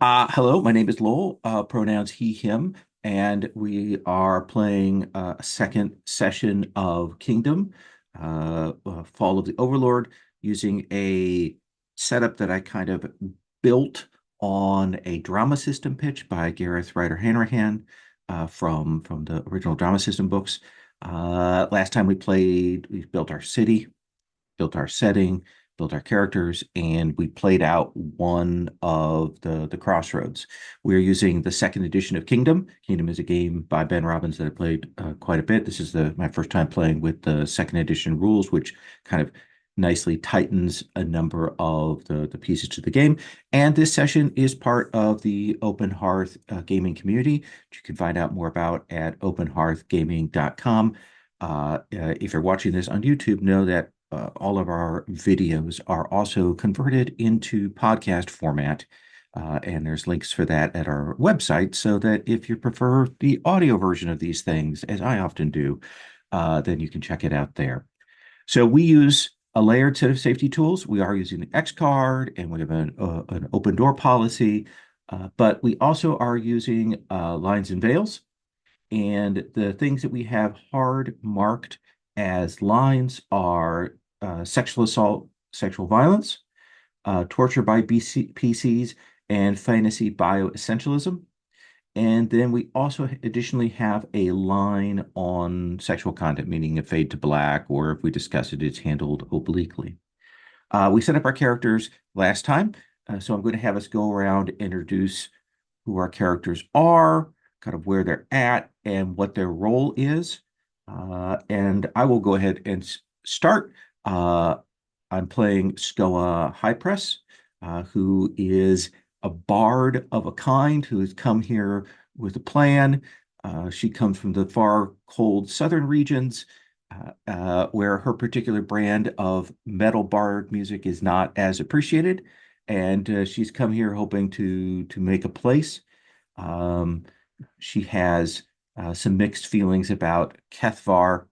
Hello, my name is Lowell, pronouns he, him, and we are playing a second session of Kingdom, Fall of the Overlord, using a setup that I kind of built on a drama system pitch by Gareth Ryder Hanrahan from the original drama system books. Last time we played, we built our city, built our setting, built our characters, and we played out one of the crossroads. We're using the second edition of Kingdom. Kingdom is a game by Ben Robbins that I played quite a bit. This is my first time playing with the second edition rules, which kind of nicely tightens a number of the pieces to the game. And this session is part of the Open Hearth Gaming Community, which you can find out more about at openhearthgaming.com. If you're watching this on YouTube, know that all of our videos are also converted into podcast format. And there's links for that at our website so that if you prefer the audio version of these things, as I often do, then you can check it out there. So we use a layered set of safety tools. We are using the X card and we have an open door policy, but we also are using lines and veils. And the things that we have hard marked as lines are sexual assault, sexual violence, torture by PCs, and fantasy bioessentialism. And then we also additionally have a line on sexual content, meaning a fade to black, or if we discuss it, it's handled obliquely. We set up our characters last time, so I'm going to have us go around and introduce who our characters are, kind of where they're at, and what their role is. And I will go ahead and start. I'm playing Skoa High Press, who is a bard of a kind who has come here with a plan. She comes from the far cold southern regions, where her particular brand of metal bard music is not as appreciated, and she's come here hoping to make a place. Um, she has some mixed feelings about Kethvar,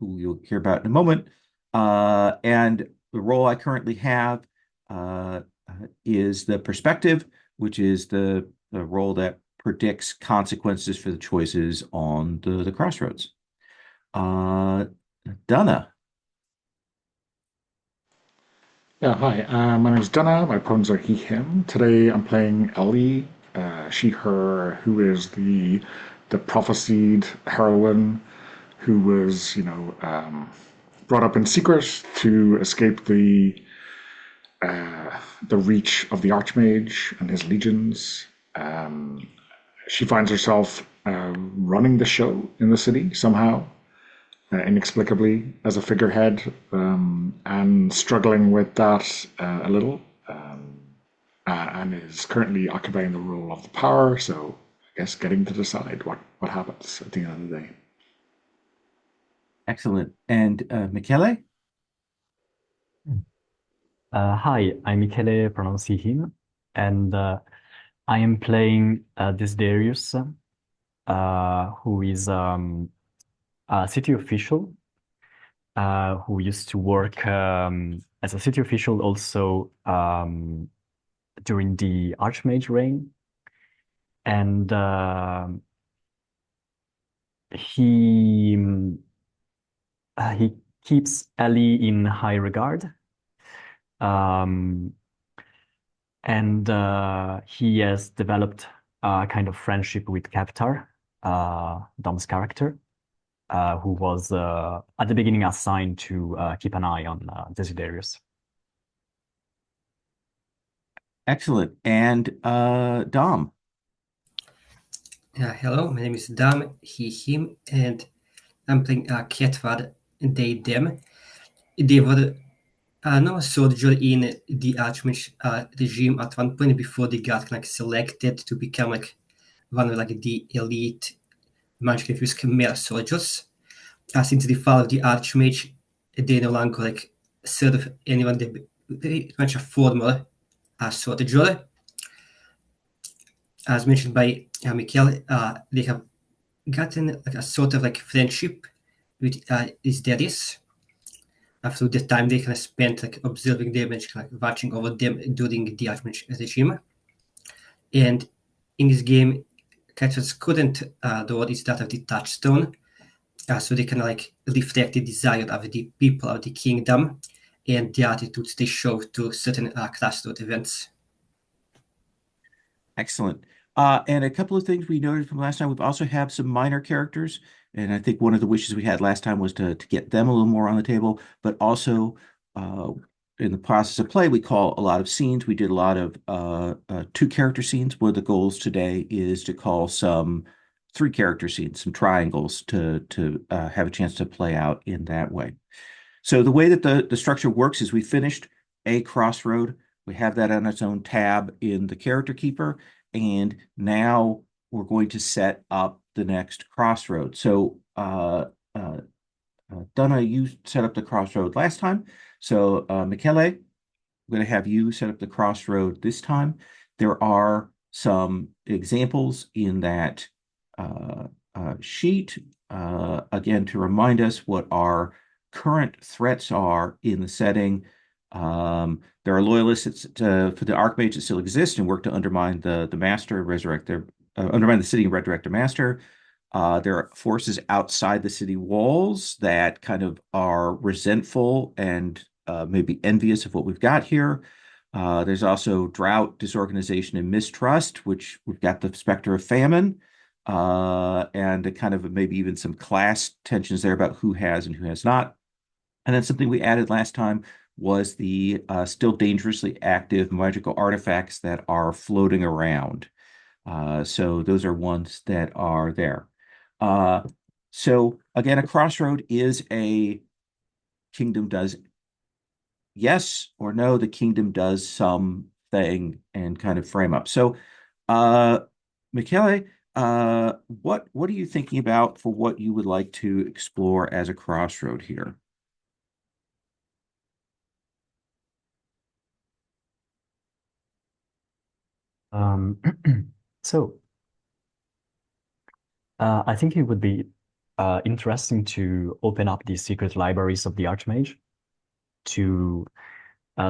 who you'll hear about in a moment. And the role I currently have is the perspective, which is the role that predicts consequences for the choices on the crossroads. Uh, Donna. Yeah, hi. My name is Dana. My pronouns are he, him. Today I'm playing Ellie, she, her, who is the prophesied heroine who was, brought up in secret to escape the reach of the Archmage and his legions. She finds herself running the show in the city somehow, inexplicably as a figurehead, and struggling with that a little, and is currently occupying the role of the power. So I guess getting to decide what happens at the end of the day. Excellent. And Michele? Hi, I'm Michele, pronounce he, him, and I am playing Desiderius, who is a city official who used to work as a city official also during the Archmage reign. And he he keeps Ellie in high regard. Um, and he has developed a kind of friendship with Keftar, Dom's character, who was at the beginning assigned to keep an eye on Desiderius. Excellent. And Dom. Hello, my name is Dam, he, him, and I'm playing Ketvad, they, them. They were no soldier in the Archmage regime at one point before they got like selected to become like one of like the elite magically fused Khmer soldiers. Since the fall of the Archmage, they no longer like serve anyone. They very much a former soldier. As mentioned by Michael, they have gotten like a sort of like friendship with these daddies. Through the time they kind of spent like observing them and like watching over them during the Archmage regime. And in this game, characters couldn't roll instead of the touchstone, so they can like reflect the desire of the people of the kingdom and the attitudes they show to certain crossroad events. Excellent. And a couple of things we noted from last time, we've also have some minor characters. And I think one of the wishes we had last time was to get them a little more on the table, but also in the process of play, we call a lot of scenes. We did a lot of two character scenes. One of the goals today is to call some three character scenes, some triangles to have a chance to play out in that way. So the way that the structure works is we finished a crossroad. We have that on its own tab in the character keeper. And now we're going to set up the next crossroad. So Donna, you set up the crossroad last time. So Michele, I'm going to have you set up the crossroad this time. There are some examples in that sheet, again, to remind us what our current threats are in the setting. There are loyalists for the Archmage that still exist and work to undermine the master, undermine the city and resurrect their master. There are forces outside the city walls that kind of are resentful and maybe envious of what we've got here. There's also drought, disorganization, and mistrust, which we've got the specter of famine, and a kind of maybe even some class tensions there about who has and who has not. And then something we added last time was the still dangerously active magical artifacts that are floating around. So those are ones that are there. So again, a crossroad is a kingdom does yes or no, the kingdom does something and kind of frame up. So Michele, what are you thinking about for what you would like to explore as a crossroad here? So I think it would be interesting to open up the secret libraries of the Archmage to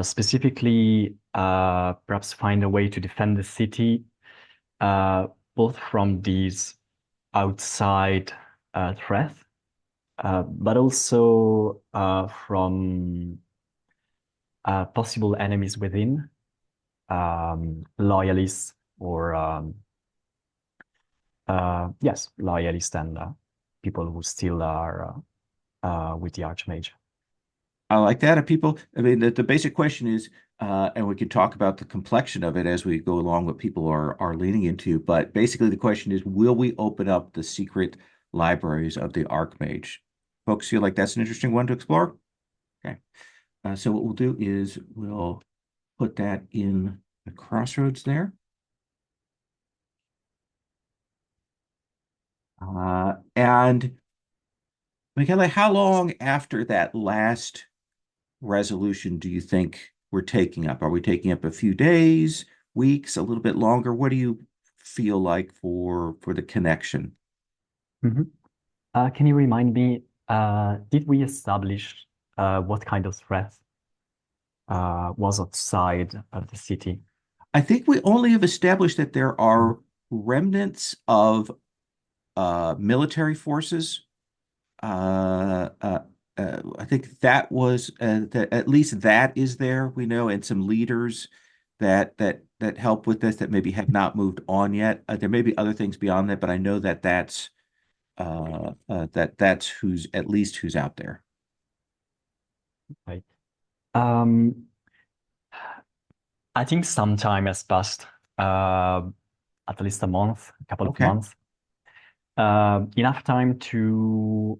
specifically perhaps find a way to defend the city both from these outside threats, but also from possible enemies within, loyalists or yes, loyalists and people who still are with the Archmage. I like that. People, I mean, the basic question is, and we could talk about the complexion of it as we go along, what people are leaning into. But basically, the question is, will we open up the secret libraries of the Archmage? Folks feel like that's an interesting one to explore? Okay. So what we'll do is we'll put that in the crossroads there. And Michele, how long after that last resolution do you think we're taking up? Are we taking up a few days, weeks, a little bit longer? What do you feel like for the connection? Can you remind me, did we establish what kind of threat was outside of the city? I think we only have established that there are remnants of military forces. I think that was that at least that is there, we know, and some leaders that help with this that maybe have not moved on yet. There may be other things beyond that, but I know that that's who's at least who's out there. Right. I think some time has passed, at least a month, a couple of months. Enough time to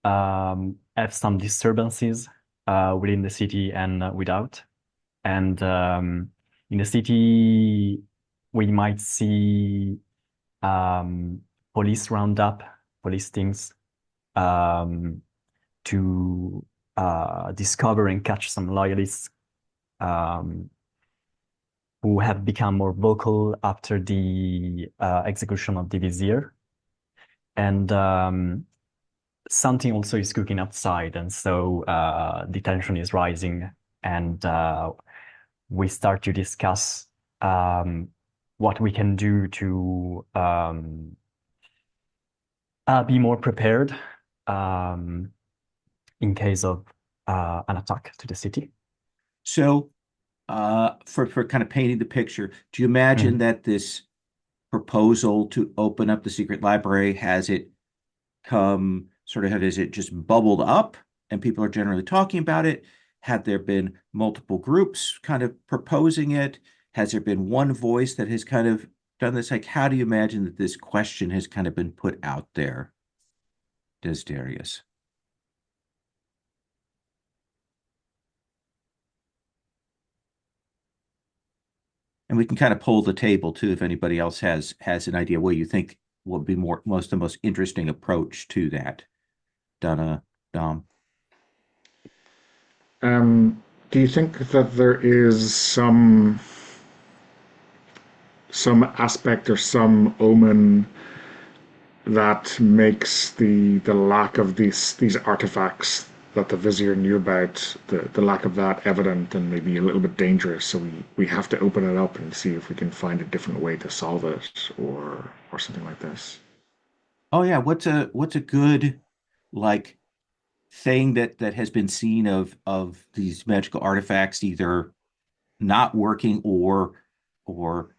have some disturbances within the city and without. And in the city, we might see police roundup, police things to discover and catch some loyalists who have become more vocal after the execution of the vizier. And something also is cooking outside, and so the tension is rising, and we start to discuss what we can do to be more prepared in case of an attack to the city. So, for kind of painting the picture, do you imagine that this proposal to open up the secret library has it come sort of, has it just bubbled up and people are generally talking about it? Have there been multiple groups kind of proposing it? Has there been one voice that has kind of done this? Like, how do you imagine that this question has kind of been put out there, Desiderius? And we can kind of pull the table too if anybody else has an idea what you think would be the most interesting approach to that. Donna, Dom. Do you think that there is some aspect or some omen that makes the lack of these artifacts that the vizier knew about, the lack of that evident and maybe a little bit dangerous, so we have to open it up and see if we can find a different way to solve it, or something like this? Oh yeah, what's a good like thing that has been seen of these magical artifacts either not working or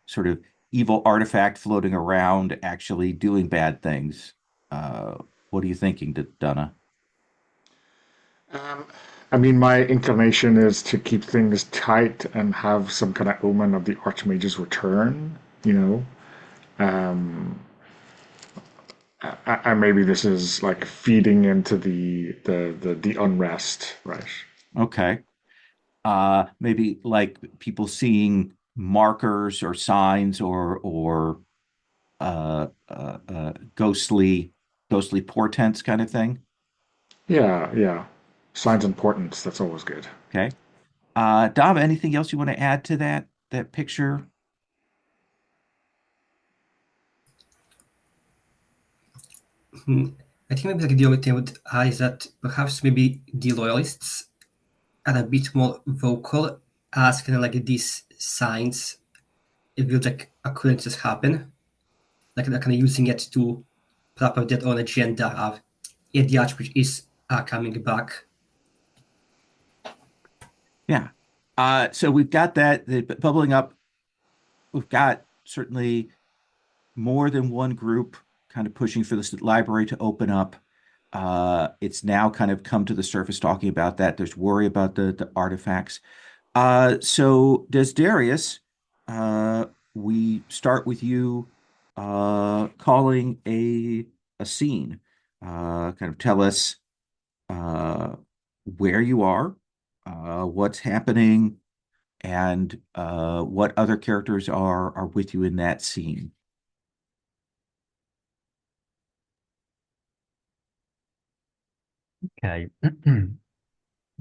sort of evil artifact floating around actually doing bad things? What are you thinking, Donna? I mean, my inclination is to keep things tight and have some kind of omen of the Archmage's return, you know. And maybe this is like feeding into the unrest, right? Okay. Maybe like people seeing markers or signs or ghostly portents kind of thing. Yeah, yeah. Signs and portents, that's always good. Okay. Dom, anything else you want to add to that picture? I think maybe like the only thing I would add is that perhaps maybe the loyalists are a bit more vocal as kind of like these signs, it feels like occurrences happen, like they're kind of using it to prop up their own agenda of, yeah, the Archbishop is coming back. Yeah. So we've got that bubbling up. We've got certainly more than one group kind of pushing for this library to open up. It's now kind of come to the surface talking about that. There's worry about the artifacts. So Desiderius, we start with you calling a scene. Kind of tell us uh, where you are, what's happening, and what other characters are with you in that scene. Okay.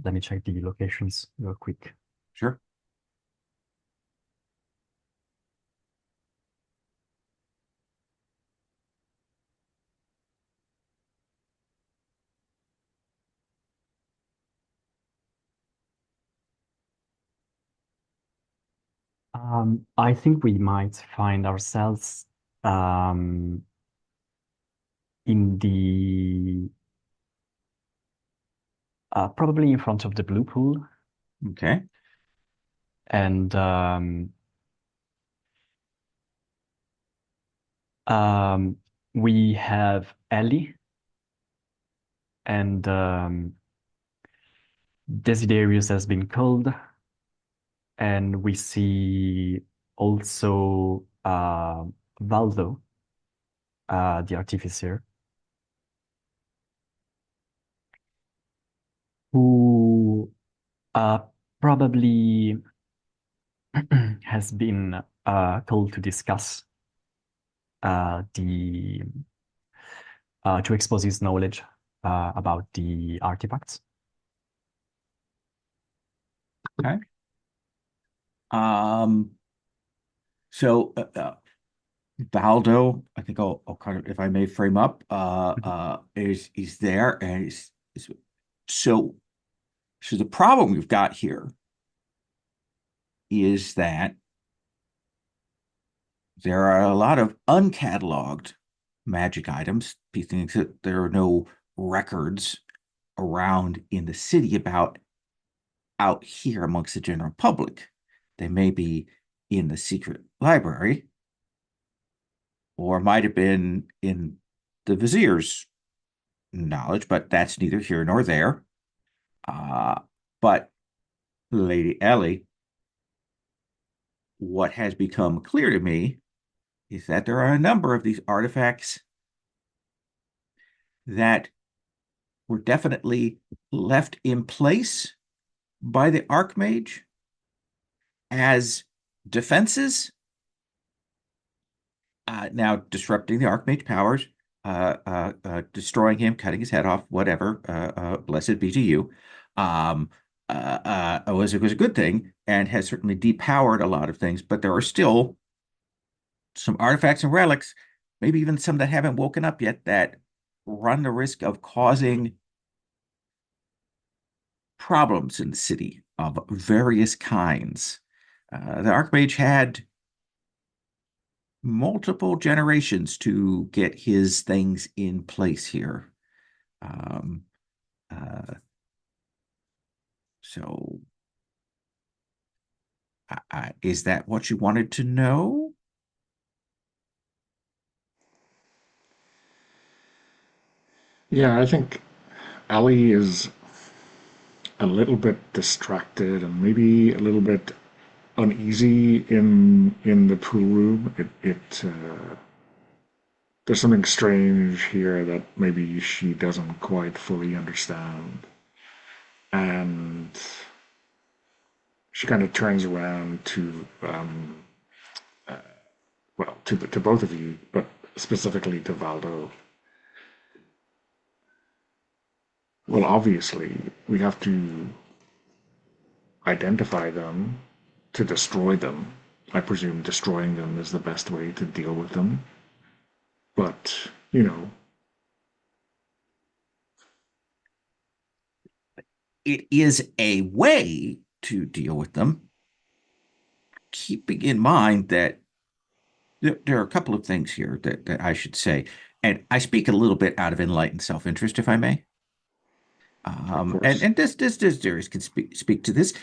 Let me check the locations real quick. Sure. I think we might find ourselves um, in the probably in front of the blue pool, Okay. and we have Ellie and Desiderius has been killed, and we see also Valdo, the artificer, who probably has been called to discuss the to expose his knowledge about the artifacts. Okay. Um, so Baldo, I think I'll kind of, if I may frame up, is he's there and so so the problem we've got here is that there are a lot of uncatalogued magic items. He thinks that there are no records around in the city about out here amongst the general public. They may be in the secret library or might have been in the vizier's knowledge, but that's neither here nor there. But Lady Ellie, what has become clear to me is that there are a number of these artifacts that were definitely left in place by the Archmage as defenses, now disrupting the Archmage powers, destroying him, cutting his head off, whatever. Blessed be to you. Was a good thing and has certainly depowered a lot of things, but there are still some artifacts and relics, maybe even some that haven't woken up yet, that run the risk of causing problems in the city of various kinds. The Archmage had multiple generations to get his things in place here. Um, uh, so, is that what you wanted to know? Yeah, I think Ellie is a little bit distracted and maybe a little bit uneasy in the pool room. There's something strange here that maybe she doesn't quite fully understand, and she kind of turns around to well, to both of you, but specifically to Valdo. Well, obviously, we have to identify them to destroy them. I presume destroying them is the best way to deal with them. But, It is a way to deal with them, keeping in mind that there are a couple of things here that I should say. And I speak a little bit out of enlightened self-interest, if I may. of And course. and this Darius can speak to this.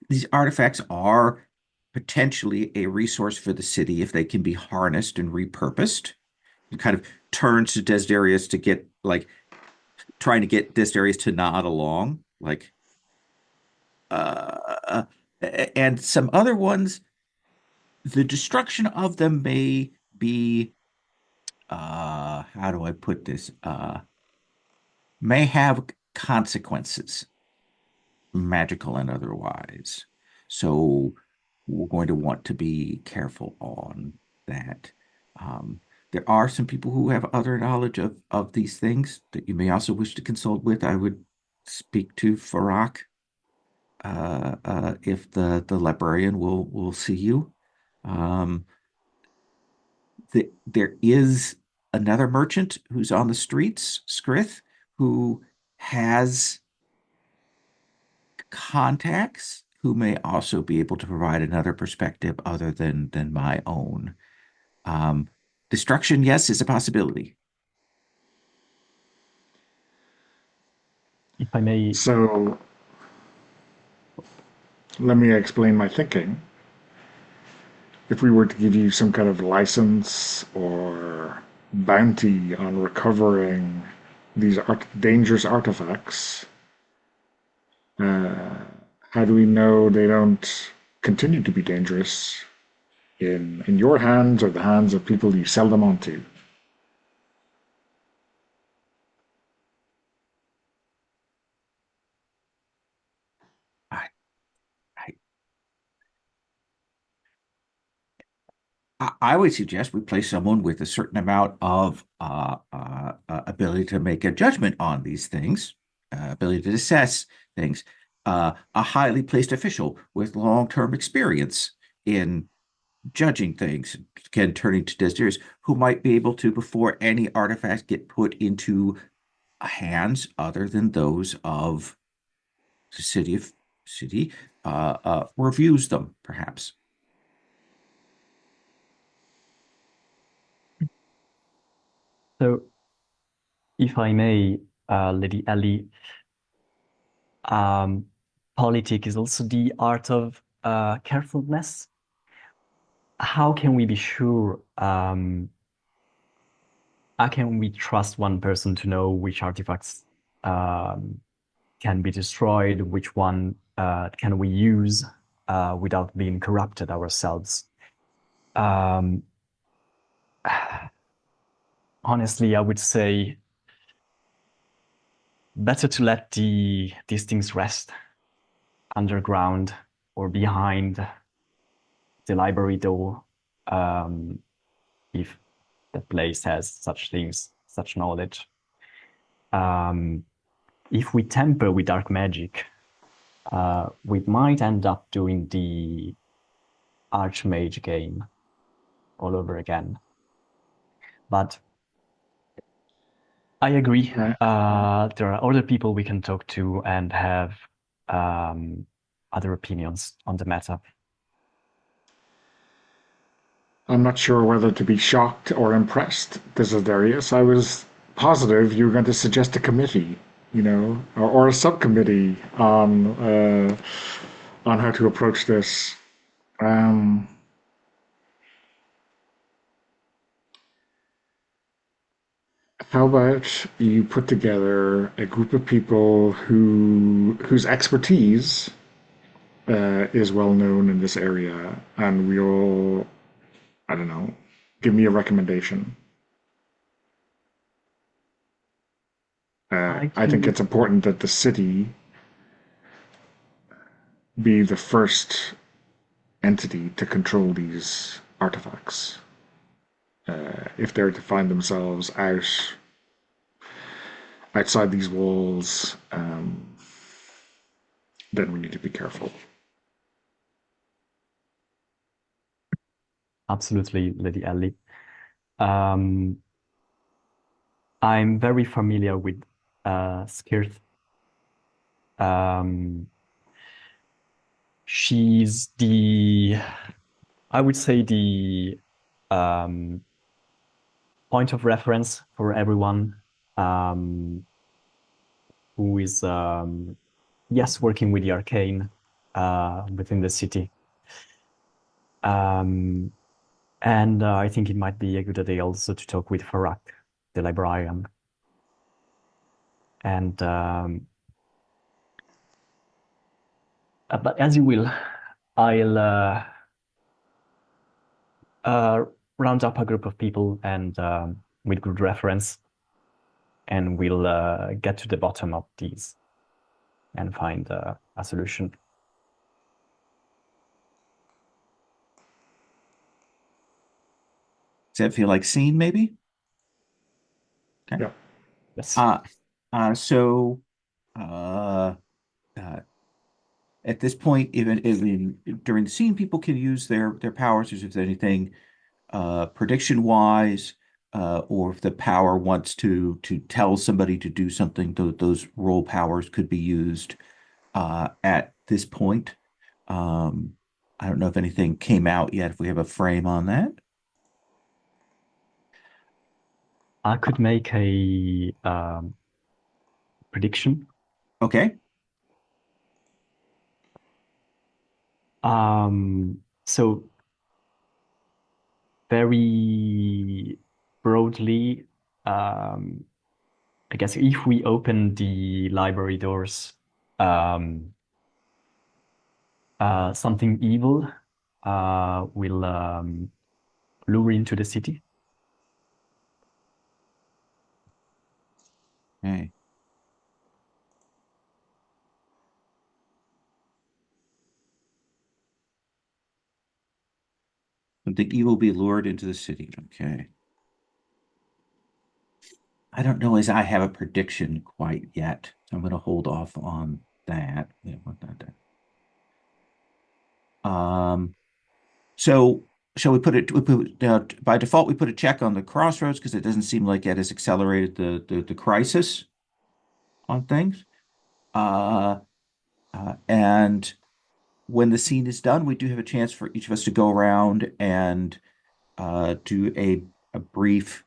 These artifacts are potentially a resource for the city if they can be harnessed and repurposed. It kind of turns to Desiderius to get like trying to get Desiderius to nod along, like uh, and some other ones. The destruction of them may be how do I put this? May have consequences, magical and otherwise. So we're going to want to be careful on that. Um, there are some people who have other knowledge of these things that you may also wish to consult with. I would speak to Farak if the librarian will see you. Um, there is another merchant who's on the streets, Skrith, who has contacts who may also be able to provide another perspective other than my own. Um, Destruction, yes, is a possibility. If I may, So let me explain my thinking. If we were to give you some kind of license or bounty on recovering these dangerous artifacts, uh, how do we know they don't continue to be dangerous in your hands or the hands of people you sell them on to? I, I, I would suggest we place someone with a certain amount of ability to make a judgment on these things, ability to assess things, a highly placed official with long-term experience in judging things, again, turning to Desiderius, who might be able to, before any artifacts get put into hands other than those of the city, reviews them, perhaps. So, if I may, Lady Ellie, politic is also the art of carefulness. How can we be sure? How can we trust one person to know which artifacts can be destroyed, which one can we use without being corrupted ourselves? Um, honestly, I would say better to let these things rest underground or behind the library door, if the place has such things, such knowledge. If we tamper with dark magic, we might end up doing the Archmage game all over again. But I agree. There are other people we can talk to and have other opinions on the matter. I'm not sure whether to be shocked or impressed, Desiderius. I was positive you were going to suggest a committee, or a subcommittee on how to approach this. Um, how about you put together a group of people whose expertise is well known in this area, and we'll, I don't know, give me a recommendation. I think it's important that the city be the first entity to control these artifacts. If they're to find themselves outside these walls, then we need to be careful. Absolutely, Lady Ellie. I'm very familiar with Skirth. She's I would say the point of reference for everyone who is, yes, working with the arcane within the city. And I think it might be a good idea also to talk with Farak, the librarian. And but as you will, I'll round up a group of people and with good reference, and we'll get to the bottom of these and find a solution. Does that feel like scene, maybe? Okay. Yeah. Yes. So uh, uh, at this point, even during the scene, people can use their powers as if there's anything prediction wise, or if the power wants to tell somebody to do something, those role powers could be used at this point. I don't know if anything came out yet, if we have a frame on that. I could make a prediction. Okay. So very broadly, I guess if we open the library doors, something evil will lure into the city. Okay. The evil be lured into the city. Okay. I don't know as I have a prediction quite yet. So I'm going to hold off on that. Yeah, what that. So shall we put it? We put by default we put a check on the crossroads because it doesn't seem like it has accelerated the crisis on things. Uh, and when the scene is done, we do have a chance for each of us to go around and do a brief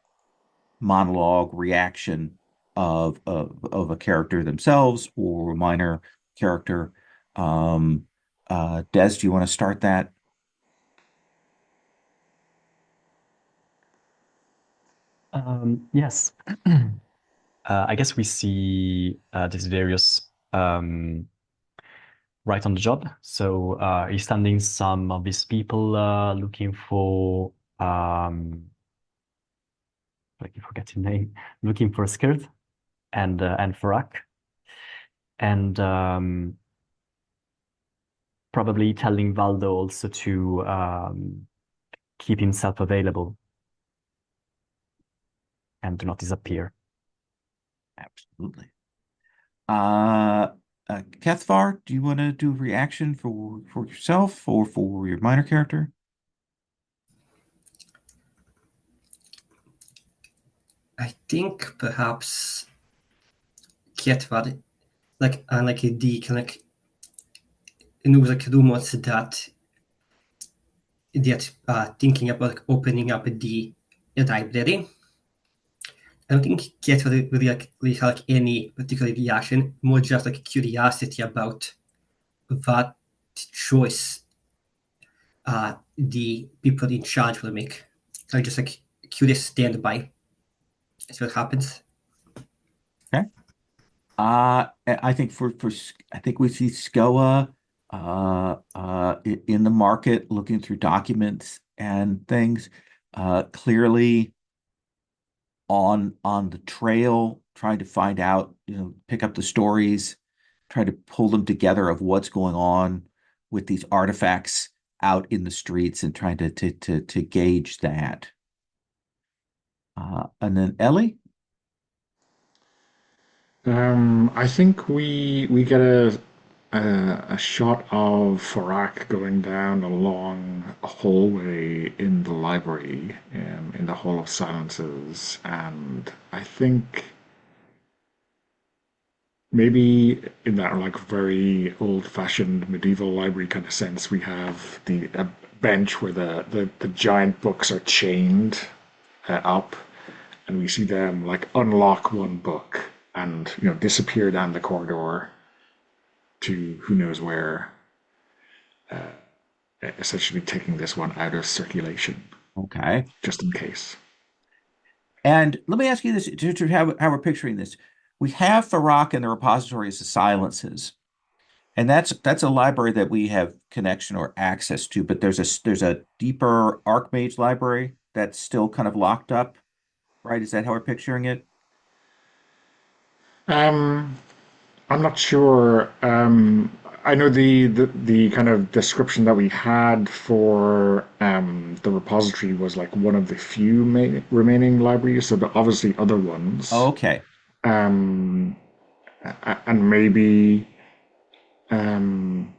monologue reaction of a character themselves or a minor character. Des, do you want to start that? Yes. I guess we see Desiderius right on the job. So he's standing some of these people looking for I forget his name, looking for a skirt and Farak, and probably telling Valdo also to keep himself available and do not disappear. Absolutely. Kethvar, do you want to do a reaction for yourself or for your minor character? I think perhaps Kietvad, like the kind of knows like rumors that thinking about like, opening up the library. I don't think Kietvad really really had like any particular reaction, more just like curiosity about what choice the people in charge will make. So just like curious standby. See what happens. Okay. I think I think we see Skoa in the market looking through documents and things, clearly on the trail, trying to find out, pick up the stories, trying to pull them together of what's going on with these artifacts out in the streets and trying to gauge that. And then Ellie? I think we get a shot of Farak going down a long hallway in the library, in the Hall of Silences, and I think maybe in that like very old-fashioned medieval library kind of sense, we have the a bench where the giant books are chained up, and we see them like unlock one book and disappear down the corridor to who knows where, essentially taking this one out of circulation Okay. just in case. And let me ask you this to how we're picturing this. We have Farak in the repositories of silences, and that's a library that we have connection or access to, but there's a deeper Archmage library that's still kind of locked up, right? Is that how we're picturing it? Um, I'm not sure. I know the kind of description that we had for the repository was like one of the few remaining libraries, so there obviously other ones. Okay. Um, and maybe, um,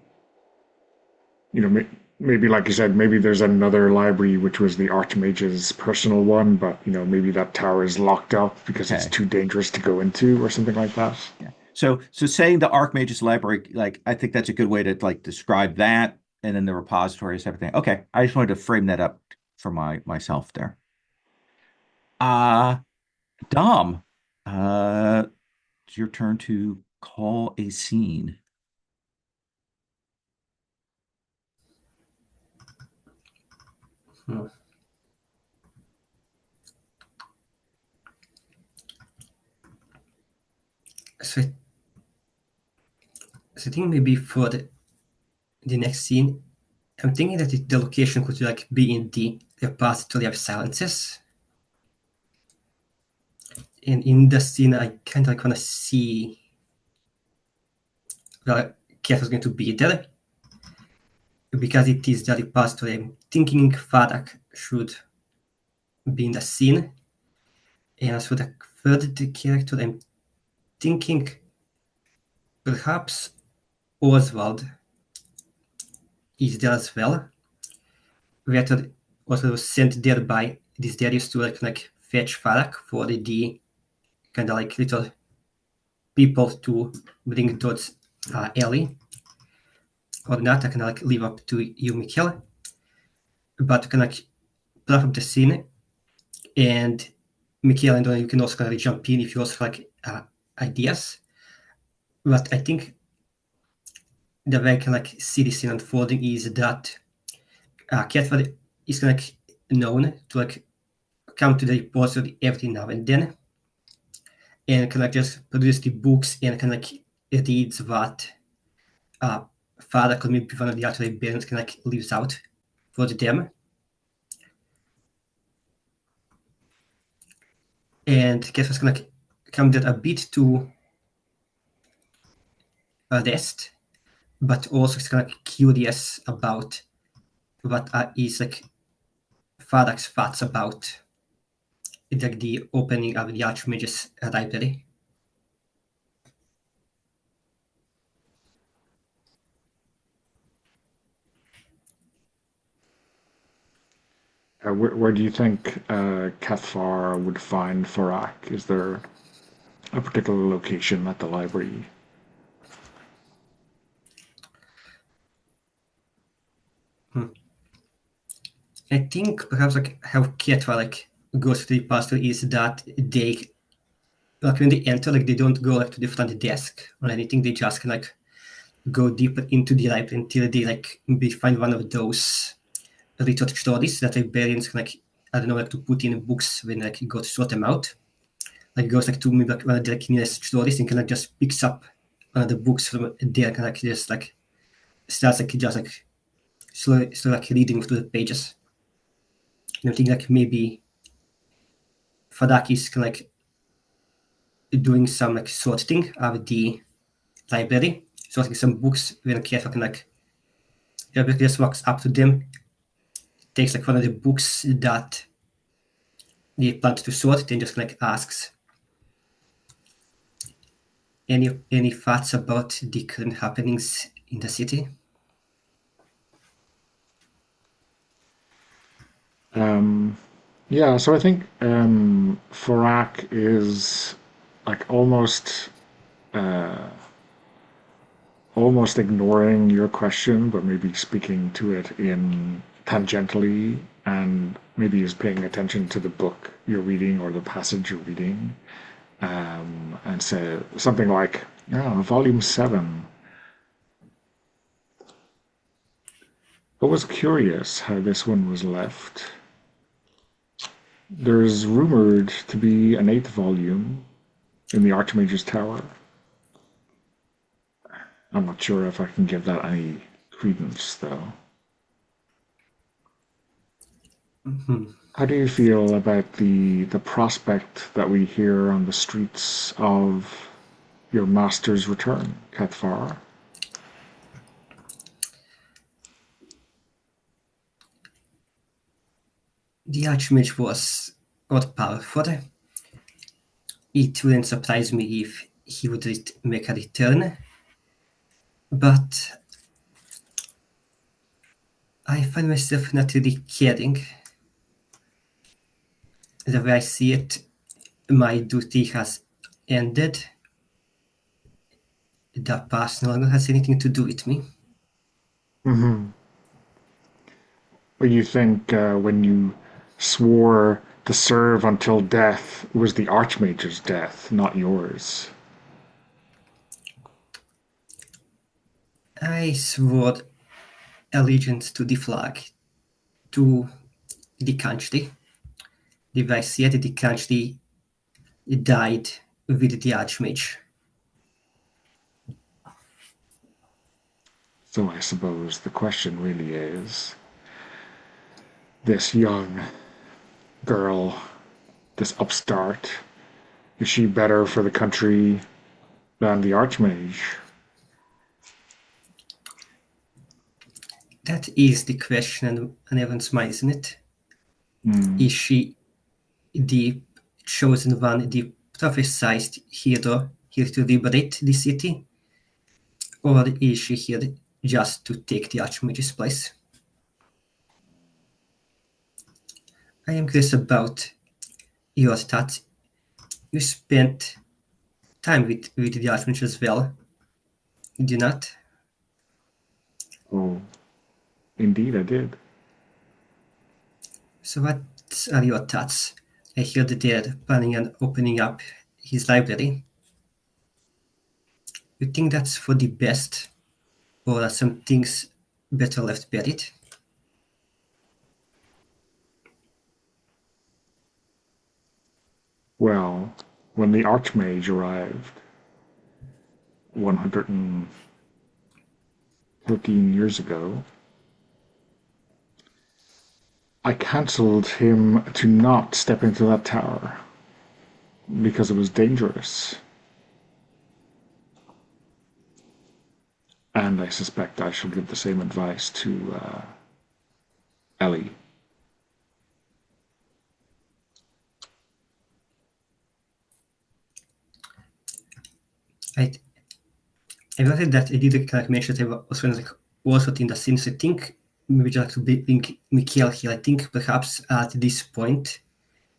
maybe like you said, maybe there's another library which was the Archmage's personal one, but maybe that tower is locked up because it's Okay. too dangerous to go into or something like that. Yeah. So saying the Archmage's library, like I think that's a good way to like describe that, and then the repositories, everything. Okay. I just wanted to frame that up for myself there. Uh Dom, uh, it's your turn to call a scene. Hmm. So, so I think maybe for the next scene, I'm thinking that the location could like be in the repository of silences. And in the scene, I kind of like want to see where Cat is going to be there because it is the repository. I'm thinking Fadak should be in the scene. And as for the third character, I'm thinking perhaps Oswald is there as well. Vetter also was sent there by this Darius to like fetch Farak for the kind of like little people to bring towards Ellie. Or not, I can like leave up to you, Mikhail. But I can like plug up the scene and Michael, and you can also kind of jump in if you also like ideas. But I think the way I can like see this scene unfolding is that Catford is like known to like come to the repository every now and then, and can like just produce the books and can like reads what Father could maybe one of the other rebellions can like leaves out for them. And Catford's gonna like, come there a bit to rest, but also is kind of curious about what is like Father's thoughts about like the opening of the Archmage's library. Where do you think Cathfar would find Farak? Is there a particular location at the library? I think perhaps like how Ketra like goes to the pastor is that they like when they enter like they don't go like to the front desk or anything, they just can like go deeper into the library until they like maybe find one of those research stories that librarians can like I don't know like to put in books when like you go to sort them out. Like goes like to maybe like one of the like, nearest stories and kind of just picks up one of the books from there and like just like starts like just like slowly like reading through the pages. And I think like maybe Fadakis can like doing some like sorting of the library, sorting some books when Kiefer can like everybody just walks up to them, takes like one of the books that they plan to sort, then just like asks any thoughts about the current happenings in the city. Yeah, so I think Farak is like almost ignoring your question, but maybe speaking to it in tangentially, and maybe is paying attention to the book you're reading or the passage you're reading, and say something like, "Oh, volume 7. I was curious how this one was left. There's rumored to be an 8th volume in the Archmage's Tower. I'm not sure if I can give that any credence, though." How do you feel about the prospect that we hear on the streets of your master's return, Cathfar? The Archmage was not powerful. It wouldn't surprise me if he would make a return, but I find myself not really caring. The way I see it, my duty has ended. The past no longer has anything to do with me. But you think when you swore to serve until death, it was the Archmage's death, not yours? I swore allegiance to the flag, to the country. The way I see it, the country died with the Archmage. So I suppose the question really is, this young girl, this upstart, is she better for the country than the Archmage? That is the question on everyone's mind, isn't it? Is she the chosen one, the prophesied hero, here to liberate the city? Or is she here just to take the Archmage's place? I am curious about your thoughts. You spent time with the Archmage as well, did you not? Oh, indeed I did. So what are your thoughts I hear that they're planning on opening up his library. You think that's for the best, or are some things better left buried? Well, when the Archmage arrived 113 years ago, I cancelled him to not step into that tower because it was dangerous. And I suspect I shall give the same advice to Ellie. I realized that I did kind of mention that I was kind of like also in the scenes. I think maybe just to bring Mikhail here. I think perhaps at this point,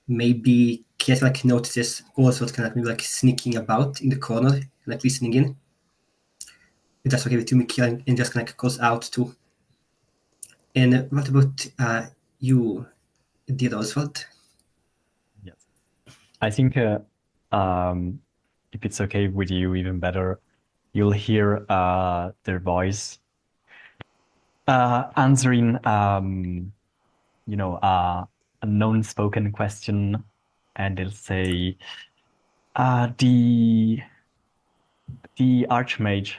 maybe Kiet like notices also kind of maybe like sneaking about in the corner, like listening in. If that's okay with you, Mikhail, and just kind of goes out too. And what about you, dear Oswald? Yes. I think if it's okay with you, even better, you'll hear their voice answering, a non-spoken question, and they'll say, the Archmage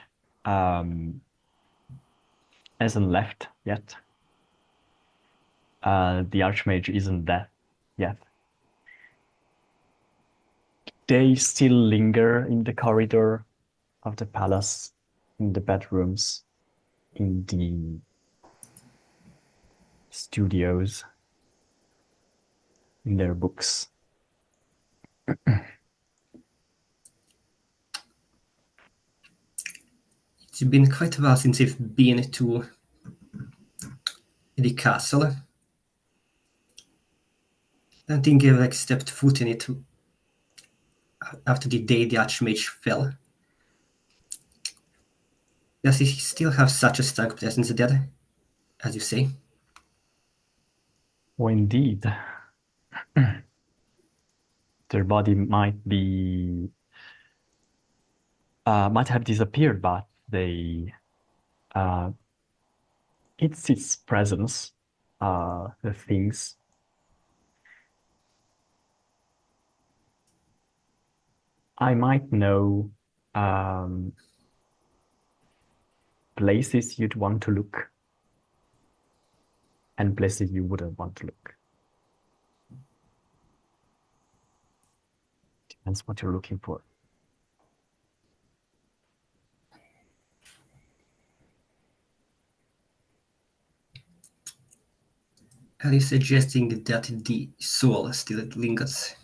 hasn't left yet. The Archmage isn't dead yet. They still linger in the corridor of the palace, in the bedrooms, in the studios, in their books. It's been quite a while since I've been to the castle. I don't think I've like stepped foot in it after the day the Archmage fell. Does he still have such a strong presence there, as you say? Oh, indeed. Their body might have disappeared, but it's its presence, the things. I might know places you'd want to look and places you wouldn't want to look. Depends what you're looking for. Are you suggesting that the soul still lingers?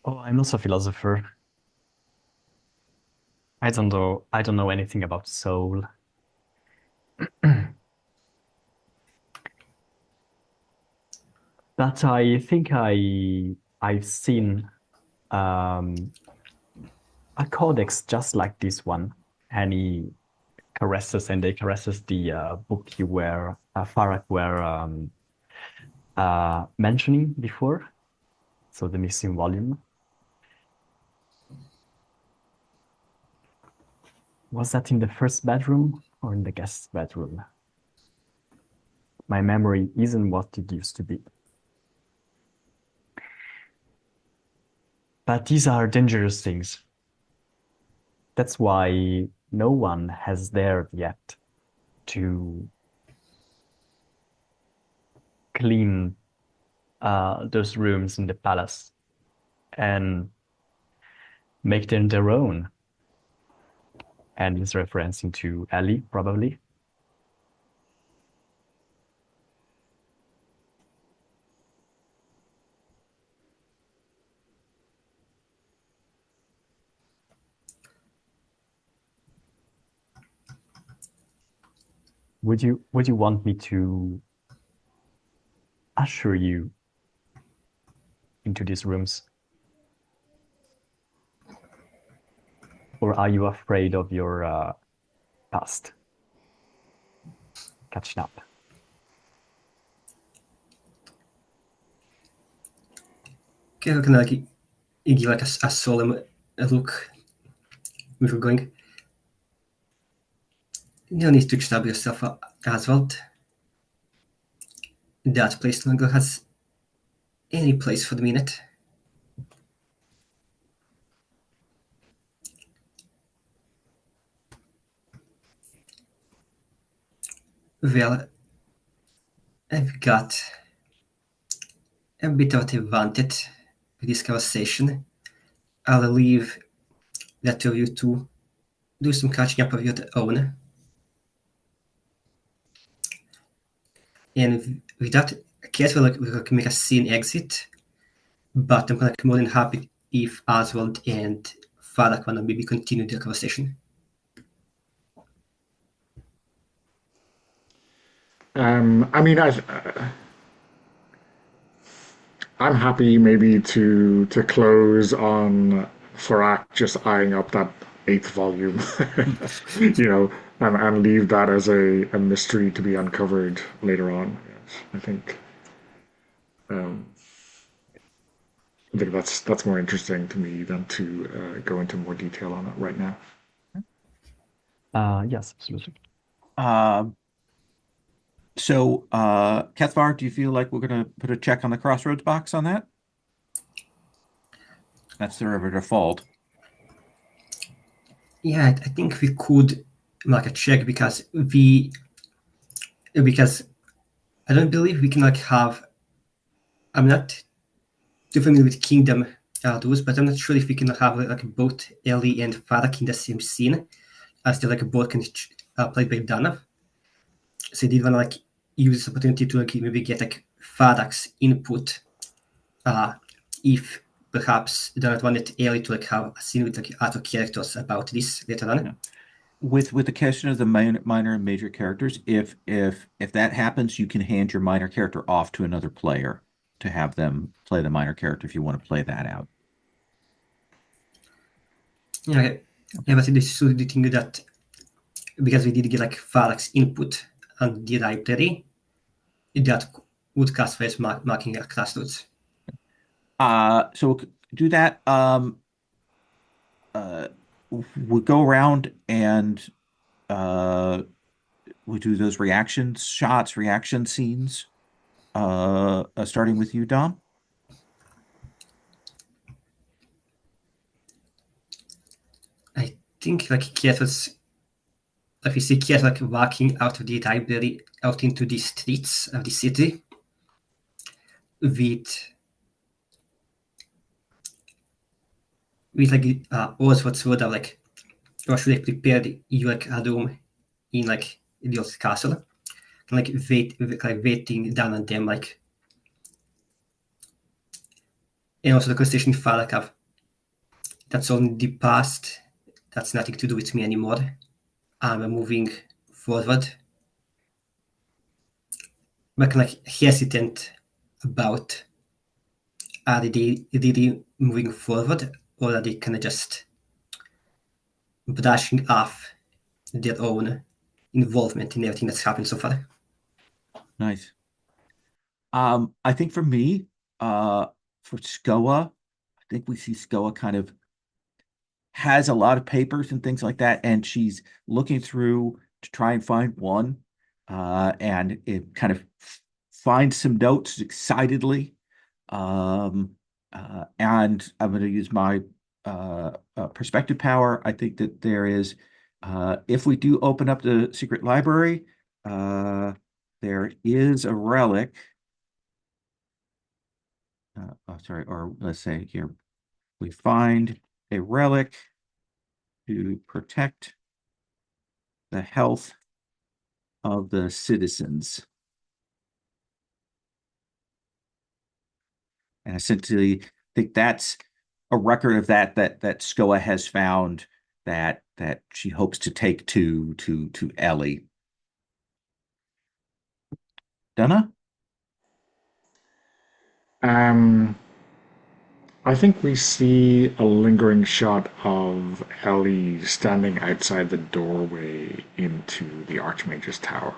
Oh, I'm not a philosopher. I don't know anything about soul. But I think I've seen a codex just like this one, and they caresses the book you were Farah were mentioning before, so the missing volume. Was that in the first bedroom or in the guest bedroom? My memory isn't what it used to be. But these are dangerous things. That's why no one has dared yet to clean those rooms in the palace and make them their own. And he's referencing to Ellie, probably. Would you want me to usher you into these rooms? Or are you afraid of your past? catching up. Okay, we can like give like a solemn look before going. You need to establish yourself as well. That place no longer has any place for the minute. Well, I've got a bit of advantage with this conversation. I'll leave that to you to do some catching up of your own. And with that, Kate will make a scene exit, but I'm like more than happy if Oswald and Farak wanna maybe continue the conversation. I mean, I'm happy maybe to close on Farak just eyeing up that eighth volume, you know, and leave that as a mystery to be uncovered later on. Yes, um, I think that's more interesting to me than to go into more detail on it right now. Yes, absolutely. So, Cathvar, do you feel like we're going to put a check on the crossroads box on that? That's their default. Yeah, I think we could make a check because I don't believe we can like have. I'm not too familiar with Kingdom rules, but I'm not sure if we can have like both Ellie and Farak in the same scene, as they like both can played by Dana. So I did want to like use this opportunity to like maybe get like Farak's input, if perhaps Dana wanted Ellie to like have a scene with like other characters about this later on. Yeah. With the question of the minor and major characters, if that happens, you can hand your minor character off to another player to have them play the minor character if you want to play that out. Yeah, yeah, but this is the thing that because we did get like Farak's input on the library, that would classify as marking a crossroads. So we'll do that. We'll go around and we'll do those reaction shots, reaction scenes. Starting with you, Dom. I think like Kiet was, like we see Kiet like walking out of the library out into the streets of the city with like Oswald sort of like actually prepared you like a room in like the old castle, and like waiting down on them like, and also the conversation Farakov. That's only the past. That's nothing to do with me anymore. I'm moving forward. But like hesitant about are they really moving forward or are they kind of just brushing off their own involvement in everything that's happened so far? Nice. I think for me, for Skoa, I think we see Skoa kind of has a lot of papers and things like that, and she's looking through to try and find one, and it kind of finds some notes excitedly. And I'm going to use my perspective power. I think that there is, if we do open up the secret library, there is a relic. Sorry, or let's say here, we find a relic to protect the health of the citizens. And essentially, I think that's a record of that Skoa has found that she hopes to take to Ellie. Donna? Um, I think we see a lingering shot of Ellie standing outside the doorway into the Archmage's tower.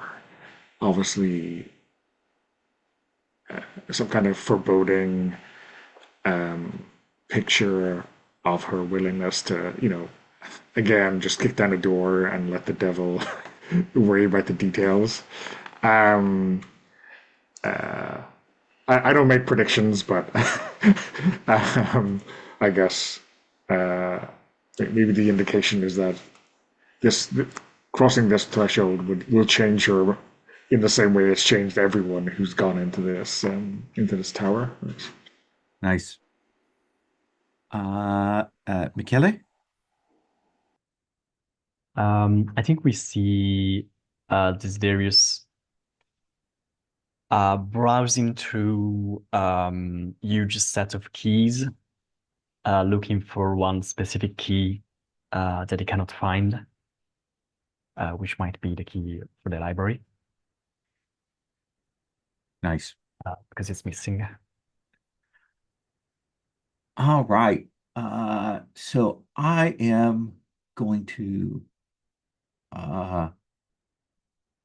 obviously some kind of foreboding picture of her willingness to, again, just kick down the door and let the devil worry about the details. Um, I don't make predictions, but I guess maybe the indication is that this crossing this threshold will change her in the same way it's changed everyone who's gone into this tower. Nice. Michele? I think we see this Darius browsing through huge set of keys, looking for one specific key that he cannot find, which might be the key for the library. Nice. Because it's missing. All right. So I am going to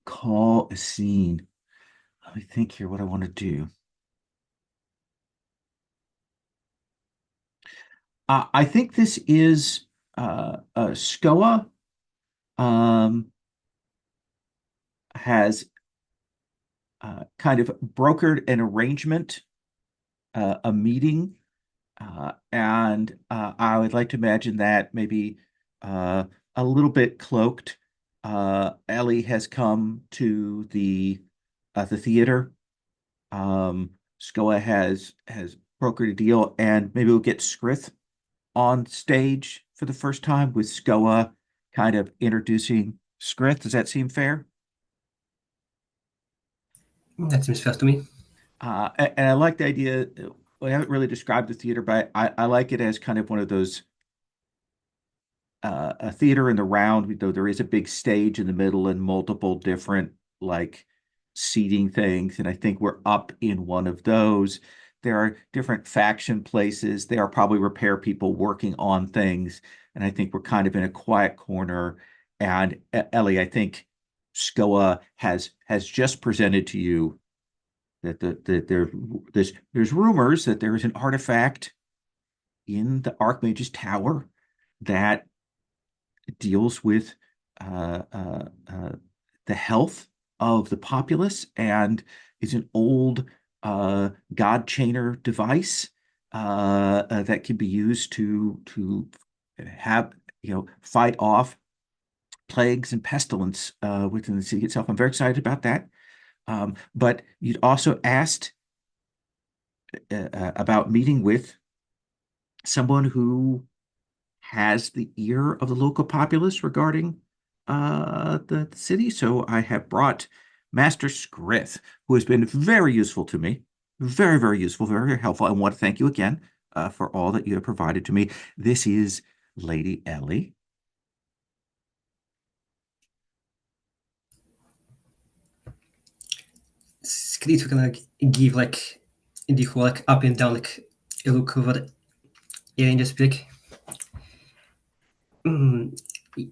call a scene. Let me think here what I want to do. I think this is SCOA has kind of brokered an arrangement, a meeting, and I would like to imagine that maybe a little bit cloaked. Ellie has come to the theater. SCOA has brokered a deal, and maybe we'll get Scrith on stage for the first time with SCOA kind of introducing Scrith. Does that seem fair? That seems fair to me. And I like the idea. We haven't really described the theater, but I like it as kind of one of those a theater in the round, though there is a big stage in the middle and multiple different like seating things. And I think we're up in one of those. There are different faction places. There are probably repair people working on things. And I think we're kind of in a quiet corner. And Ellie, I think SCOA has just presented to you that there's rumors that there is an artifact in the Archmage's tower that deals with the health of the populace and is an old God chainer device that can be used to have fight off plagues and pestilence within the city itself. I'm very excited about that. But you'd also asked about meeting with someone who has the ear of the local populace regarding the city. So I have brought Master Scrith, who has been very useful to me, very, very useful, very, very helpful. I want to thank you again for all that you have provided to me. This is Lady Ellie. Script can give like the whole like up and down like a look over Aaron just speak.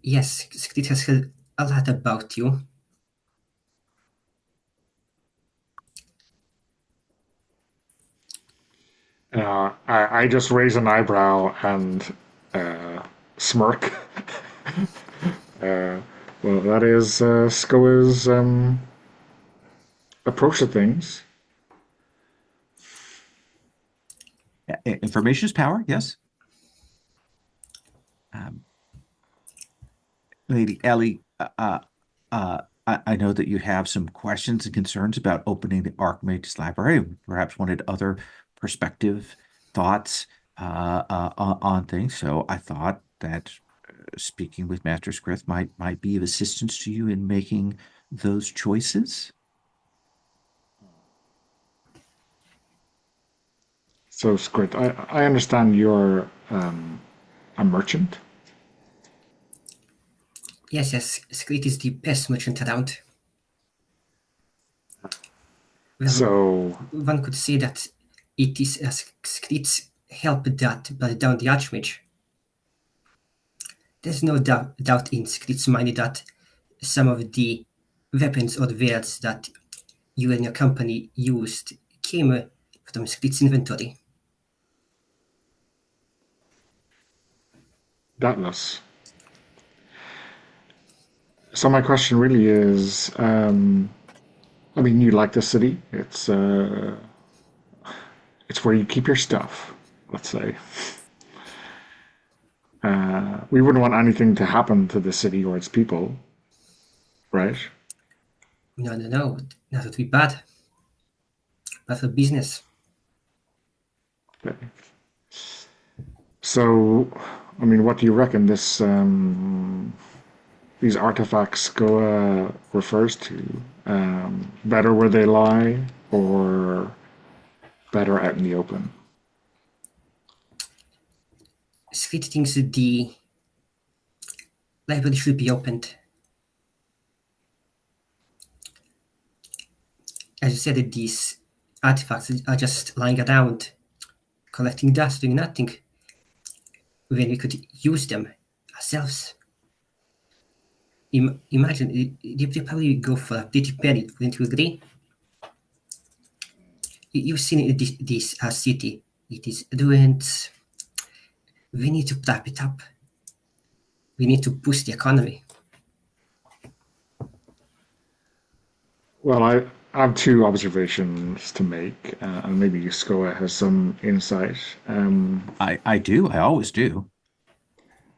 Yes, Script has heard a lot about you. I just raise an eyebrow and smirk. Well, that is SCOA's approach to things. Information is power, yes. Lady Ellie, I know that you have some questions and concerns about opening the Archmage's library. Perhaps wanted other perspective, thoughts on things. So I thought that speaking with Master Scrith might be of assistance to you in making those choices. So, Squid, I understand you're a merchant. Yes, Script is the best merchant around. Well, So, one could say that it is Script's help that brought down the Archmage. There's no doubt in Script's mind that some of the weapons or wares that you and your company used came from Scritt's inventory. Doubtless. So my question really is, I mean, you like the city. It's where you keep your stuff, let's say. We wouldn't want anything to happen to the city or its people, right? No, that would be bad. Bad for business. Okay. So, I mean, what do you reckon these artifacts go refers to? Better where they lie, or better out in the open? Scritt thinks that the library should be opened. As you said, that these artifacts are just lying around, collecting dust, doing nothing, when we could use them ourselves. Imagine, they probably go for a pretty penny, wouldn't you agree? You've seen this city. It is ruined. We need to prop it up. We need to boost the economy. Well, I have two observations to make, and maybe Skoa has some insight. I do. I always do.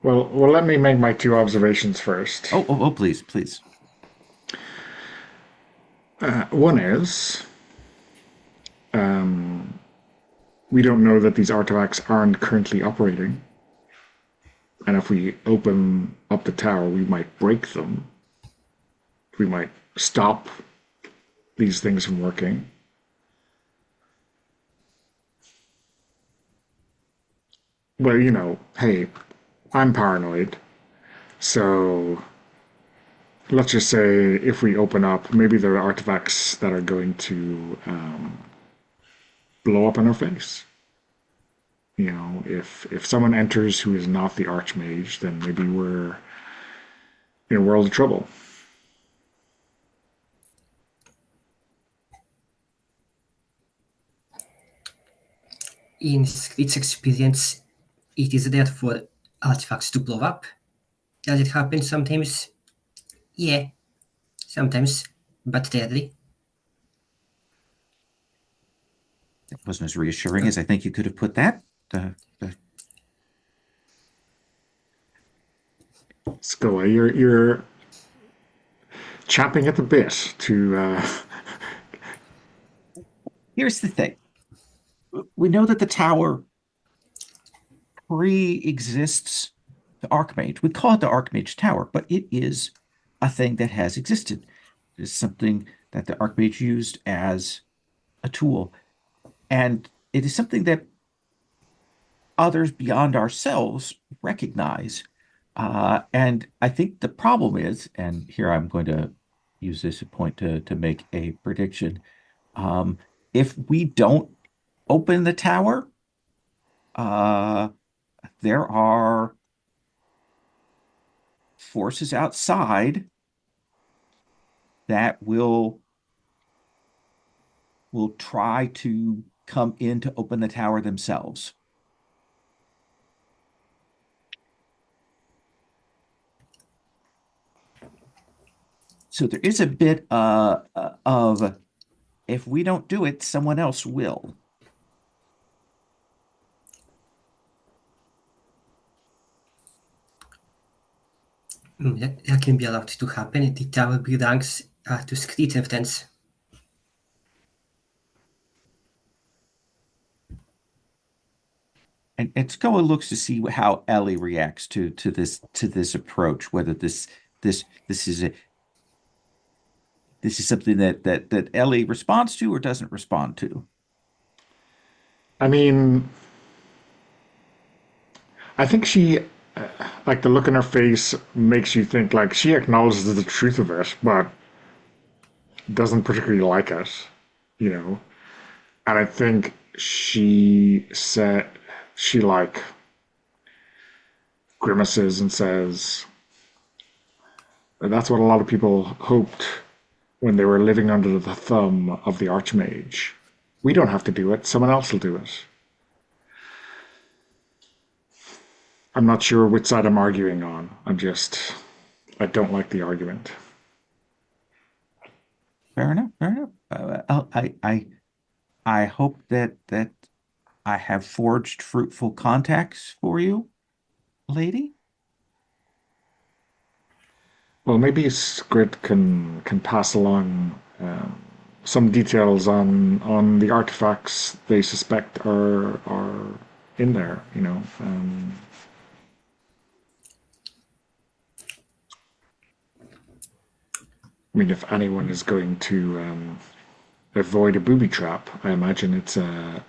Well, let me make my two observations first. Oh, please, please. One is, we don't know that these artifacts aren't currently operating. And if we open up the tower, we might break them. We might stop these things from working. Well, you know, hey, I'm paranoid. So let's just say if we open up, maybe there are artifacts that are going to blow up in our face. You know, if someone enters who is not the Archmage, then maybe we're in a world of trouble. In its experience, it is there for artifacts to blow up. Does it happen sometimes? Yeah, sometimes, but rarely. That wasn't as reassuring as I think you could have put that. Skoa, you're champing at the bit to. Here's the thing. We know that the tower pre-exists the Archmage. We call it the Archmage Tower, but it is a thing that has existed. It is something that the Archmage used as a tool. And it is something that others beyond ourselves recognize. And I think the problem is, and here I'm going to use this point to make a prediction. If we don't open the tower, there are forces outside that will try to come in to open the tower themselves. So there is a bit of if we don't do it, someone else will. That can be allowed to happen. The tower belongs to Scritt and friends. And Skoa looks to see how Ellie reacts to this approach, whether this is something that Ellie responds to or doesn't respond to. I mean, I think like the look in her face makes you think like she acknowledges the truth of it, but doesn't particularly like it, you know. And I think she like grimaces and says, that's what a lot of people hoped when they were living under the thumb of the Archmage. We don't have to do it, someone else will do it. I'm not sure which side I'm arguing on. I don't like the argument. Fair enough. Fair enough. I hope that I have forged fruitful contacts for you, lady. Well, maybe Squid can pass along some details on the artifacts they suspect are in there. I mean, if anyone is going to avoid a booby trap, I imagine it's a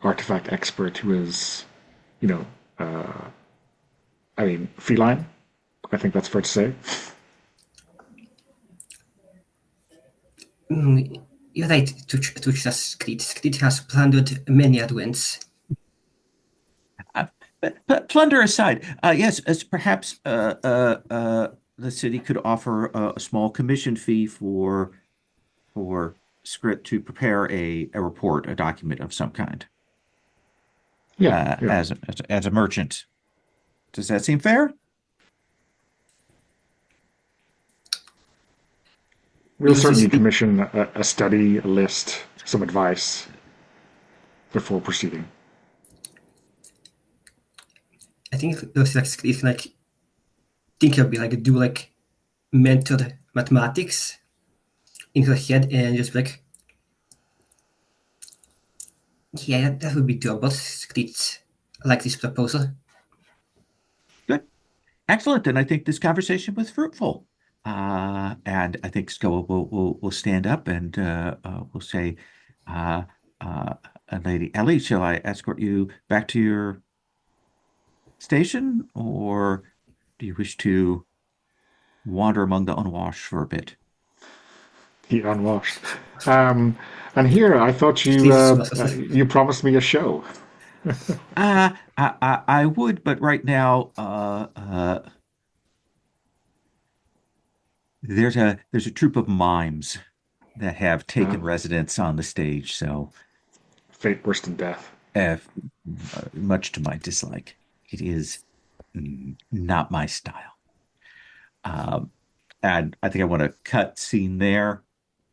artifact expert who is, you know, I mean, feline. I think that's fair to say. You're right to trust Screed. Screed has plundered many advents. But plunder aside, yes, as perhaps the city could offer a small commission fee for Script to prepare a report, a document of some kind, Yeah, yeah. as a merchant. Does that seem fair? We'll Use certainly this. commission a study, a list, some advice before proceeding. I think those like Screed can like think of me like do like mental mathematics in her head and just like, yeah, that would be doable. Screed like this proposal. Good. Excellent. And I think this conversation was fruitful. And I think Scoa will stand up and will say, uh, uh, Lady Ellie, shall I escort you back to your station, or do you wish to wander among the unwashed for a bit? He unwashed. Um, and here, I thought Screed is muscles. you promised me a show. I would, but right now, there's a troupe of mimes that have taken residence on the stage, so Fate worse than death. uh, much to my dislike, it is not my style. Um, and I think I want to cut scene there.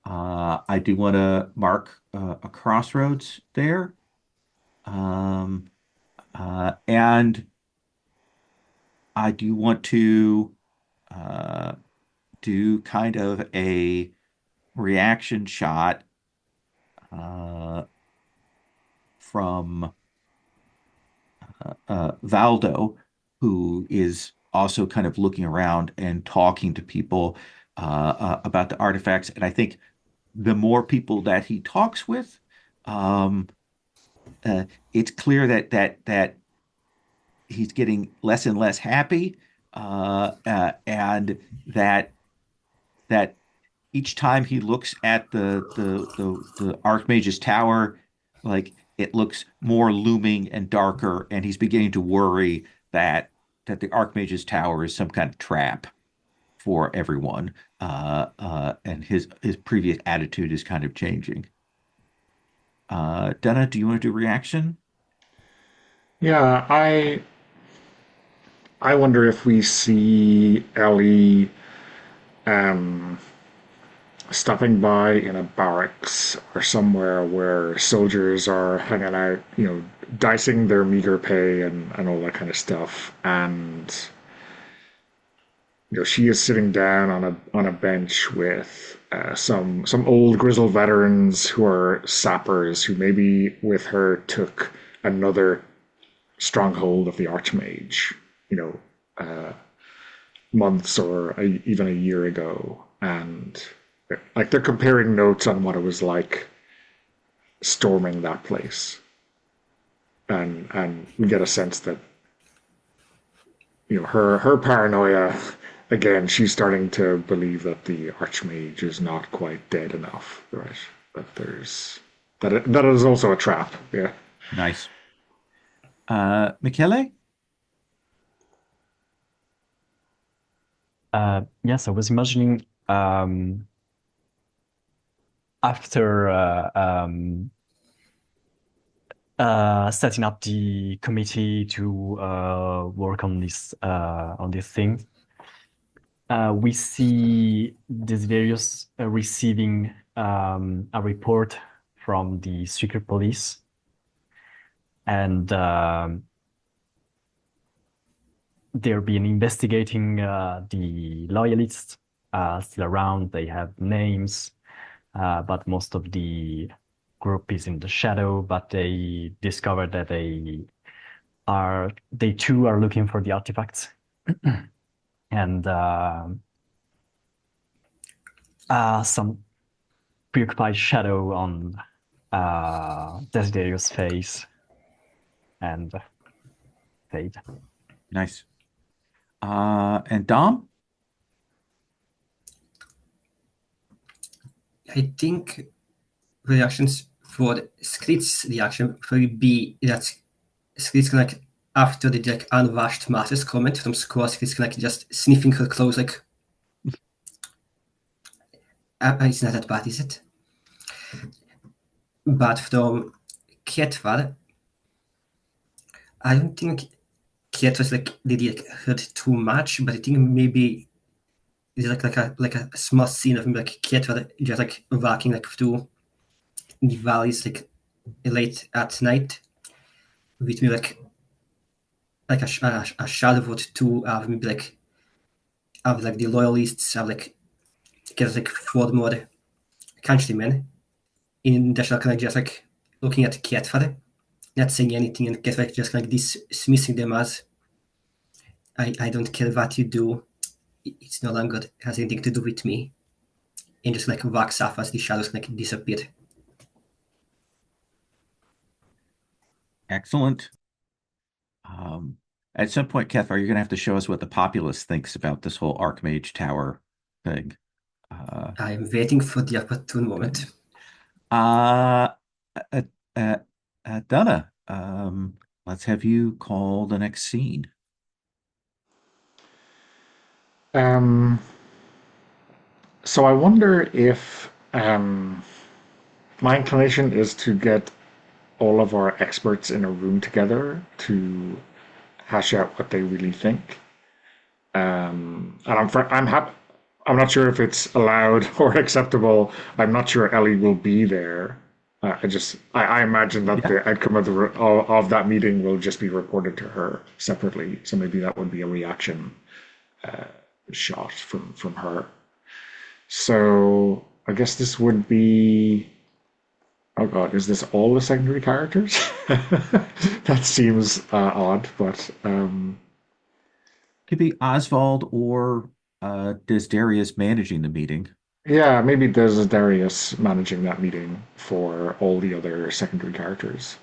I do want to mark a crossroads there. Um, and I do want to uh, do kind of a reaction shot uh, from Valdo, who is also kind of looking around and talking to people about the artifacts. And I think the more people that he talks with, um, it's clear that he's getting less and less happy, and that each time he looks at the Archmage's tower, like it looks more looming and darker, and he's beginning to worry that the Archmage's tower is some kind of trap for everyone, and his previous attitude is kind of changing. Donna, do you want to do reaction? Yeah, I wonder if we see Ellie um, stopping by in a barracks or somewhere where soldiers are hanging out, dicing their meager pay and all that kind of stuff. And she is sitting down on a bench with some old grizzled veterans who are sappers who maybe with her took another stronghold of the Archmage, months or even a year ago, and like they're comparing notes on what it was like storming that place, and we get a sense that her paranoia again. She's starting to believe that the Archmage is not quite dead enough, right? That is also a trap. Yeah. Nice. Michele? Yes, I was imagining after setting up the committee to work on this thing, we see Desiderius receiving a report from the secret police, and they're been investigating the loyalists still around. They have names, but most of the group is in the shadow. But they discovered that they too are looking for the artifacts, and some preoccupied shadow on Desiderius' face and fade. Nice. And Dom? I think reactions for Skrit's reaction will be that Skrit's like after the like unwashed masses comment from Squall, Skrit's like just sniffing her clothes like it's not that bad, is it? But from Ketvar, I don't think Ketvar's like did like hurt too much, but I think maybe it's like a small scene of like Ketvar just like walking like through the valleys like late at night with me like a shadow or two of maybe like of like the loyalists of like get like four more countrymen in the kind of just like looking at Ketvar, not saying anything, and Ketvar just like dismissing them as I don't care what you do, it's no longer has anything to do with me, and just like walks off as the shadows like disappear. Excellent. At some point, Kethvar, you're going to have to show us what the populace thinks about this whole Archmage Tower thing. I am waiting for the opportune moment. Uh, uh, uh, Donna, let's have you call the next scene. So I wonder if my inclination is to get all of our experts in a room together to hash out what they really think. And I'm happy. I'm not sure if it's allowed or acceptable. I'm not sure Ellie will be there. I imagine that the outcome of that meeting will just be reported to her separately. So maybe that would be a reaction shot from her. So I guess this would be. Oh God, is this all the secondary characters? That seems odd, but Could be Oswald or Desiderius managing the meeting. yeah, maybe there's Darius managing that meeting for all the other secondary characters.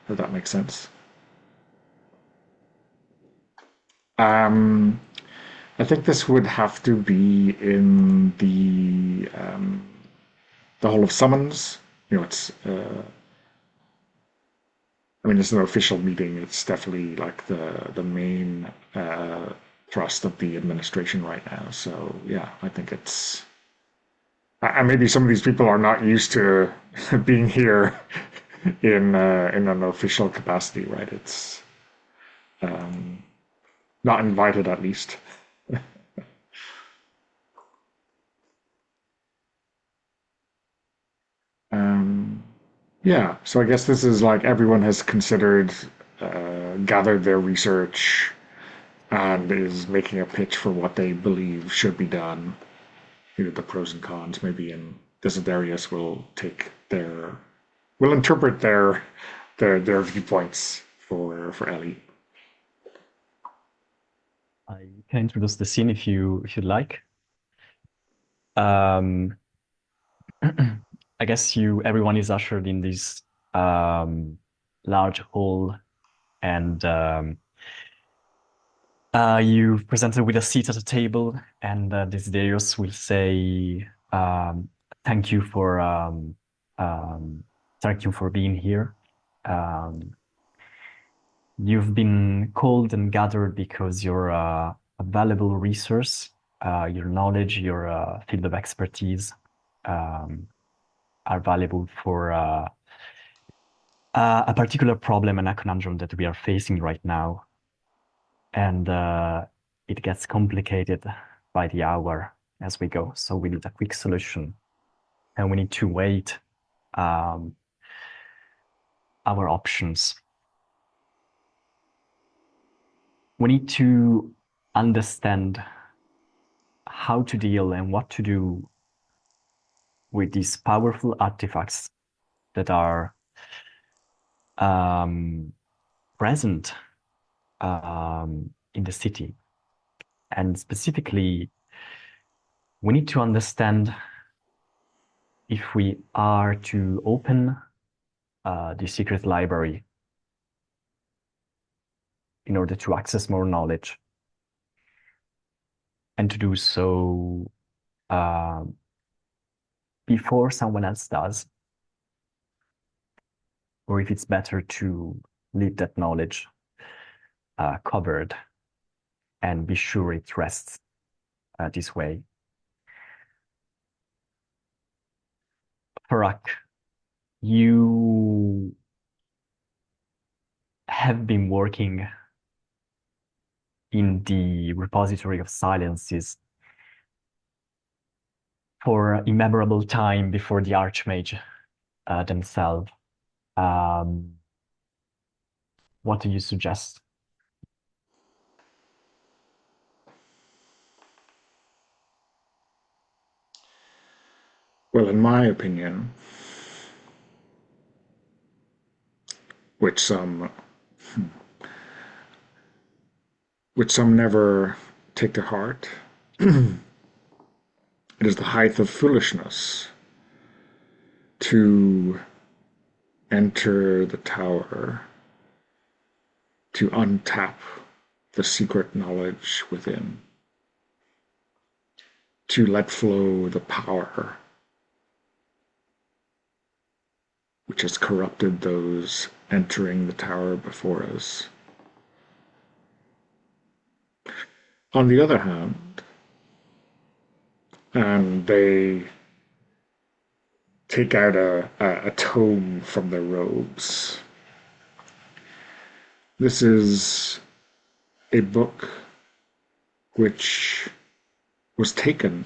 If that makes sense. Um, I think this would have to be in the Hall of Summons. You know, I mean, it's an official meeting. It's definitely like the main thrust of the administration right now. So yeah, I think it's. And maybe some of these people are not used to being here in an official capacity, right? It's not invited, at least. Yeah, so I guess this is like everyone has considered, gathered their research, and is making a pitch for what they believe should be done. You know, the pros and cons, maybe, and Desiderius will interpret their viewpoints for Ellie. I can introduce the scene if you'd like. Um, I guess everyone is ushered in this large hall, and you presented with a seat at a table, and Desiderius will say, "Thank you for being here. You've been called and gathered because you're a valuable resource, your knowledge, your field of expertise are valuable for a particular problem and a conundrum that we are facing right now. And it gets complicated by the hour as we go. So we need a quick solution. And we need to weigh our options. We need to understand how to deal and what to do with these powerful artifacts that are present in the city. And specifically, we need to understand if we are to open the secret library in order to access more knowledge, and to do so before someone else does, or if it's better to leave that knowledge covered and be sure it rests this way. Farak, you have been working in the repository of silences for immemorable time before the Archmage themselves. What do you suggest? Well, in my opinion, which some never take to heart, it is the height of foolishness to enter the tower, to untap the secret knowledge within, to let flow the power which has corrupted those entering the tower before us. On the other hand, they take out a tome from their robes. This is a book which was taken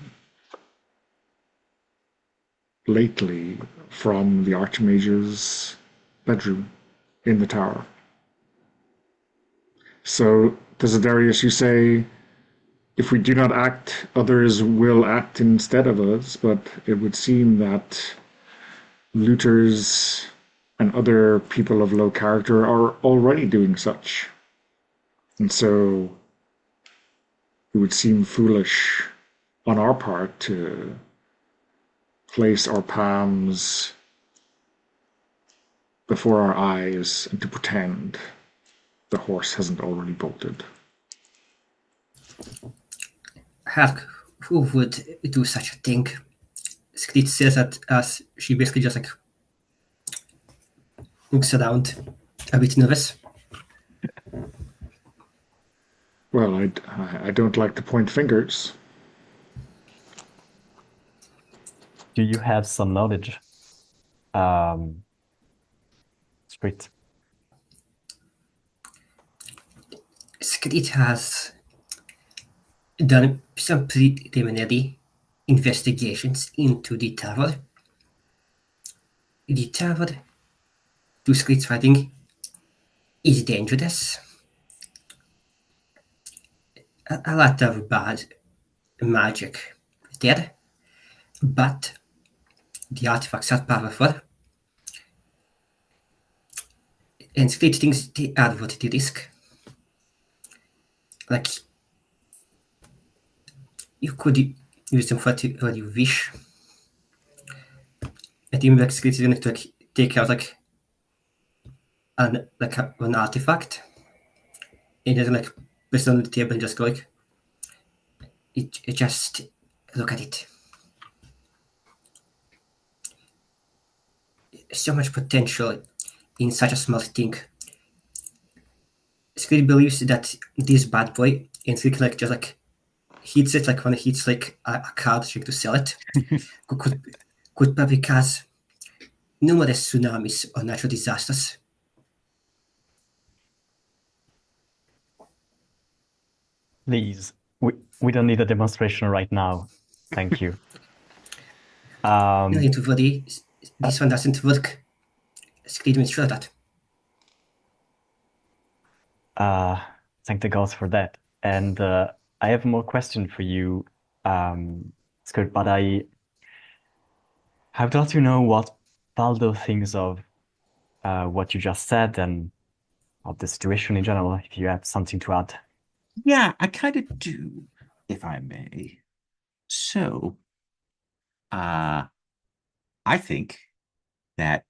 lately from the Archmage's bedroom in the tower. So, Desiderius, you say, if we do not act, others will act instead of us, but it would seem that looters and other people of low character are already doing such. And so it would seem foolish on our part to place our palms before our eyes and to pretend the horse hasn't already bolted. Hark, who would do such a thing? Skrit says that as she basically just like looks around, a bit nervous. Well, I don't like to point fingers. Do you have some knowledge? Skrit. Skrit has done some preliminary investigations into the tower. The tower, to Skrit's fighting, is dangerous. A lot of bad magic there, but the artifacts are powerful, and Skrit thinks they are worth the risk. Like, you could use them for what you wish. I think like Skrit is going to like take out like an artifact and just like place it on the table and just go like, it just look at it. So much potential in such a small thing. Skrit believes that this bad boy, and Skrit like just like hits it like when it hits like a card trick to sell it, could could probably cause numerous tsunamis or natural disasters. Please, we don't need a demonstration right now. Thank you. No need to worry. This one doesn't work. Screed made sure of that. Thank the gods for that. And I have more question for you, Skirt, but I would like to know what Baldo thinks of what you just said and of the situation in general, if you have something to add. Yeah, I kind of do, if I may. So, I think that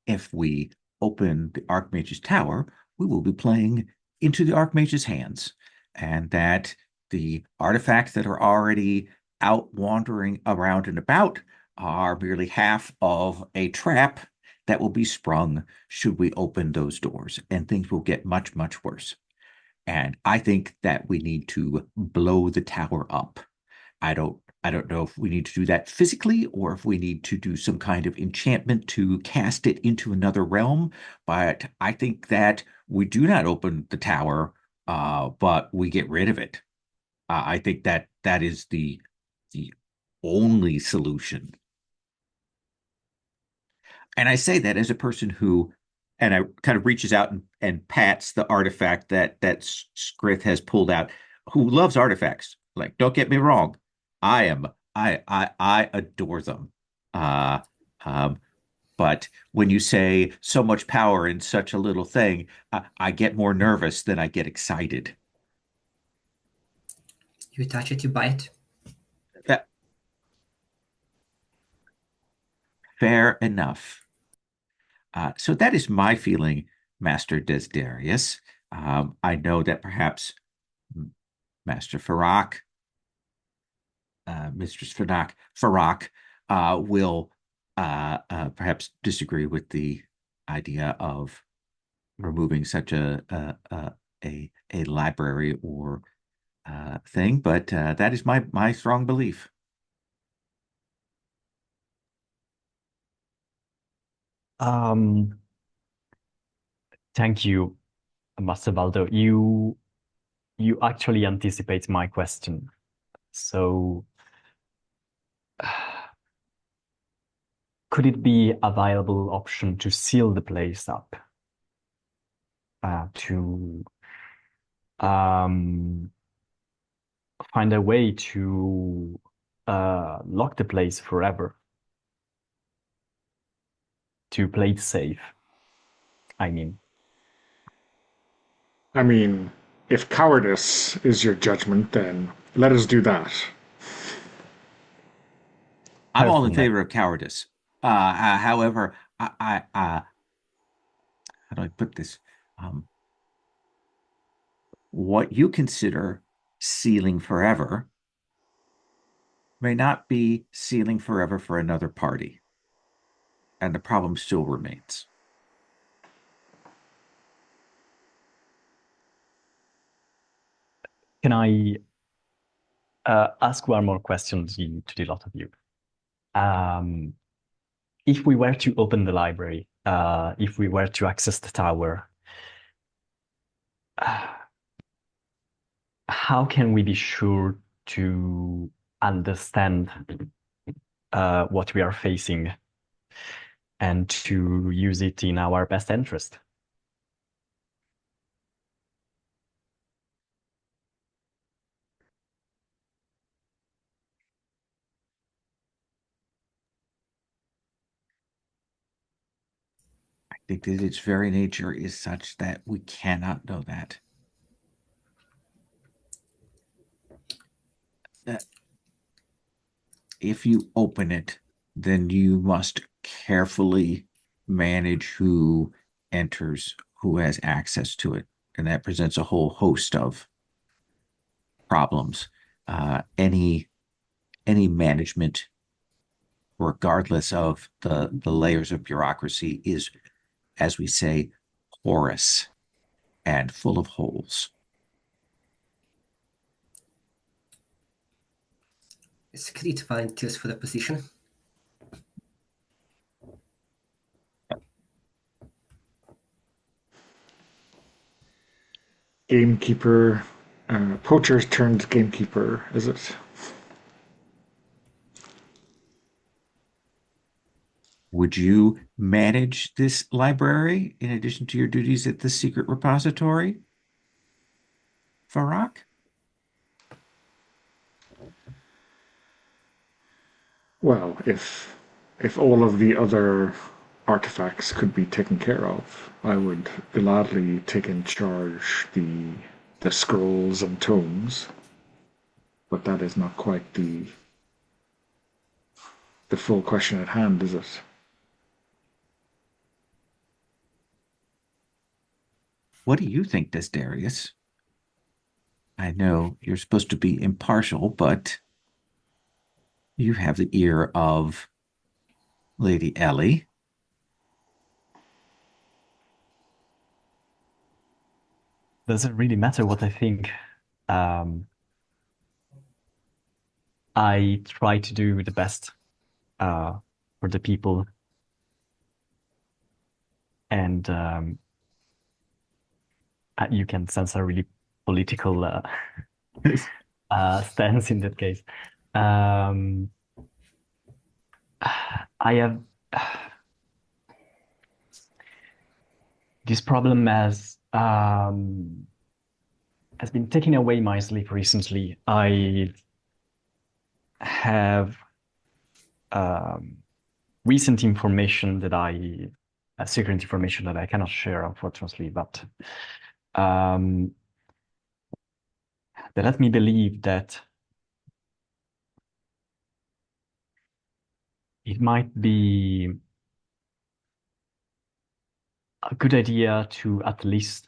if we open the Archmage's Tower, we will be playing into the Archmage's hands, and that the artifacts that are already out wandering around and about are merely half of a trap that will be sprung should we open those doors, and things will get much, much worse. And I think that we need to blow the tower up. I don't know if we need to do that physically or if we need to do some kind of enchantment to cast it into another realm. But I think that we do not open the tower, but we get rid of it. I think that that is the only solution. And I say that as a person who, and I kind of reaches out and pats the artifact that Scrith has pulled out, who loves artifacts. Like, don't get me wrong, I adore them. Uh, um, but when you say so much power in such a little thing, I get more nervous than I get excited. You touch it, you buy it. Uh, Fair enough. So that is my feeling, Master Desiderius. I know that perhaps Master Farak, Mistress Farak will perhaps disagree with the idea of removing such a library or thing, but that is my strong belief. Um, Thank you, Master Baldo. You actually anticipate my question. So, could it be a viable option to seal the place up? To find a way to lock the place forever, to play it safe, I mean. I mean, if cowardice is your judgment, then let us do that. I'm all in Personally, favor of cowardice. However, how do I put this? Um, what you consider sealing forever may not be sealing forever for another party, and the problem still remains. can I ask one more question to the lot of you? If we were to open the library, if we were to access the tower, how can we be sure to understand what we are facing and to use it in our best interest? I think that its very nature is such that we cannot know that. If you open it, then you must carefully manage who enters, who has access to it. And that presents a whole host of problems. Any management, regardless of the layers of bureaucracy, is, as we say, porous and full of holes. Screed volunteers for the position. gamekeeper, poachers turned gamekeeper, is it? Would you manage this library in addition to your duties at the secret repository, Farak? Well, if all of the other artifacts could be taken care of, I would gladly take in charge the scrolls and tomes, but that is not quite the full question at hand, is it? What do you think, Desdarius? I know you're supposed to be impartial, but you have the ear of Lady Ellie. Does it really matter what I think? Um, I try to do the best for the people, and you can sense a really political stance in that case. Um, I have this problem has been taking away my sleep recently. I have recent information secret information that I cannot share, unfortunately, but that let me believe that it might be a good idea to at least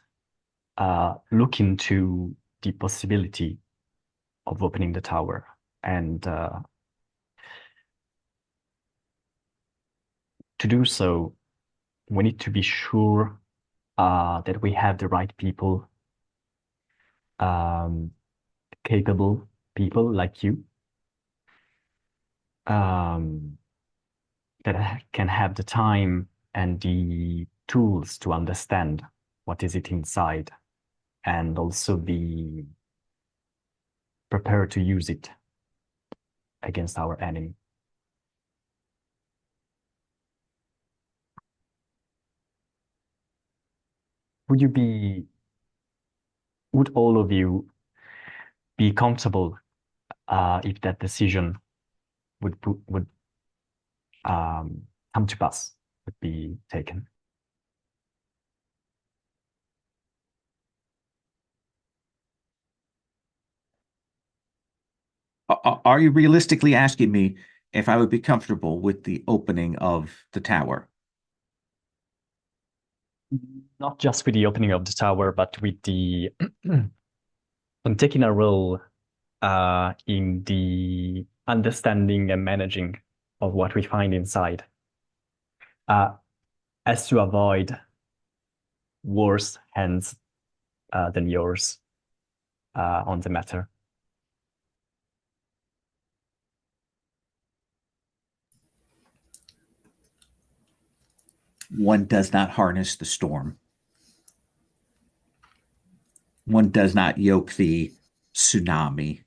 look into the possibility of opening the tower. And to do so, we need to be sure that we have the right people, capable people like you, that can have the time and the tools to understand what is it inside and also be prepared to use it against our enemy. Would all of you be comfortable if that decision would come to pass, would be taken? Are you realistically asking me if I would be comfortable with the opening of the tower? Not just with the opening of the tower, but with the I'm taking a role in the understanding and managing of what we find inside, as to avoid worse hands than yours on the matter. One does not harness the storm. One does not yoke the tsunami.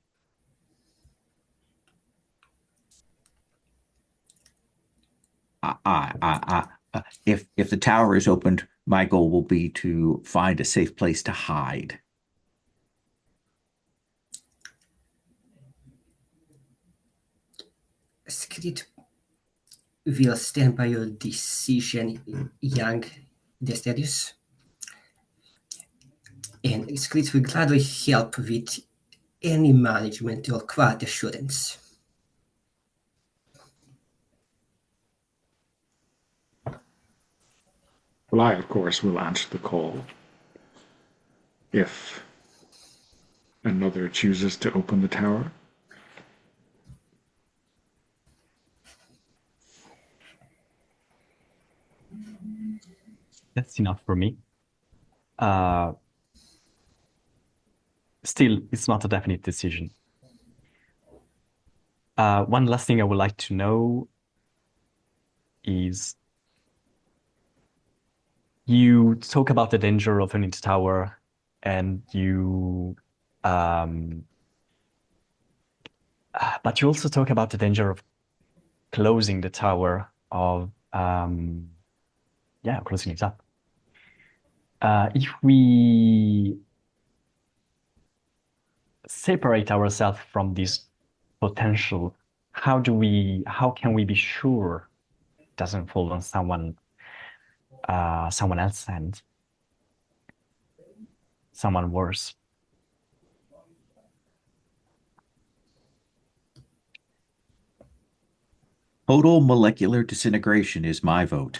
If the tower is opened, my goal will be to find a safe place to hide. Skrit will stand by your decision, young Desterius. And Skrit will gladly help with any management or quality assurance. Well, I, of course, will answer the call if another chooses to open the tower. That's enough for me. Still, it's not a definite decision. One last thing I would like to know is you talk about the danger of opening the tower and you but you also talk about the danger of closing the tower, of closing it up. If we separate ourselves from this potential, how can we be sure it doesn't fall on someone else's hand, someone worse? Total molecular disintegration is my vote.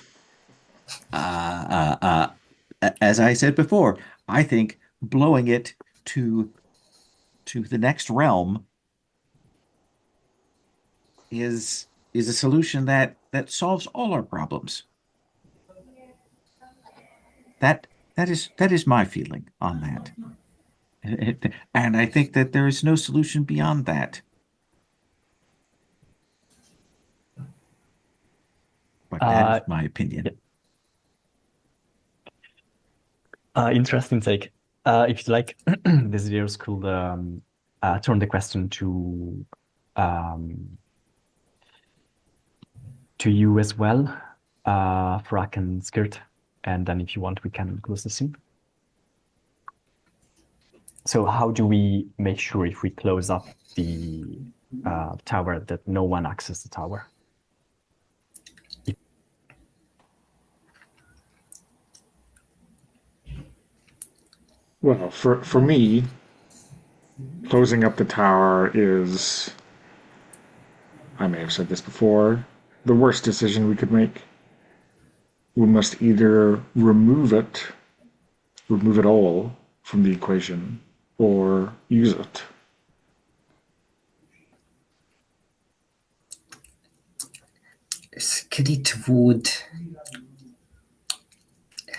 As I said before, I think blowing it to the next realm is a solution that solves all our problems. That is my feeling on that. And I think that there is no solution beyond that. But that is my opinion. Interesting take. If you like, this videos could turn the question to you as well, Frak and Skirt, and then if you want, we can close the scene. So how do we make sure if we close up the tower that no one accesses the tower? Well, for me, closing up the tower is, I may have said this before, the worst decision we could make. We must either remove it all from the equation, or use it. Skrit would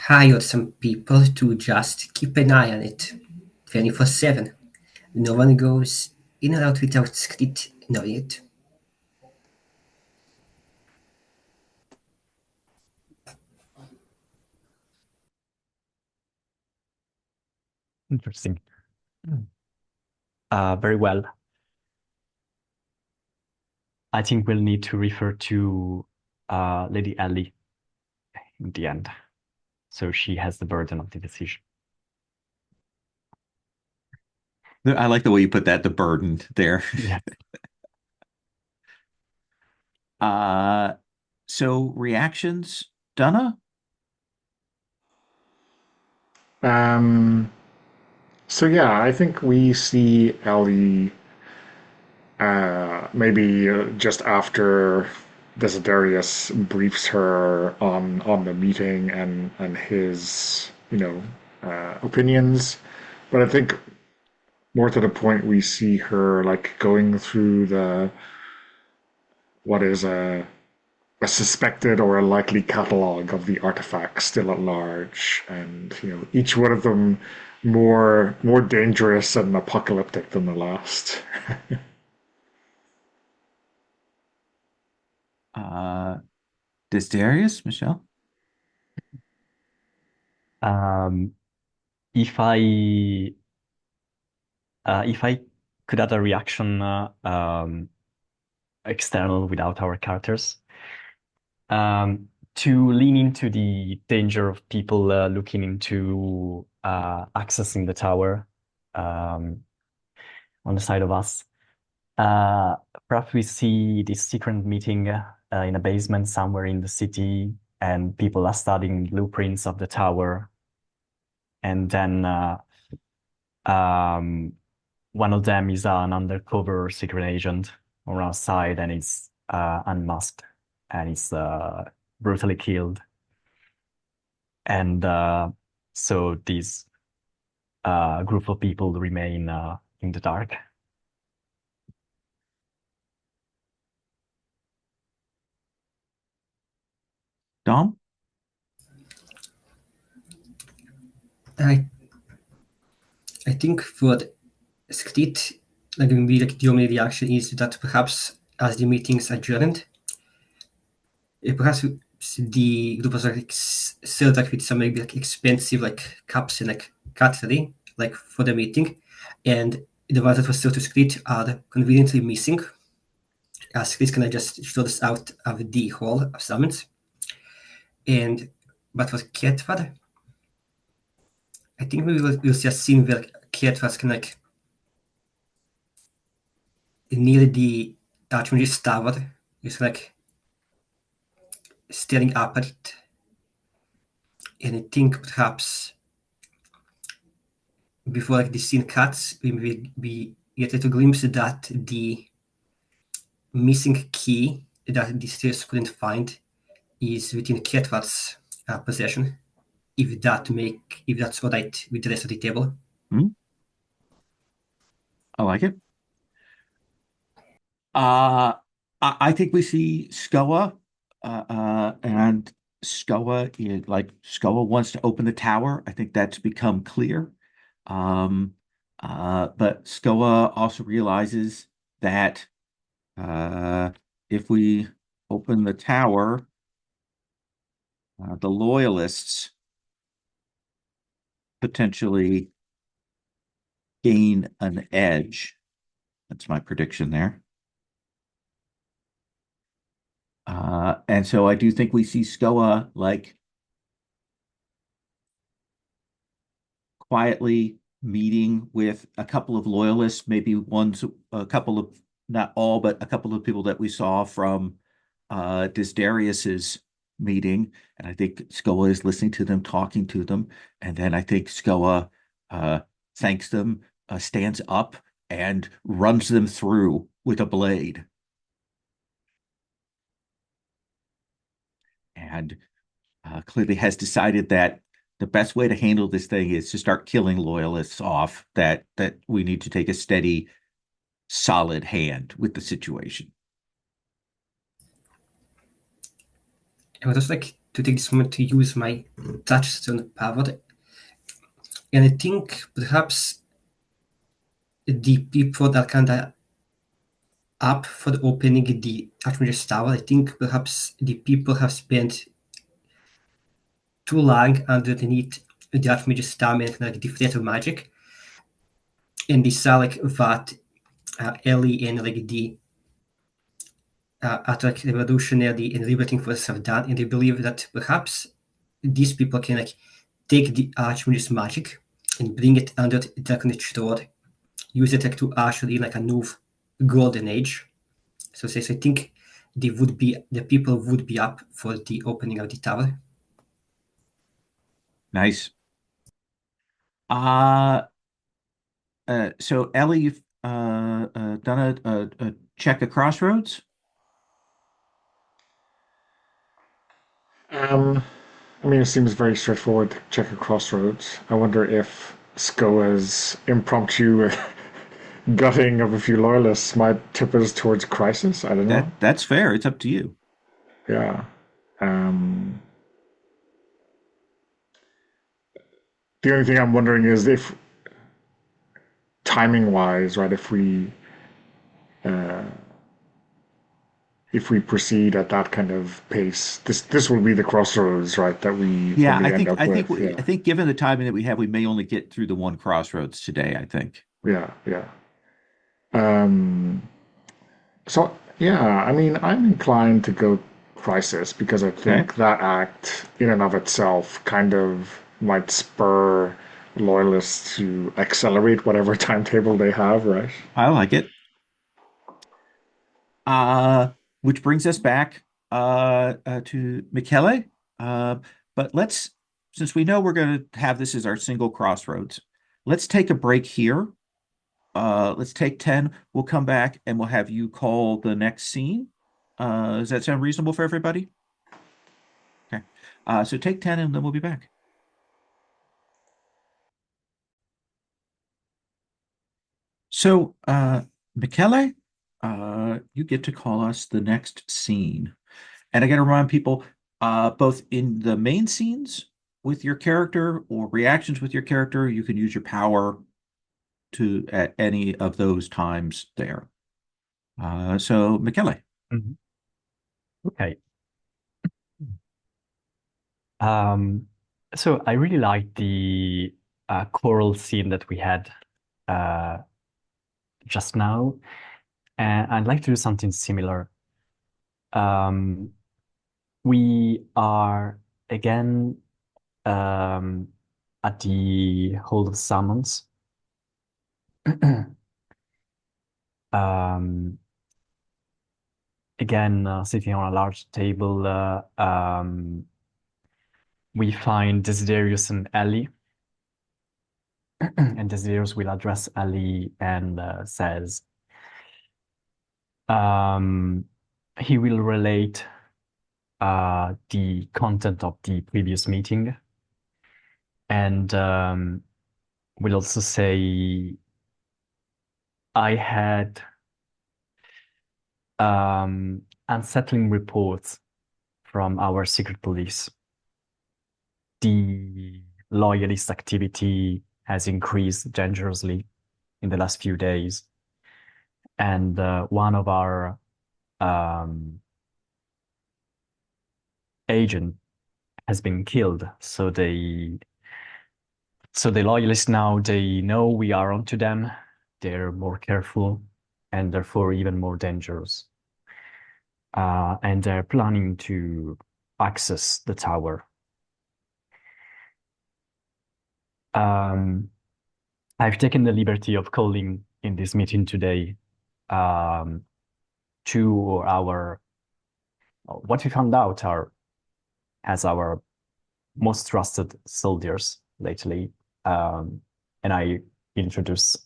hire some people to just keep an eye on it 24/7. No one goes in or out without Skrit knowing it. Interesting. Very well. I think we'll need to refer to Lady Ellie in the end. So she has the burden of the decision. I like the way you put that, the burden there. Yeah. So reactions, Donna? So yeah, I think we see Ellie maybe just after Desiderius briefs her on the meeting and his opinions, but I think more to the point we see her like going through what is a suspected or a likely catalog of the artifacts still at large, and each one of them more dangerous and apocalyptic than the last. Desiderius, Michelle? If I could add a reaction external without our characters, to lean into the danger of people looking into accessing the tower on the side of us. Perhaps we see this secret meeting in a basement somewhere in the city, and people are studying blueprints of the tower. And then one of them is an undercover secret agent on our side, and is unmasked and is brutally killed. And so this group of people remain in the dark. Dom? I think for Skrit, maybe like the only reaction is that perhaps as the meeting's adjourned, perhaps the group was like served like with some maybe like expensive like cups and like cutlery, like for the meeting, and the ones that were still to script are conveniently missing. Script kind of just shows out of the hall of summons. And but for Ketvar, I think we'll see a scene where Ketvar's kind of like near the Archmage's tower. He's like staring up at it. And I think perhaps before like the scene cuts, we get a little glimpse that the missing key that the stairs couldn't find is within Ketvar's possession. If that's all right with the rest of the table. Hmm? I like it. Uh, I think we see Skoa, and Skoa wants to open the tower. I think that's become clear. Um, but Skoa also realizes that uh, if we open the tower, the loyalists potentially gain an edge. That's my prediction there. And so I do think we see Skoa like quietly meeting with a couple of loyalists, maybe a couple of, not all, but a couple of people that we saw from Darius's meeting. And I think Skoa is listening to them, talking to them. And then I think Skoa thanks them, stands up, and runs them through with a blade. And clearly has decided that the best way to handle this thing is to start killing loyalists off, that we need to take a steady, solid hand with the situation. I would just like to take this moment to use my touchstone power. And I think perhaps the people that kind of up for opening the Archmage's tower, I think perhaps the people have spent too long underneath the Archmage's tower and like the threat of magic. And they saw like what Ellie and like the like revolutionary and liberating forces have done, and they believe that perhaps these people can like take the Archmage's magic and bring it under the Dracon's sword, use it like to usher in like a new golden age. So I think the people would be up for the opening of the tower. Nice. Uh, so Ellie, you've done a check of crossroads? I mean, it seems very straightforward to check a crossroads. I wonder if Skoa's impromptu gutting of a few loyalists might tip us towards crisis. I don't know. That's fair. It's up to you. Yeah. Um, the only thing I'm wondering is if timing wise, right, if we proceed at that kind of pace, this will be the crossroads, right, that we Yeah, probably end up with. I Yeah. think given the timing that we have, we may only get through the one crossroads today, I think. Yeah, yeah. Um, so yeah, I mean, I'm inclined to go crisis because I Okay. think that act in and of itself kind of might spur loyalists to accelerate whatever timetable they have, right? I like it. Which brings us back to Michele. Uh, but since we know we're going to have this as our single crossroads, let's take a break here. Let's take 10. We'll come back and we'll have you call the next scene. Does that sound reasonable for everybody? Okay. So take 10 and then we'll be back. So, Michele, you get to call us the next scene. And I got to remind people, both in the main scenes with your character or reactions with your character, you can use your power to at any of those times there. So, Michele. Mhm. Okay. Um, so I really like the choral scene that we had just now, and I'd like to do something similar. We are again at the Hall of Summons. Again, sitting on a large table, we find Desiderius and Ellie. And Desiderius will address Ellie and says, he will relate the content of the previous meeting, and will also say, I had unsettling reports from our secret police. The loyalist activity has increased dangerously in the last few days, and one of our agent has been killed. So the loyalists now, they know we are onto them. They're more careful and therefore even more dangerous. And they're planning to access the tower. I've taken the liberty of calling in this meeting today what we found out are as our most trusted soldiers lately, and I introduce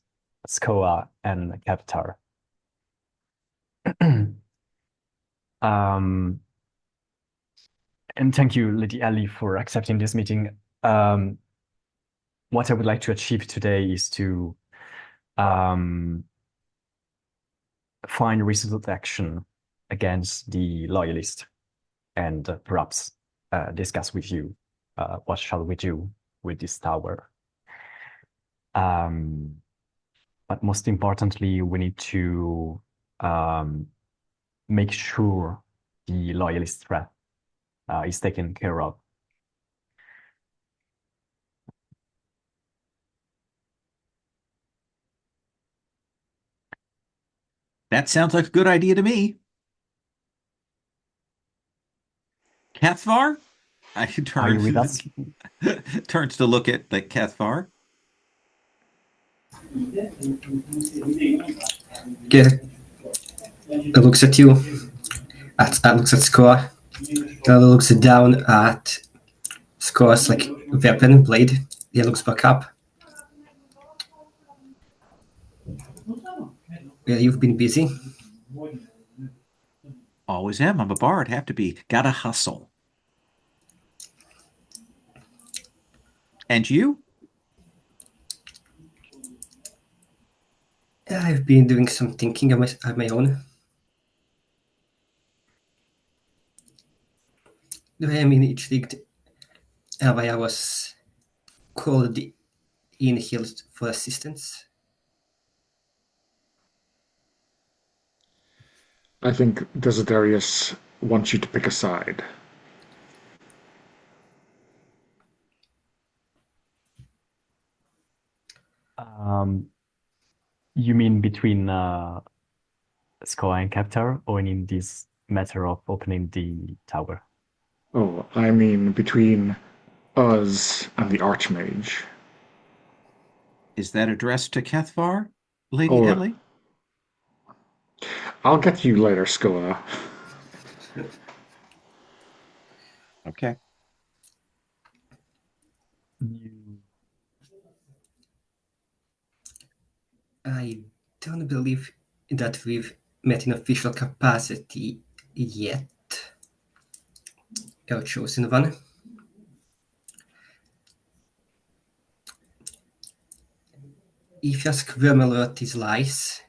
Skoa and Kevtar. And thank you, Lady Ellie, for accepting this meeting. What I would like to achieve today is to find resolute action against the loyalist, and perhaps discuss with you what shall we do with this tower. But most importantly, we need to make sure the loyalist threat is taken care of. That sounds like a good idea to me. Cathvar? I Are you with us? turns to look at the Cathvar. Yeah. Looks at you. Looks at Skoa. Looks down at Skoa's like weapon blade. He looks back up. Yeah, you've been busy. Always am. I'm a bard. Have to be. Gotta hustle. And you? I've been doing some thinking on my own. I mean, each league why I was called in here for assistance. I think Desiderius wants you to pick a side. You mean between Skoa and Kevtar, or in this matter of opening the tower? Oh, I mean between us and the Archmage. Is that addressed to Cathvar, Lady Oh, Ellie? I'll get you later, Skoa. Okay. I don't believe that we've met in official capacity yet. Our chosen one. If you ask Vermelot his lies,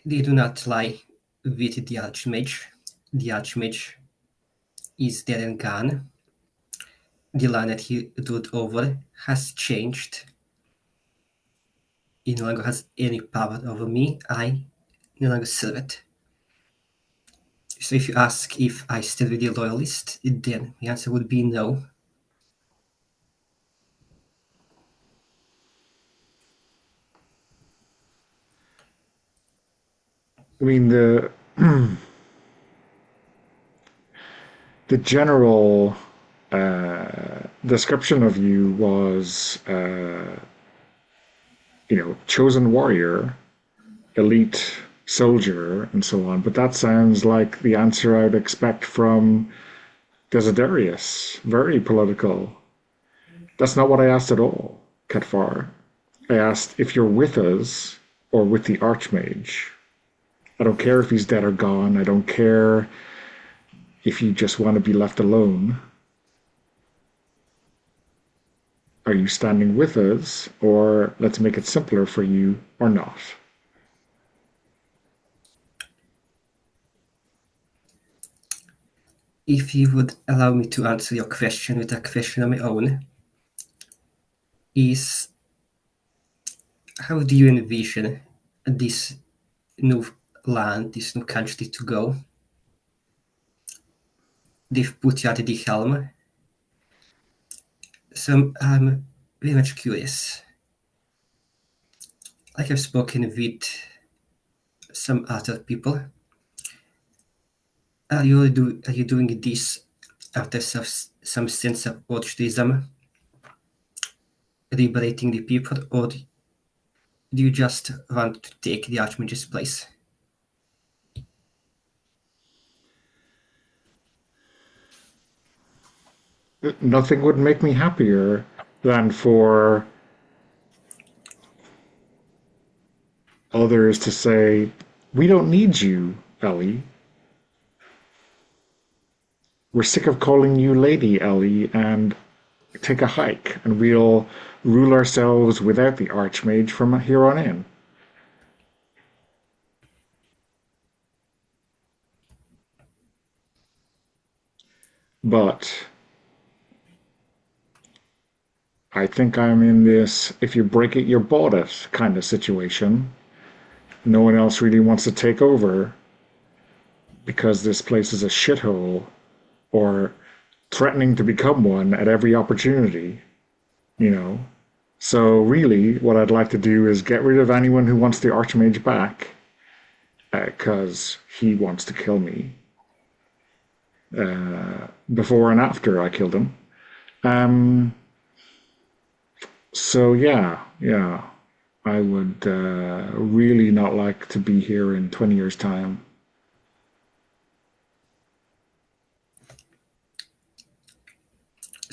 they do not lie with the Archmage. The Archmage is dead and gone. The line that he ruled over has changed. He no longer has any power over me. I no longer serve it. So if you ask if I still with the loyalist, then the answer would be no. I mean, the general description of you was, chosen warrior, elite soldier, and so on. But that sounds like the answer I'd expect from Desiderius. Very political. That's not what I asked at all, Ketfar. I asked if you're with us or with the Archmage. I don't care if he's dead or gone. I don't care if you just want to be left alone. Are you standing with us, or let's make it simpler for you, or not? If you would allow me to answer your question with a question of my own, is how do you envision this new land, this new country to go? They've put you at the helm. So I'm very much curious. Like I've spoken with some other people. Are you doing this out of some sense of altruism, liberating the people, or do you just want to take the Archmage's place? Nothing would make me happier than for others to say, we don't need you, Ellie. We're sick of calling you Lady Ellie, and take a hike, and we'll rule ourselves without the Archmage from here on in. But I think I'm in this if you break it, you're bought it kind of situation. No one else really wants to take over because this place is a shithole or threatening to become one at every opportunity, you know. So really, what I'd like to do is get rid of anyone who wants the Archmage back, because he wants to kill me before and after I killed him. So yeah, I would really not like to be here in 20 years' time.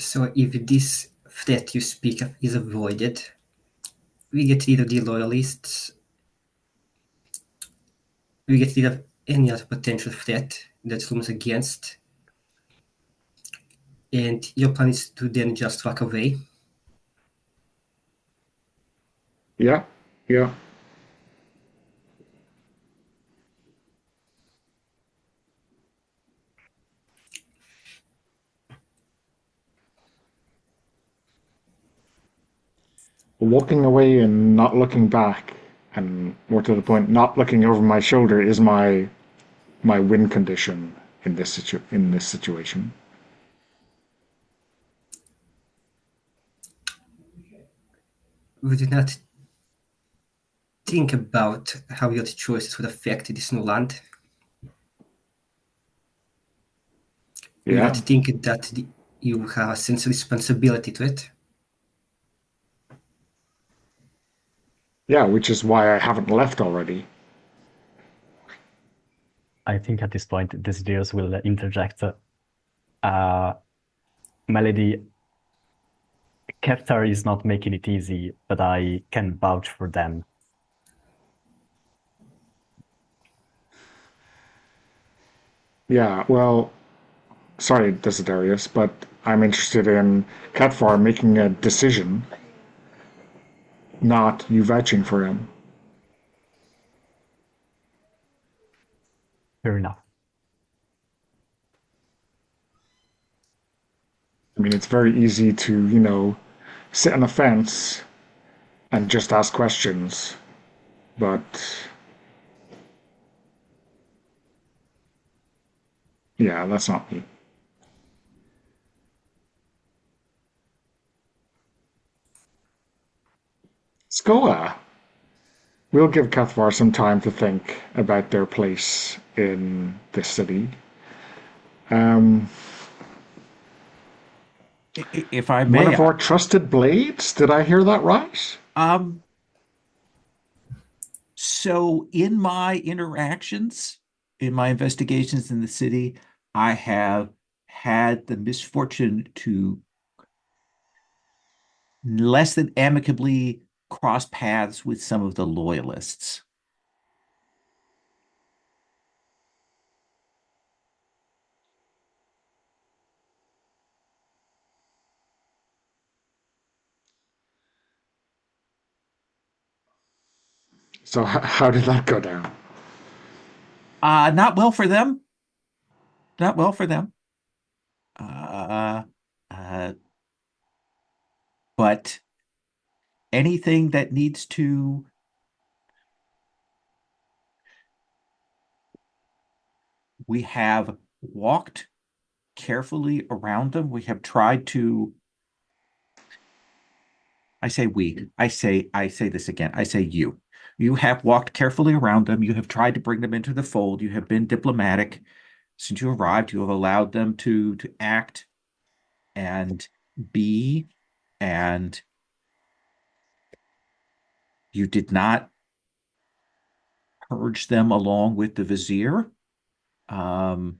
So if this threat you speak of is avoided, we get rid of the loyalists, we get rid of any other potential threat that looms against, and your plan is to then just walk away. Yeah, yeah. Walking away and not looking back, and more to the point, not looking over my shoulder is my win condition in this situation. Would you not think about how your choices would affect this new land? Would you Yeah, not think that you have a sense of responsibility to it? yeah, which is why I haven't left already. I think at this point, Desiderius will interject. Melody, Keftar is not making it easy, but I can vouch for them. Yeah, well, sorry, Desiderius, but I'm interested in Catfar making a decision, not you vouching for him. Fair enough. I mean, it's very easy to, sit on a fence and just ask questions, but yeah, that's not me. Skoa, We'll give Cathvar some time to think about their place in the city. Um, If I One may, of our trusted blades? Did I hear that right? um, so in my interactions, in my investigations in the city, I have had the misfortune to less than amicably cross paths with some of the loyalists. So how did that go down? Not well for them. Not well for them. Uh, uh, but anything that needs to, we have walked carefully around them. We have tried to, I say we, I say this again. I say you. You have walked carefully around them. You have tried to bring them into the fold. You have been diplomatic since you arrived. You have allowed them to act and be, and you did not purge them along with the vizier. Um,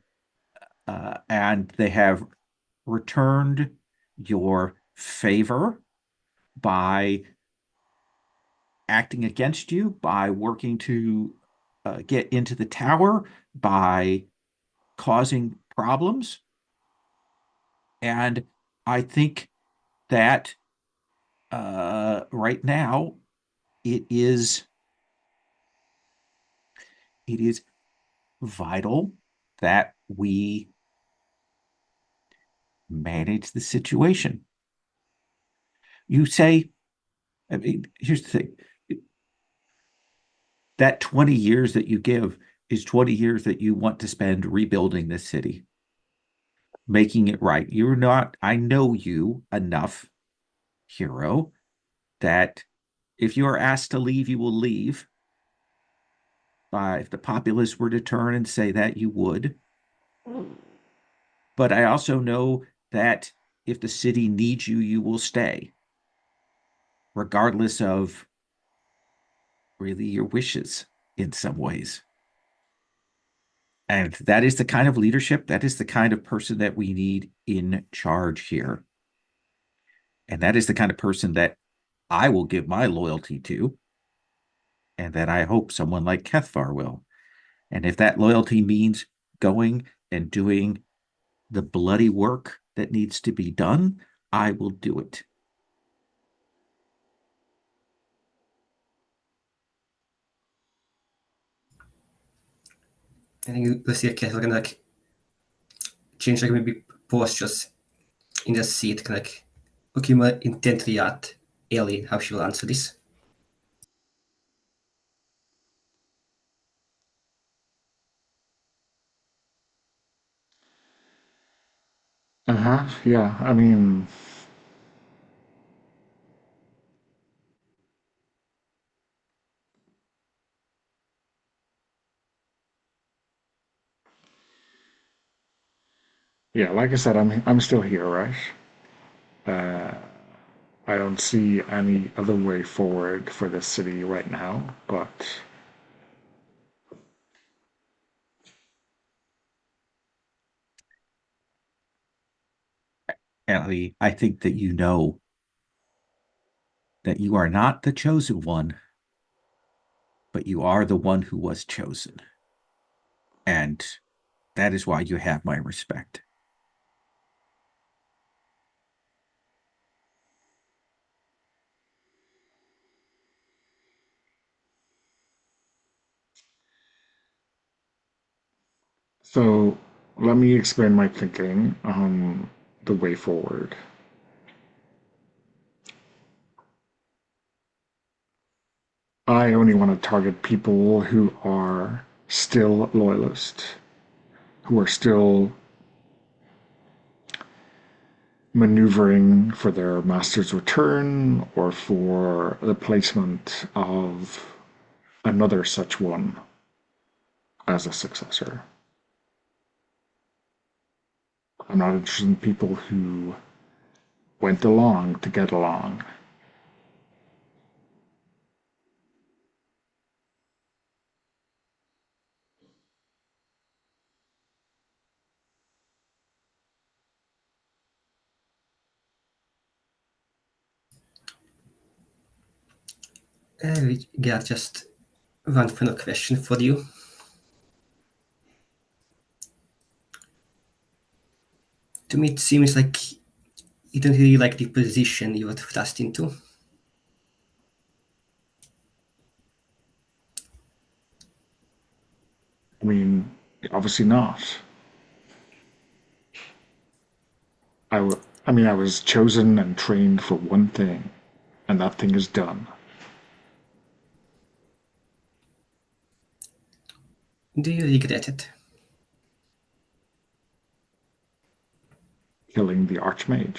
and they have returned your favor by acting against you, by working to get into the tower, by causing problems. And I think that right now it is it is vital that we manage the situation. You say, I mean, here's the thing, that 20 years that you give is 20 years that you want to spend rebuilding this city, making it right. You're not, I know you enough, hero, that if you are asked to leave, you will leave. If the populace were to turn and say that, you would. But I also know that if the city needs you, you will stay, regardless of really your wishes in some ways. And that is the kind of leadership, that is the kind of person that we need in charge here. And that is the kind of person that I will give my loyalty to, and that I hope someone like Kethvar will. And if that loyalty means going and doing the bloody work that needs to be done, I will do it. I think the circle can like change like maybe postures in the seat, can like looking more intently at Ellie, how she will answer this. Uh-huh. Yeah, I mean, yeah, like I said, I'm still here, right? Uh, I don't see any other way forward for this city right now, but Ellie, I think that you know that you are not the chosen one, but you are the one who was chosen. And that is why you have my respect. so let me explain my thinking on the way forward. I only want to target people who are still loyalist, who are still maneuvering for their master's return or for the placement of another such one as a successor. I'm not interested in people who went along to get along. We got just one final question for you. To me, it seems like you don't really like the position you were thrust into. I mean, obviously not. I mean, I was chosen and trained for one thing, and that thing is done. Do you regret it? Killing the Archmage.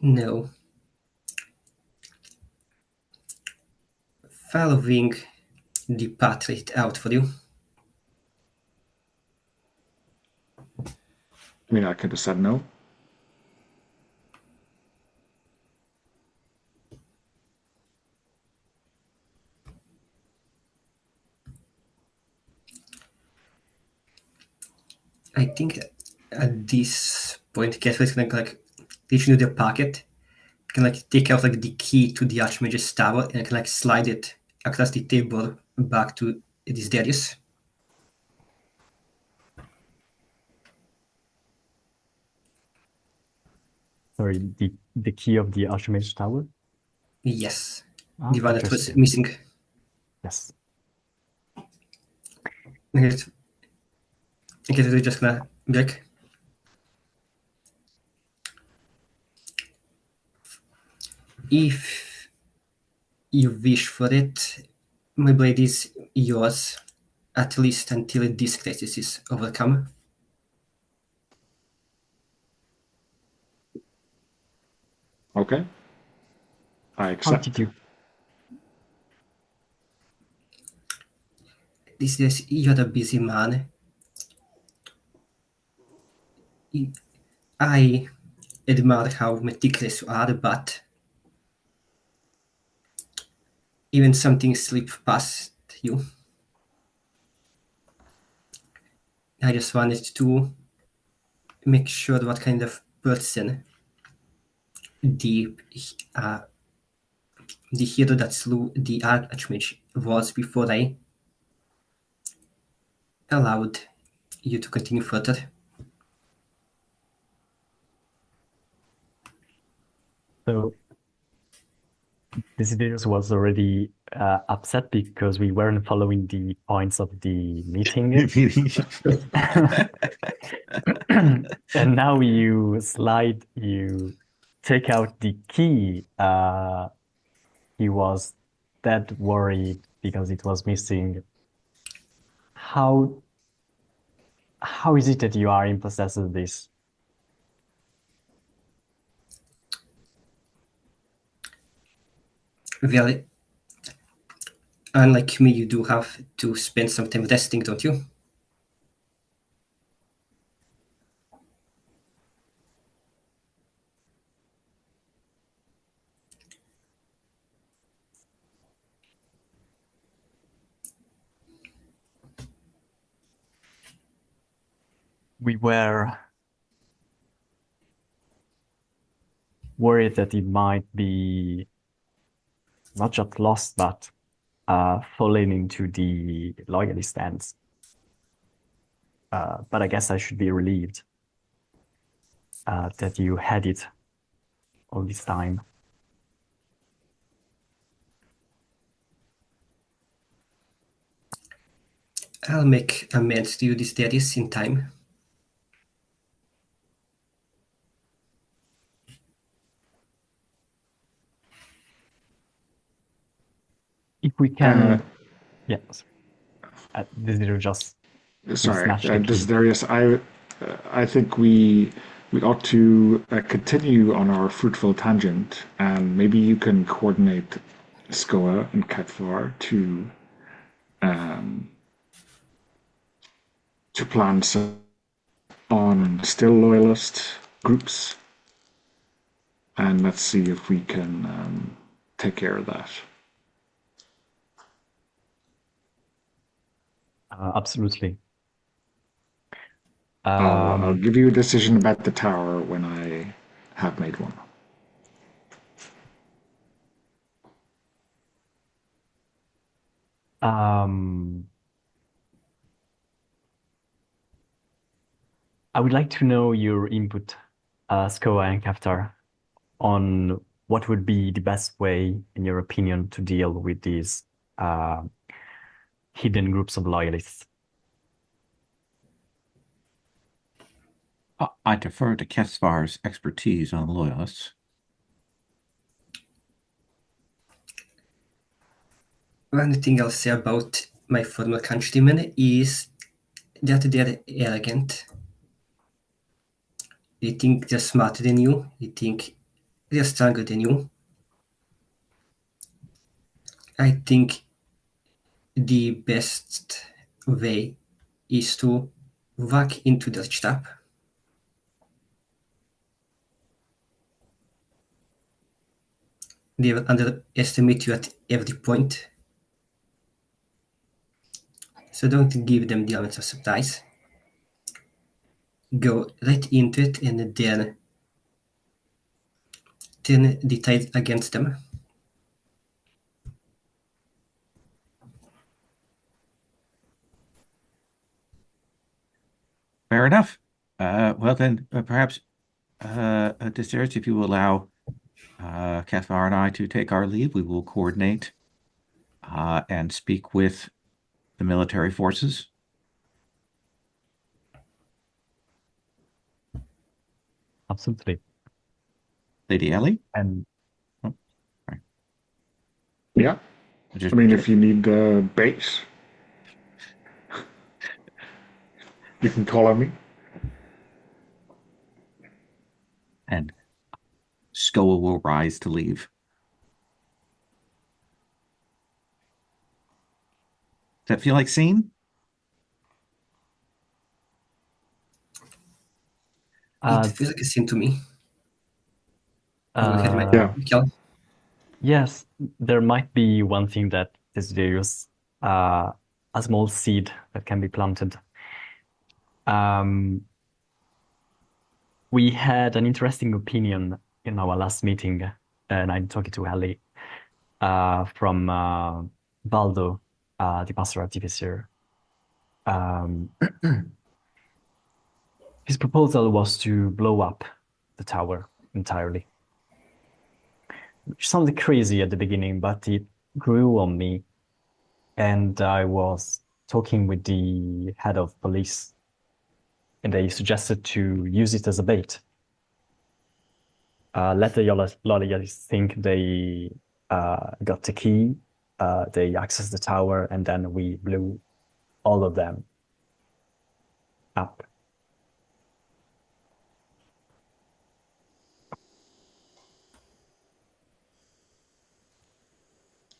No. Following the path laid out for you. I mean, I could have said no. I think at this point, Casper is gonna like reach into their pocket, can like take out like the key to the Archmage's tower and can like slide it across the table back to this Darius. Sorry, the key of the Archmage Tower? Yes, Ah, the one that was interesting. missing. Yes. Okay, we're just gonna break. If you wish for it, my blade is yours, at least until this crisis is overcome. Okay. I How accept. did you? This is you're a busy man. I admire how meticulous you are, but even something slip past you. I just wanted to make sure what kind of person the uh, the hero that slew the Archmage was before I allowed you to continue further. So Desiderius was already upset because we weren't following the points of the meeting. And now you take out the key. He was that worried because it was missing. How is it that you are in possession of this? Well, unlike me, you do have to spend some time resting, don't you? We were worried that it might be not just lost, but fallen into the loyalist stance. But I guess I should be relieved that you had it all this time. I'll make amends to you this Darius in time. If we can, yes. This is just Sorry, snatch the key. Darius. I think we ought to continue on our fruitful tangent, and maybe you can coordinate Skoa and Ketvar to plan some on still loyalist groups, and let's see if we can take care of that. Absolutely. I'll give you a decision about the tower when I have made one. I would like to know your input, Skoa and Kaftar, on what would be the best way, in your opinion, to deal with these hidden groups of loyalists. I defer to Kesvar's expertise on loyalists. One thing I'll say about my former countrymen is that they're arrogant. They think they're smarter than you. They think they're stronger than you. I think the best way is to walk into their trap. They will underestimate you at every point. So don't give them the element of surprise. Go right into it and then turn the tide against them. Fair enough. Well then, perhaps, Desiree, if you will allow Kesvar and I to take our leave, we will coordinate and speak with the military forces. Absolutely. Lady Ellie? And Oh, sorry. Yeah. I mean, if you need bait, you can call on me. And Skoa will rise to leave. Does that feel like scene? It feels like a scene to me. Go ahead, Yeah. Michael. Yes, there might be one thing that Desiderius, a small seed that can be planted. We had an interesting opinion in our last meeting, and I'm talking to Ellie from Baldo, the master artificer. His proposal was to blow up the tower entirely, which sounded crazy at the beginning, but it grew on me. And I was talking with the head of police, and they suggested to use it as a bait. Let the loyalists think they got the key, they accessed the tower, and then we blew all of them up.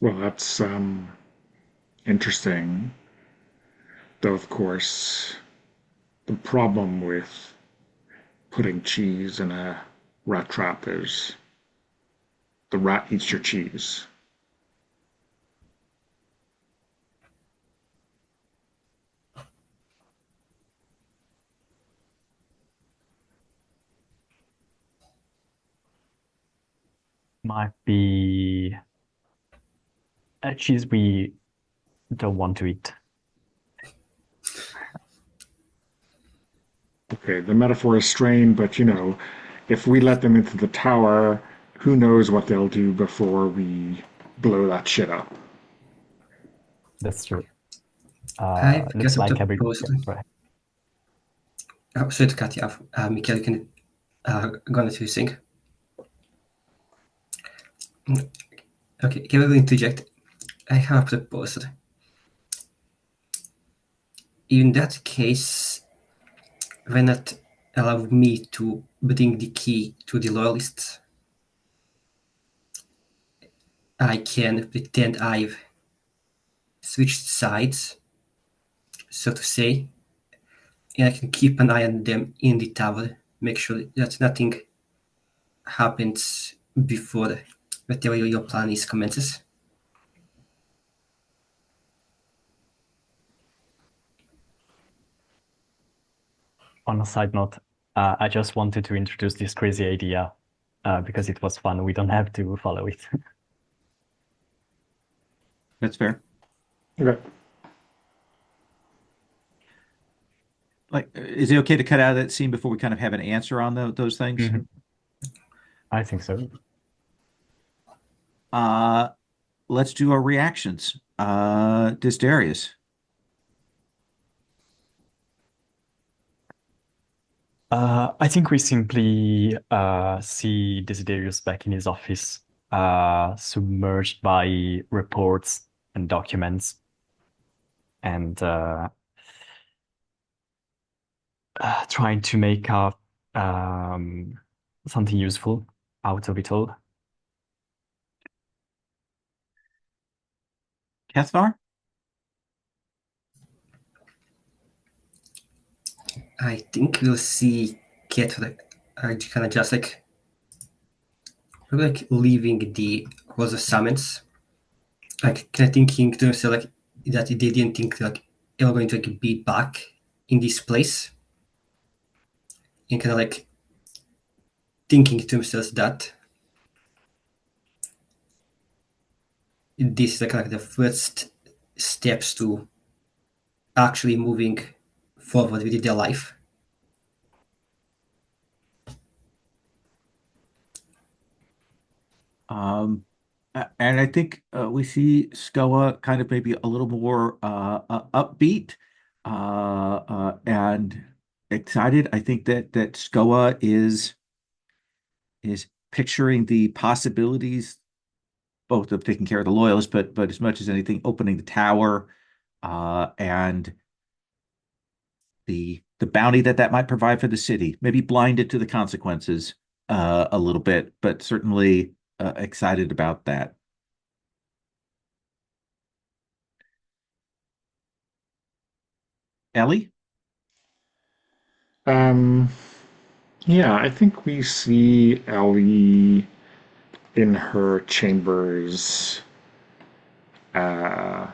Well, that's interesting. Though, of course, the problem with putting cheese in a rat trap is the rat eats your cheese. Might be a cheese we don't want to eat. Okay, the metaphor is strained, but if we let them into the tower, who knows what they'll do before we blow that shit up. That's true. I Looks guess like the every proposal. right. Sorry to cut you off. Mikael, you can go on to your thing. Okay, can we interject? I have a proposal. In that case, why not allow me to bring the key to the loyalists? I can pretend I've switched sides, so to say, and I can keep an eye on them in the tower, make sure that nothing happens before whatever your plan is commences. On a side note, I just wanted to introduce this crazy idea because it was fun. We don't have to follow it. That's fair. Okay. Like, is it okay to cut out of that scene before we kind of have an answer on those things? Mhm. I think so. Let's do our reactions. Darius. I think we simply see Desiderius back in his office, submerged by reports and documents, and trying to make up something useful out of it all. Cathar? I think we'll see Ket kind of just like leaving the Rose of Summons, like kind of thinking to himself like that they didn't think like they were going to like be back in this place, and kind of like thinking to himself that this is like the first steps to actually moving forward with their life. And I think we see Skoa kind of maybe a little more upbeat and excited. I think that Skoa is picturing the possibilities both of taking care of the loyalists, but as much as anything, opening the tower and the bounty that might provide for the city. Maybe blinded to the consequences a little bit, but certainly excited about that. Ellie? Um, yeah, I think we see Ellie in her chambers, uh,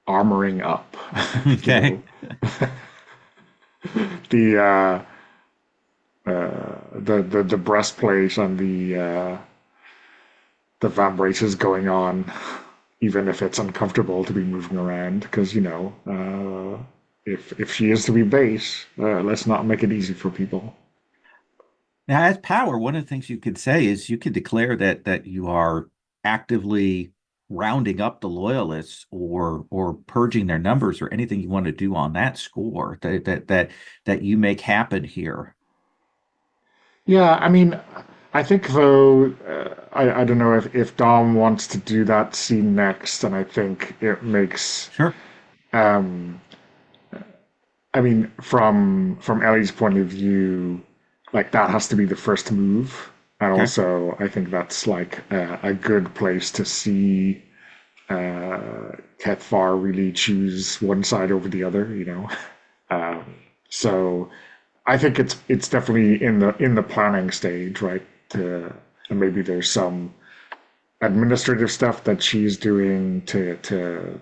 armoring up. You Okay. know, the the breastplate and the vambraces going on, even if it's uncomfortable to be moving around, because if she is to be base, let's not make it easy for people. Now, as power, one of the things you could say is you could declare that you are actively rounding up the loyalists or purging their numbers or anything you want to do on that score that you make happen here. Yeah, I mean, I think though, I don't know if Dom wants to do that scene next, and I think it makes, Sure. um, I mean, from Ellie's point of view, like that has to be the first move, and Okay. also I think that's like a good place to see Ketfar really choose one side over the other, you know. Um, so I think it's definitely in the planning stage, right? And maybe there's some administrative stuff that she's doing to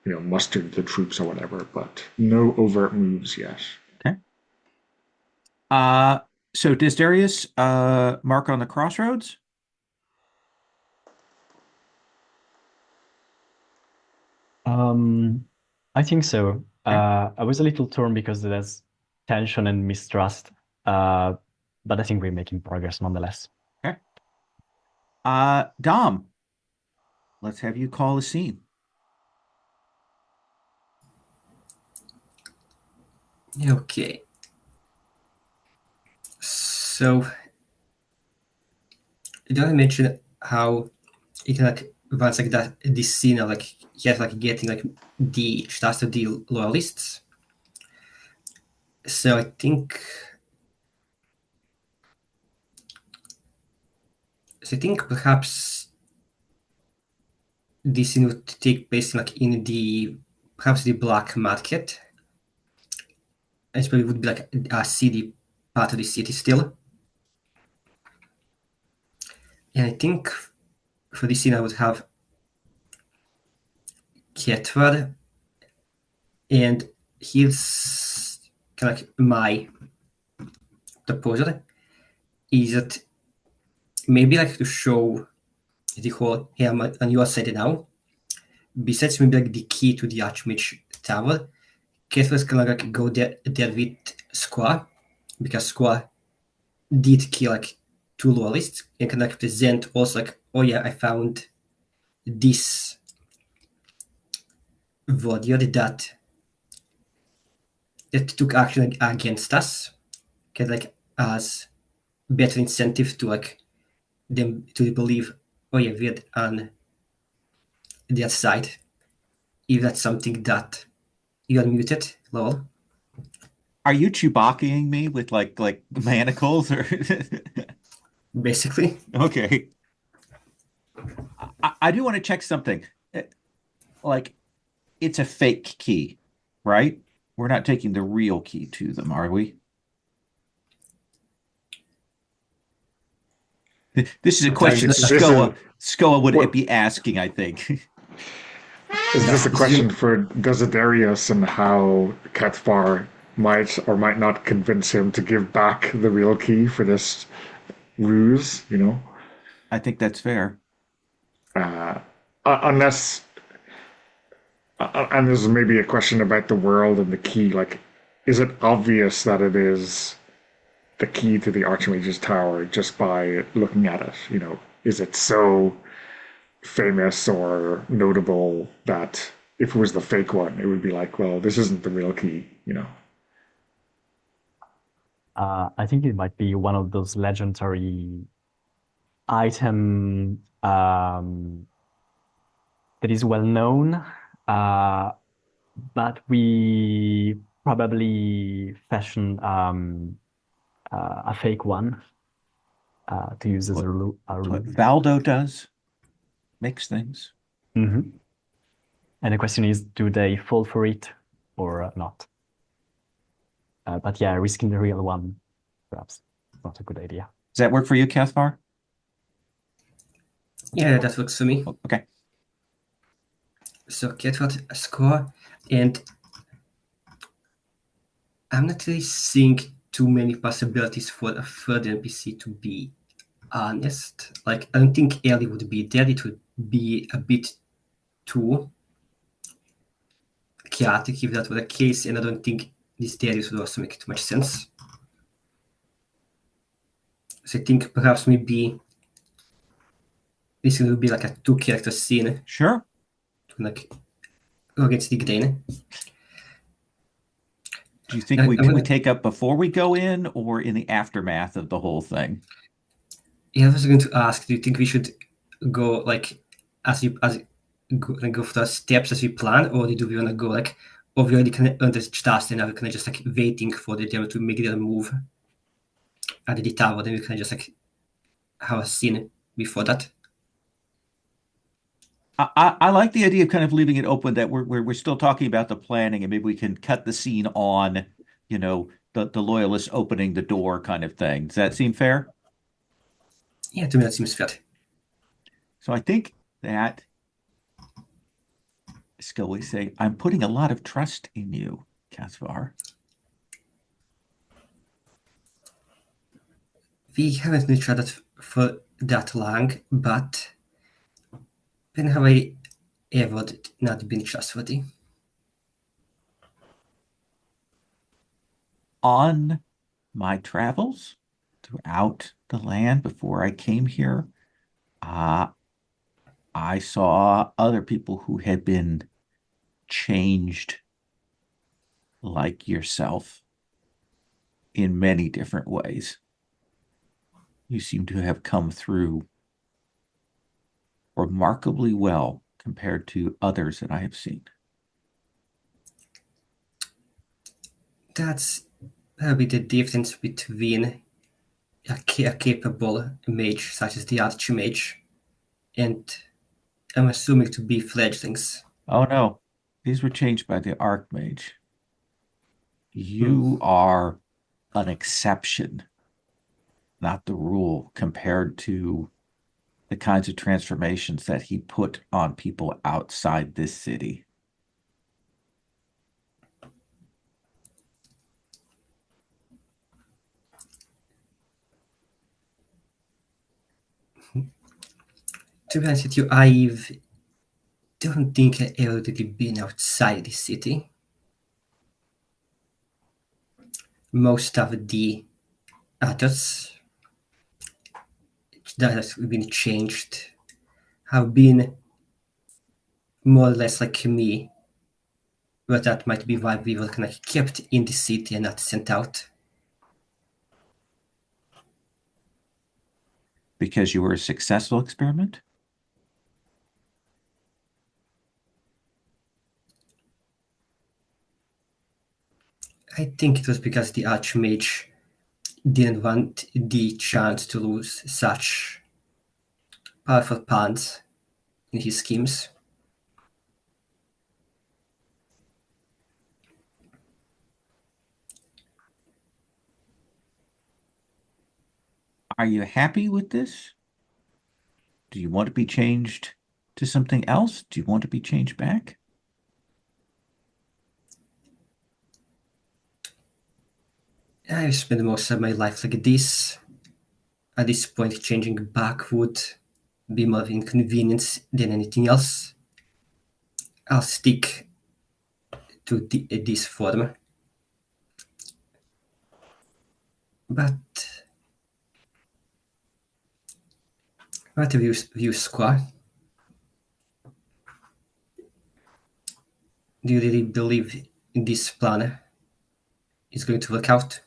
muster the troops or whatever, but no overt moves yet. Okay. Uh, so does Darius mark on the crossroads? I think so. Okay. I was a little torn because there's tension and mistrust, but I think we're making progress nonetheless. Okay. Dom, let's have you call the scene. Okay. So you don't mention how you can like once like that this scene of like yes like getting like the starts to deal loyalists. So I think perhaps this scene would take place like in perhaps the black market. And it probably would be like a city, part of the city still. And I think for this scene I would have Ketvad, and he's kind of like my proposal is that maybe like to show the whole, hey, I'm on your side now. Besides maybe like the key to the Archmage Tower, Ketwad's kind of like go there with Squaw, because Squaw did kill like 2 loyalists, and kind of like present also like, oh yeah, I found this warrior that took action against us, kind of like as better incentive to like them to believe, oh yeah, we're on their side. If that's something that you are muted, lol. Are you Chewbaccaing me with like manacles or Basically. okay? I do want to check something. Like it's a fake key, right? We're not taking the real key to them, are we? This is a question Skoa would be asking, I think. Is this a question for Desiderius and how Cathfar might or might not convince him to give back the real key for this ruse, you know? I think that's fair. Unless, and there's maybe a question about the world and the key. Like, is it obvious that it is the key to the Archmage's Tower just by looking at it? You know, is it so famous or notable that if it was the fake one, it would be like, well, this isn't the real key, you know? I think it might be one of those legendary item that is well known, but we probably fashioned a fake one to use as a What rule. Valdo does, makes things. And the question is, do they fall for it or not? But yeah, risking the real one, perhaps not a good idea. Does that work for you, Cathbar? Yeah, that works for me. Okay. So Ketvad score, and I'm not really seeing too many possibilities for a third NPC, to be honest. Like, I don't think Ellie would be there. It would be a bit too chaotic if that were the case, and I don't think this Darius would also make too much sense. So I think perhaps maybe this will be like a 2-character scene. Sure. To like go against the Gdane. Do you think we take up before we go in or in the aftermath of the whole thing? Yeah, I was going to ask, do you think we should go like as go for the steps as we plan, or do we want to go like, or we already kind of earned this task and now we're kind of just like waiting for the demo to make their move at the tower, then we can just like have a scene before that. I like the idea of kind of leaving it open that we're still talking about the planning and maybe we can cut the scene on, you know, the loyalists opening the door kind of thing. Does that seem fair? Yeah, to me that seems fair. So I think that Scully say, I'm putting a lot of trust in you, Cathvar. We haven't known each other for that long, but when have I ever not been trustworthy? On my travels throughout the land before I came here, I saw other people who had been changed like yourself in many different ways. You seem to have come through remarkably well compared to others that I have seen. That's probably the difference between a capable mage such as the Archmage and I'm assuming to be fledglings. Oh no, these were changed by the Archmage. Hmm. You are an exception, not the rule, compared to the kinds of transformations that he put on people outside this city. To be honest with you, I don't think I ever really been outside the city. Most of the adults that has been changed have been more or less like me, but that might be why we were kind of kept in the city and not sent out. Because you were a successful experiment? I think it was because the Archmage didn't want the chance to lose such powerful pawns in his schemes. Are you happy with this? Do you want to be changed to something else? Do you want to be changed back? I've spent most of my life like this. At this point, changing back would be more of inconvenience than anything else. I'll stick to this form. But what have you Squaw? Do you really believe in this plan is going to work out?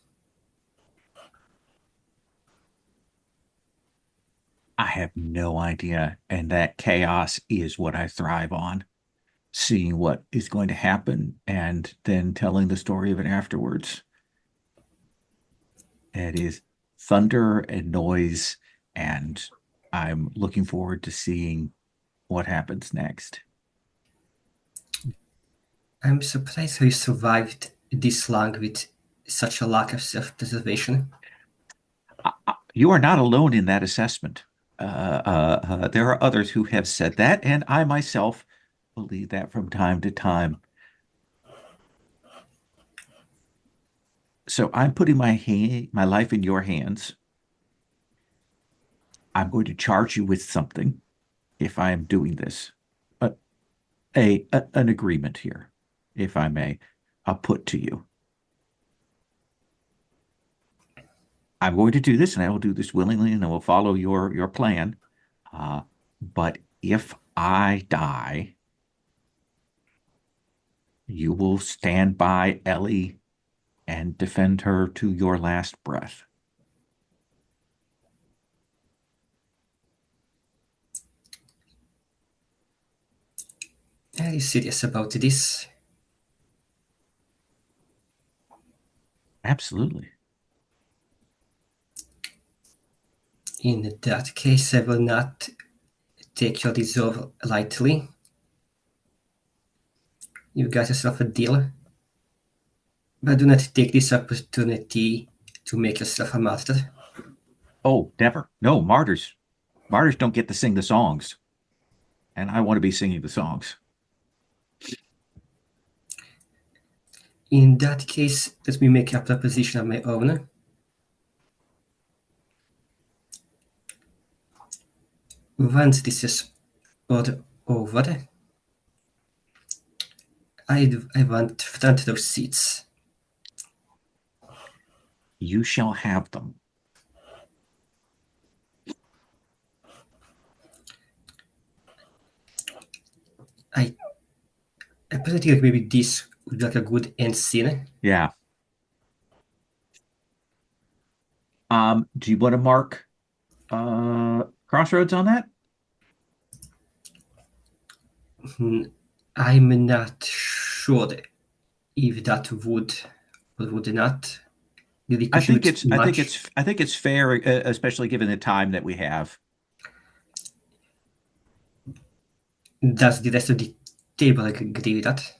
I have no idea. And that chaos is what I thrive on. Seeing what is going to happen and then telling the story of it afterwards. It is thunder and noise, and I'm looking forward to seeing what happens next. I'm surprised how you survived this long with such a lack of self-preservation. You are not alone in that assessment. There are others who have said that, and I myself believe that from time to time. So I'm putting my life in your hands. I'm going to charge you with something if I am doing this. Uh, an agreement here, if I may, I'll put to you. I'm going to do this, and I will do this willingly, and I will follow your plan. But if I die, you will stand by Ellie and defend her to your last breath. Are you serious about this? Absolutely. In that case, I will not take your resolve lightly. You got yourself a deal. But do not take this opportunity to make yourself a martyr. Oh, never. No, martyrs don't get to sing the songs, and I want to be singing the songs. In that case, let me make a proposition of my own. Once this is all over, I want front row seats. You shall have them. I personally think maybe this would be like a good end scene. Yeah. Do you want to mark crossroads on that? I'm not sure if that would or would not really contribute too much. I think it's fair, especially given the time that we have. Does the rest of the table agree with that?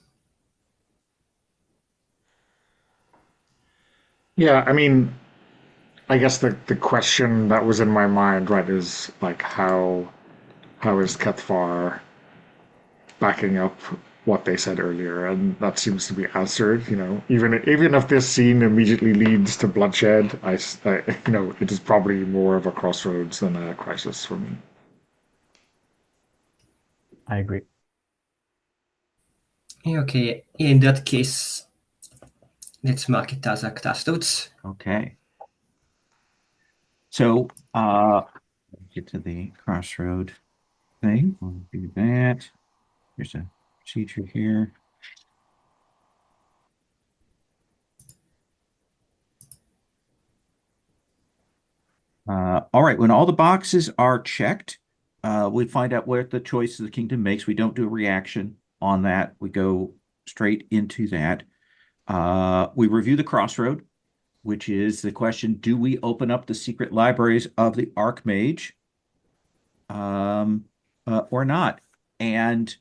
Yeah, I mean, I guess the question that was in my mind, right, is like how is Kethvar backing up what they said earlier, and that seems to be answered. Even if this scene immediately leads to bloodshed, it is probably more of a crossroads than a crisis for me. I agree. Okay, in that case, let's mark it as a crossroads. Okay. So get to the crossroad thing. We'll do that. There's a procedure here. All right, when all the boxes are checked, we find out what the choice of the kingdom makes. We don't do a reaction on that. We go straight into that. We review the crossroad, which is the question, do we open up the secret libraries of the Archmage or not? And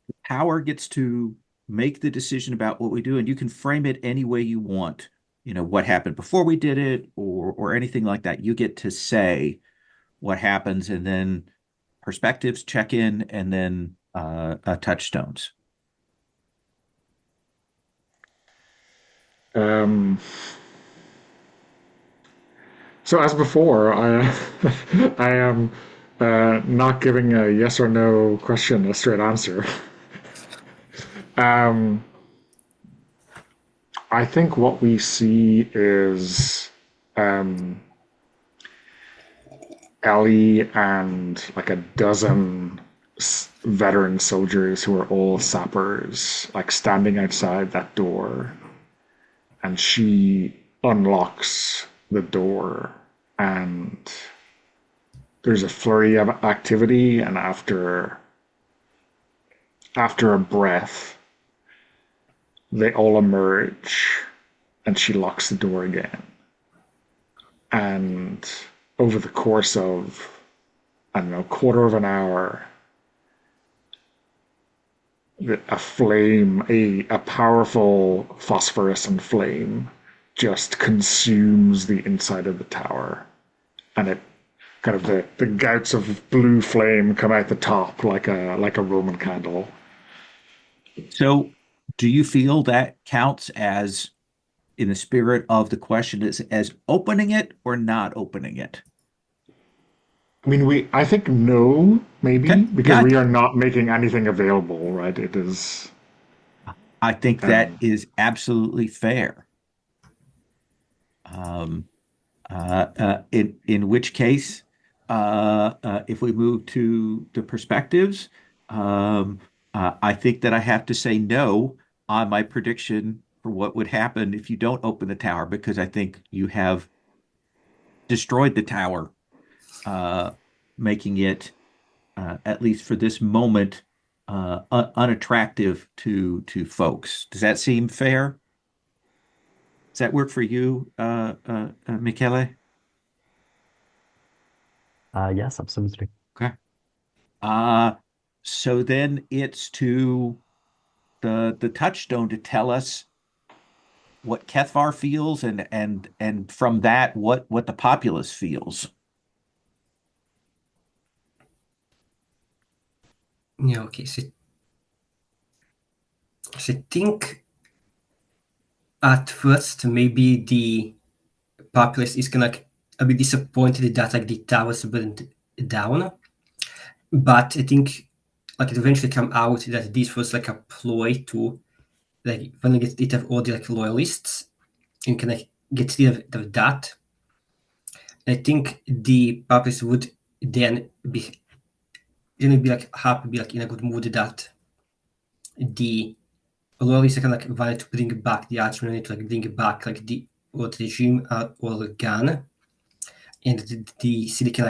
the power gets to make the decision about what we do, and you can frame it any way you want. What happened before we did it, or anything like that. You get to say what happens, and then perspectives check in, and then touchstones. Um, so as before, I am not giving a yes or no question a straight answer. Um, I think what we see is um, Ellie and like a dozen veteran soldiers who are all sappers, like standing outside that door. And she unlocks the door, and there's a flurry of activity. And after a breath, they all emerge, and she locks the door again. And over the course of, I don't know, quarter of an hour, a flame, a powerful phosphorescent flame, just consumes the inside of the tower, and it kind of the gouts of blue flame come out the top like a Roman candle. So, do you feel that counts as, in the spirit of the question, as opening it or not opening it? I mean, I think no, maybe Okay. because Yeah, we are not making anything available, right? It is. I think that Um, is absolutely fair. Um, in which case, if we move to the perspectives, um, I think that I have to say no on my prediction for what would happen if you don't open the tower, because I think you have destroyed the tower, uh, making it, at least for this moment, unattractive to folks. Does that seem fair? Does that work for you, Michele? Yes, absolutely. Okay. Uh, so then it's to the touchstone to tell us what Kethvar feels, and from that what the populace feels. Yeah, okay. So I think at first maybe the populace is gonna a bit disappointed that like the towers burned down, but I think like it eventually come out that this was like a ploy to like finally get rid of all the like loyalists and can like get rid of that. I think the populace would then be like happy, be like in a good mood that the loyalists can like wanted to bring back the archman, to like bring back like the old regime or Ghana, and the city can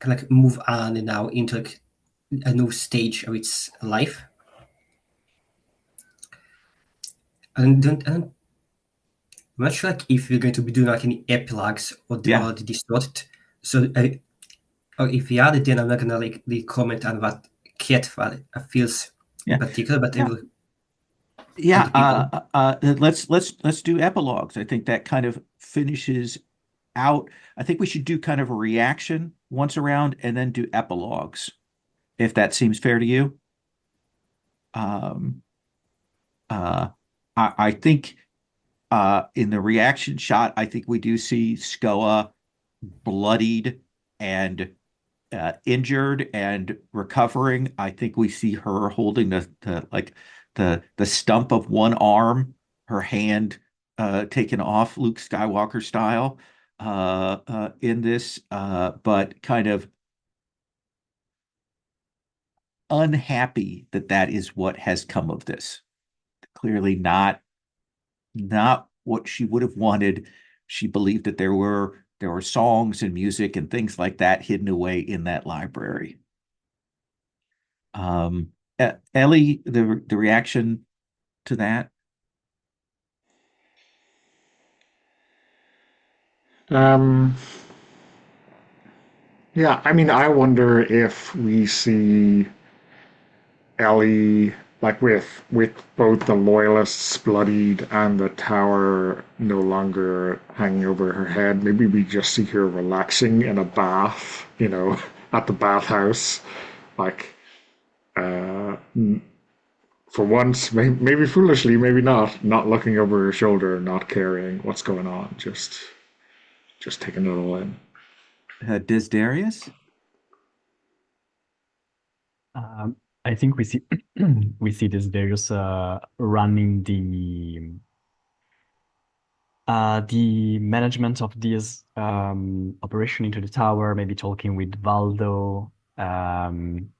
like move on now into like a new stage of its life. I'm not sure like if we're going to be doing like any epilogues or Yeah. the sort. So or if you are, then I'm not gonna like really comment on what Ketvar feels in Yeah. particular, but I Yeah. will Yeah. other people. Let's do epilogues. I think that kind of finishes out. I think we should do kind of a reaction once around and then do epilogues, if that seems fair to you. Um, uh, I think in the reaction shot, I think we do see Skoa bloodied and injured and recovering. I think we see her holding the stump of one arm, her hand taken off Luke Skywalker style in this, but kind of unhappy that that is what has come of this. Clearly not what she would have wanted. She believed that there were songs and music and things like that hidden away in that library. Ellie, the reaction to that? Um, yeah, I mean, I wonder if we see Ellie, like with both the loyalists bloodied and the tower no longer hanging over her head. Maybe we just see her relaxing in a bath, at the bathhouse, like uh, for once, maybe foolishly, maybe not looking over her shoulder, not caring what's going on, just taking it all in. Desiderius? Um, I think we see we see this Darius running the management of this operation into the tower, maybe talking with Valdo in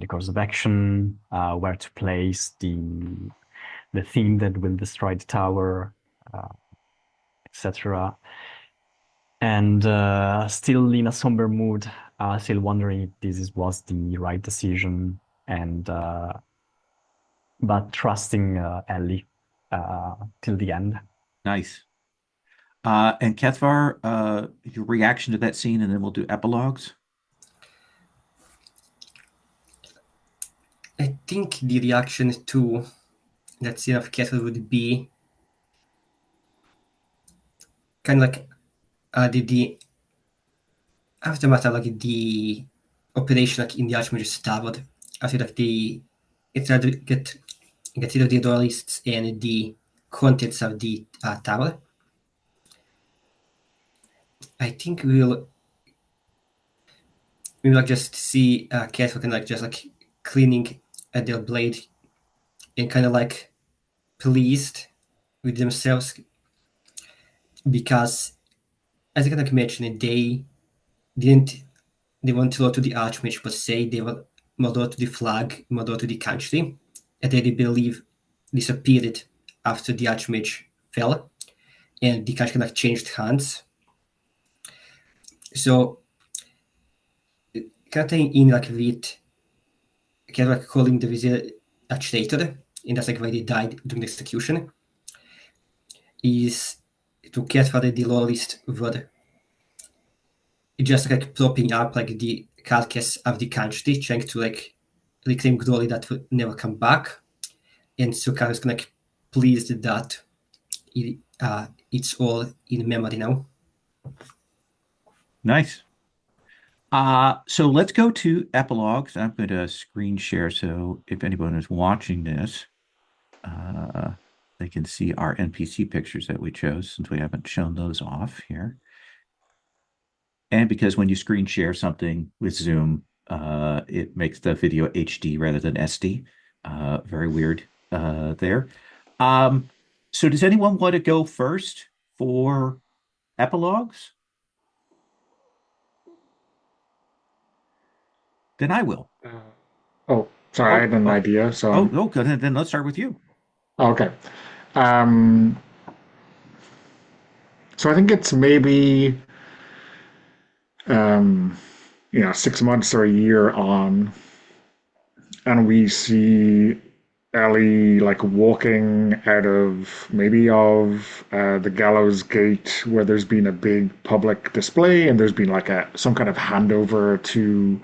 the course of action, where to place the thing that will destroy the tower, etc. And still in a somber mood, still wondering if was the right decision, and but trusting Ellie till the end. Nice. And Kethvar, your reaction to that scene, and then we'll do epilogues. I think the reaction to that scene of Kettle would be kind of like the aftermath of like the operation like in the Archmage's Tower. After like the it's tried to get rid of the duelists and the contents of the tower. I think we'll like just see Castle kind of like just like cleaning at their blade and kind of like pleased with themselves because as I kind of mentioned, didn't they weren't loyal to the Archmage per se, they were more loyal to the flag, more loyal to the country, and they believe disappeared after the Archmage fell and the country kind of changed hands. So kind of in like with kind of like calling the vizier a traitor, and that's like why they died during the execution, is to get for the loyalist were just like propping up like the carcass of the country, trying to like reclaim glory that would never come back. And Sukar is like pleased that it's all in memory now. Nice. So let's go to epilogues. I'm going to screen share so if anyone is watching this, uh, they can see our NPC pictures that we chose since we haven't shown those off here. And because when you screen share something with Zoom, it makes the video HD rather than SD. Very weird there. Um, so does anyone want to go first for epilogues? Then I will. Oh, sorry, I Oh, had an oh, idea. So oh, oh, good. Then let's start with you. okay. Um, so I think it's maybe 6 months or a year on, and we see Ellie like walking out of maybe of the gallows gate where there's been a big public display and there's been like a some kind of handover to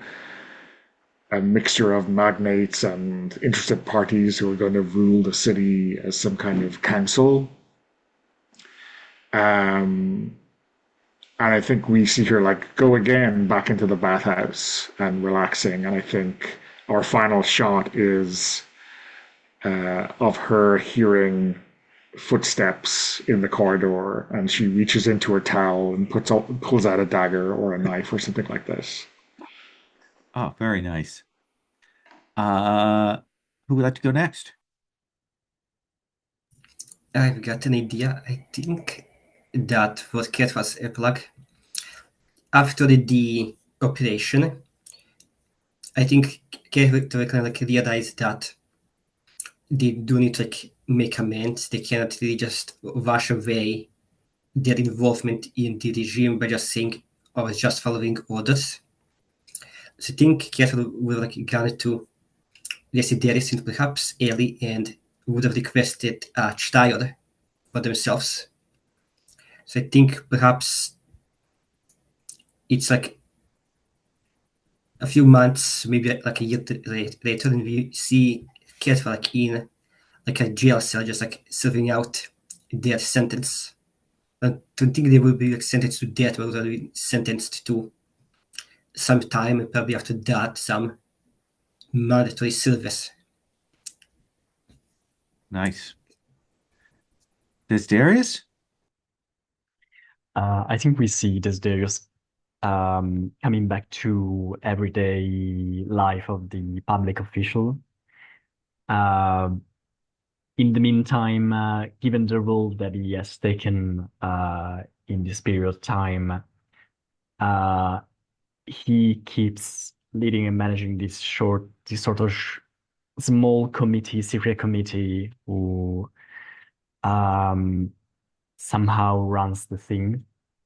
a mixture of magnates and interested parties who are going to rule the city as some kind of council. Um, and I think we see her like go again back into the bathhouse and relaxing. And I think our final shot is of her hearing footsteps in the corridor, and she reaches into her towel and pulls out a dagger or a knife or something like this. Oh, very nice. Uh, who would like to go next? I've got an idea. I think that what Cat was a plug. After the operation, I think Cat will kind of like realize that they do need to like make amends. They cannot really just wash away their involvement in the regime by just saying, "I was just following orders." So I think Cat will like gone to Resideris and perhaps Ellie and would have requested a child for themselves. So I think perhaps it's like a few months, maybe like a year later, and we see kids like in like a jail cell, just like serving out their sentence. I don't think they will be like sentenced to death, but they'll be sentenced to some time, and probably after that, some mandatory service. Nice. Darius? I think we see Desiderius coming back to everyday life of the public official. In the meantime, given the role that he has taken in this period of time, uh, he keeps leading and managing this sort of small committee, secret committee, who um, somehow runs the thing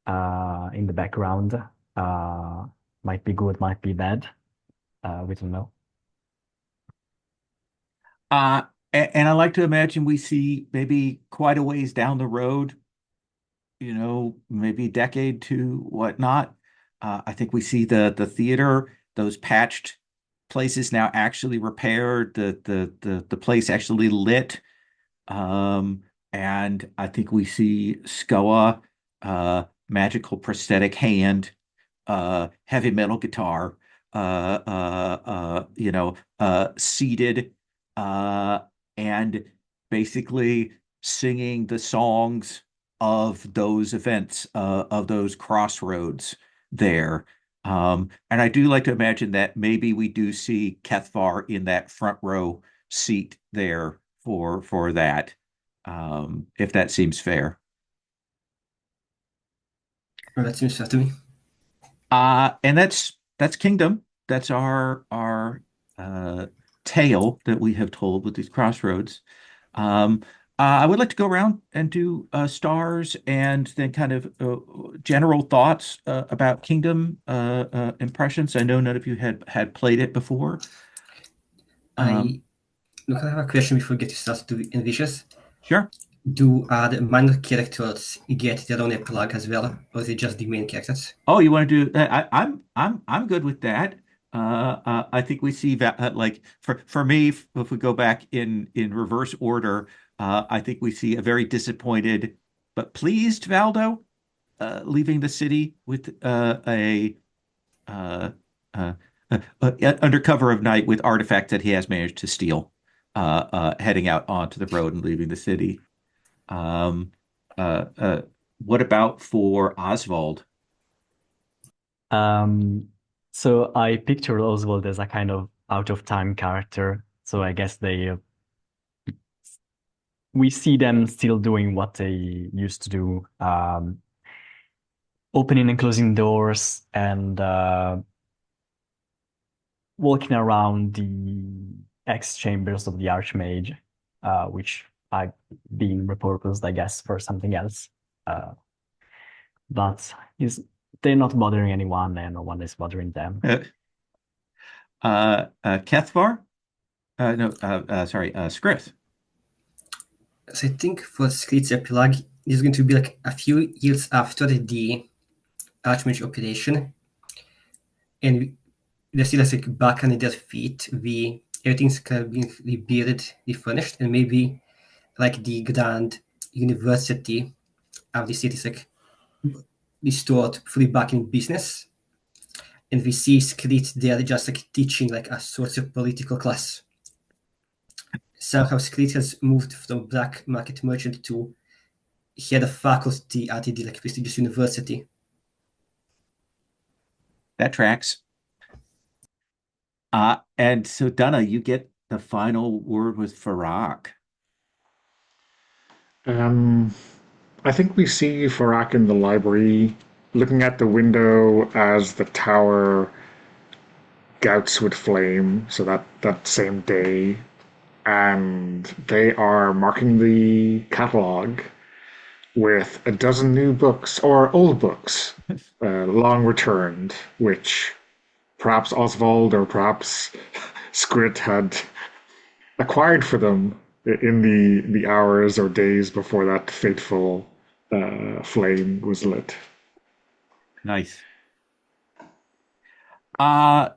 in the background. Might be good, might be bad. We don't know. And I like to imagine we see maybe quite a ways down the road, maybe a decade to whatnot. I think we see the theater, those patched places now actually repaired, the place actually lit. And I think we see Skoa, magical prosthetic hand, heavy metal guitar, seated, uh, and basically singing the songs of those events, of those crossroads there. And I do like to imagine that maybe we do see Kethvar in that front row seat there for that, if that seems fair. Well, that seems fair to me. And that's Kingdom. That's our uh, tale that we have told with these crossroads. Um, I would like to go around and do stars and then kind of general thoughts about Kingdom, impressions. I know none of you had played it before. I look. I have a question before we get to start to Envicious. Sure. Do the minor characters get their own epilogue as well, or is it just the main characters? Oh, you want to do that? I'm good with that. I think we see that like for me, if we go back in reverse order, I think we see a very disappointed but pleased Valdo leaving the city with uh, uh, under cover of night with artifacts that he has managed to steal, heading out onto the road and leaving the city. Um, uh, uh, what about for Oswald? So I picture Oswald as a kind of out of time character. So I guess we see them still doing what they used to do, opening and closing doors and walking around the X chambers of the Archmage, which are being repurposed, I guess, for something else. But they're not bothering anyone, and no one is bothering them. Kethvar? No, sorry, Scrith. So I think for Skrit's epilogue, it's going to be like a few years after the Archmage operation, and they're still like back on their feet. Everything's kind of being rebuilt, refurnished, and maybe like the grand university of the city is like restored fully back in business. And we see Skrit there just like teaching like a sort of political class. Somehow Skrit has moved from black market merchant to head of faculty at the like prestigious university. That tracks. And so Donna, you get the final word with Farak. Um, I think we see Farak in the library looking at the window as the tower gouts with flame. So that same day, and they are marking the catalog with a dozen new books or old books, long returned, which perhaps Oswald or perhaps Skrit had acquired for them in the hours or days before that fateful flame was lit. Nice.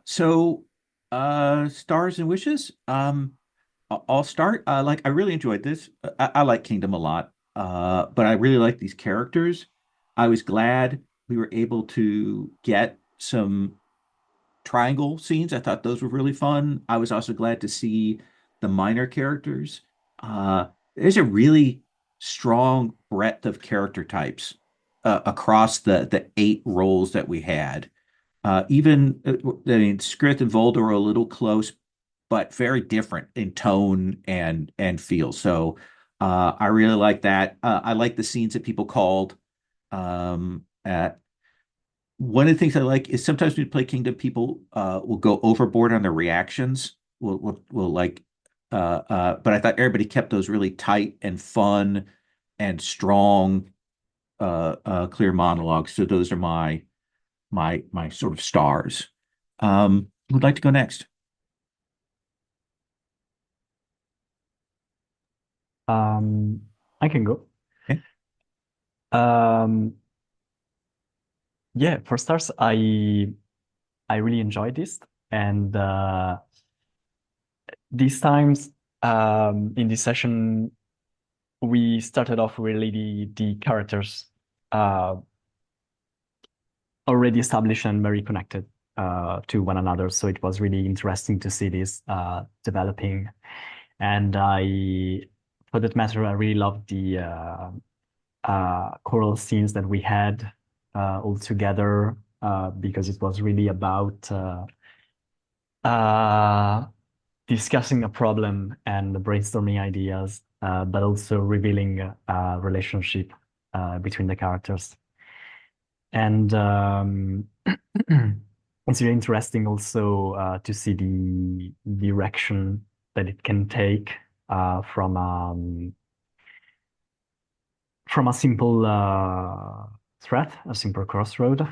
So Stars and Wishes. I'll start. Like I really enjoyed this. I like Kingdom a lot. But I really like these characters. I was glad we were able to get some triangle scenes. I thought those were really fun. I was also glad to see the minor characters. There's a really strong breadth of character types across the eight roles that we had. Even I mean, Skrith and Volder are a little close, but very different in tone and feel. So I really like that. I like the scenes that people called. At one of the things I like is sometimes when you play Kingdom, people will go overboard on their reactions. Will like, but I thought everybody kept those really tight and fun and strong, clear monologues. So those are my sort of stars. Who'd like to go next? Um, I can go. Okay. Um, yeah, for stars, I really enjoyed this, and these times in this session we started off really the characters uh, already established and very connected to one another. So it was really interesting to see this developing. And for that matter, I really loved the choral scenes that we had all together because it was really about uh, discussing a problem and brainstorming ideas, but also revealing a relationship between the characters. And it's really interesting also to see the direction that it can take from a simple threat, a simple crossroad.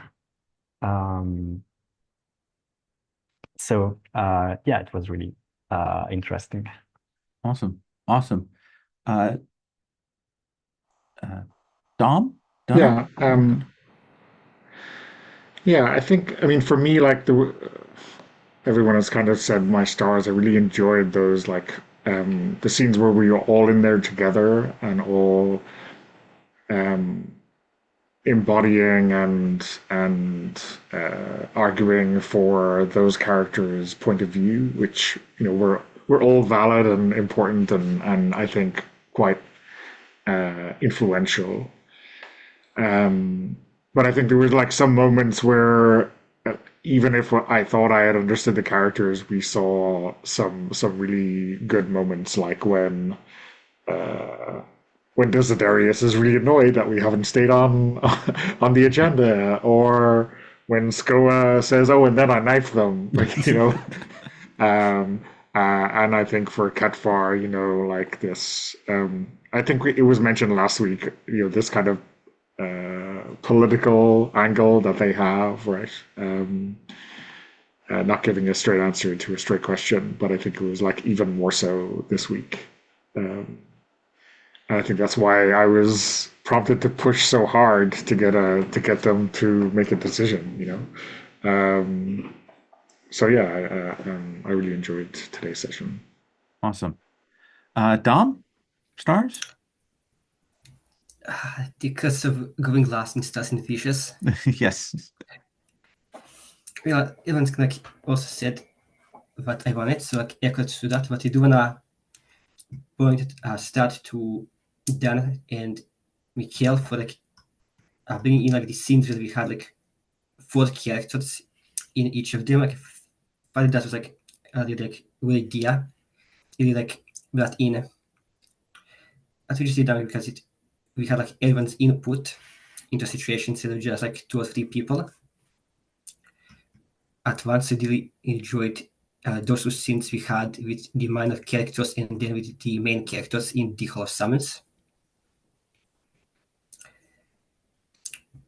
Um, so yeah, it was really interesting. Awesome. Awesome. Uh, uh, Dom? Donna? Yeah, yeah. I think I mean for me, like the everyone has kind of said my stars. I really enjoyed those like the scenes where we were all in there together and all um, embodying and arguing for those characters' point of view, which we're all valid and important and I think quite influential. But I think there was like some moments where even if I thought I had understood the characters, we saw some really good moments, like uh, when Desiderius is really annoyed that we haven't stayed on on the agenda, or when Skoa says, "Oh, and then I knife them," like Um, and I think for Ketfar, like this, I think it was mentioned last week, this kind of political angle that they have, right? not giving a straight answer to a straight question, but I think it was like even more so this week. And I think that's why I was prompted to push so hard to get them to make a decision. So yeah, I really enjoyed today's session. Awesome. Dom, stars? Because of going last in Stars and Fishes. Yes. Yeah, Elon's also said what I wanted, so echoed to that. But I do wanna point start to Dan and Mikhail for bringing in the scenes where we had 4 characters in each of them. I thought that was a really good idea. Really that in. As we just did that because we had everyone's input into situations instead of just 2 or 3 people at once. I really enjoyed those 2 scenes we had with the minor characters and then with the main characters in the Hall of Summons.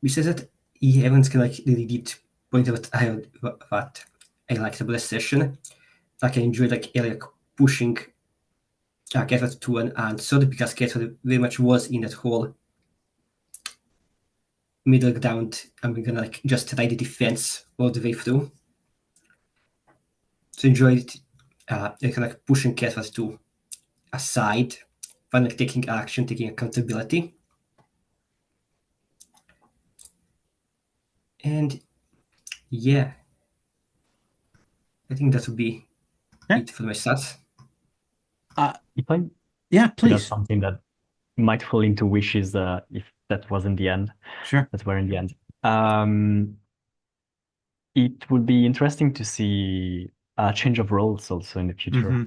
Besides that, everyone's really did point out what I liked about the session. I enjoyed Elliot pushing characters to an answer because character very much was in that whole middle ground. I'm gonna just ride the defense all the way through. So enjoyed pushing characters to a side, finally taking action, taking accountability. And yeah, I think that would be it for my stats. If I Yeah, could add please. something that might fall into wishes, if that was in the end, Sure. that were in the end. It would be interesting to see a change of roles also in the future,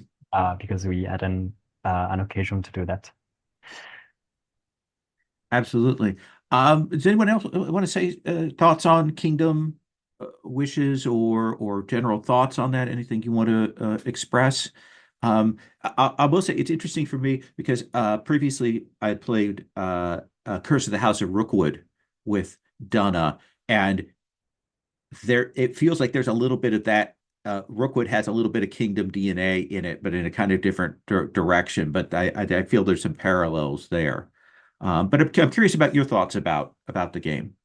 because we had an occasion to do that. Absolutely. Does anyone else want to say thoughts on Kingdom, wishes, or general thoughts on that? Anything you want to express? I will say it's interesting for me because previously I had played Curse of the House of Rookwood with Donna, and there it feels like there's a little bit of that. Rookwood has a little bit of Kingdom DNA in it, but in a kind of different direction. But I feel there's some parallels there. But I'm curious about your thoughts about the game.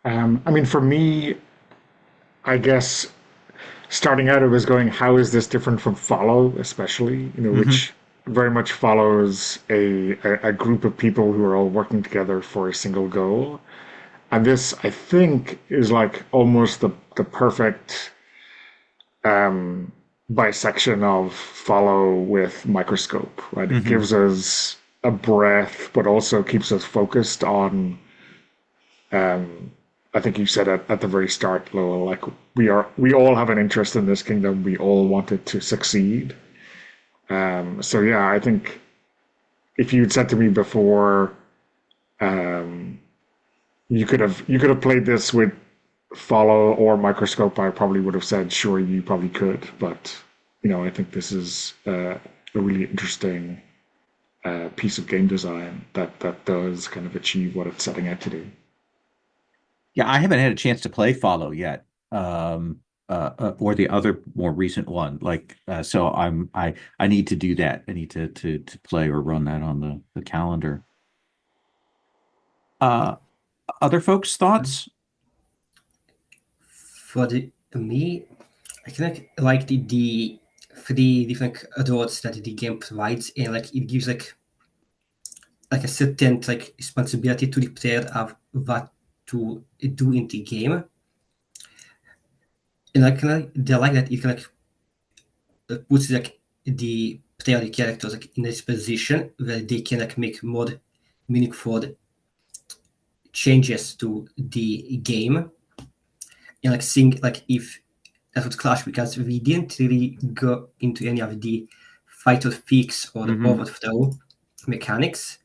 I mean, for me, I guess starting out, it was going, how is this different from Follow, especially, which very much follows a group of people who are all working together for a single goal. And this, I think, is almost the perfect bisection of Follow with Microscope, right? It gives us a breath, but also keeps us focused on I think you said at the very start, Lowell, we all have an interest in this kingdom. We all want it to succeed. So yeah, I think if you'd said to me before, you could have played this with Follow or Microscope, I probably would have said, sure, you probably could. But I think this is a really interesting piece of game design that does kind of achieve what it's setting out to do. Yeah, I haven't had a chance to play Follow yet, or the other more recent one. So I need to do that. I need to play or run that on the calendar. Other folks' thoughts? For me, I like the 3 different roads that the game provides, and it gives a certain responsibility to the player of what to do in the game. And they like that it puts the player, the characters in this position where they can make more meaningful changes to the game. And seeing if that would clash, because we didn't really go into any of the fight or fix or the overthrow mechanics.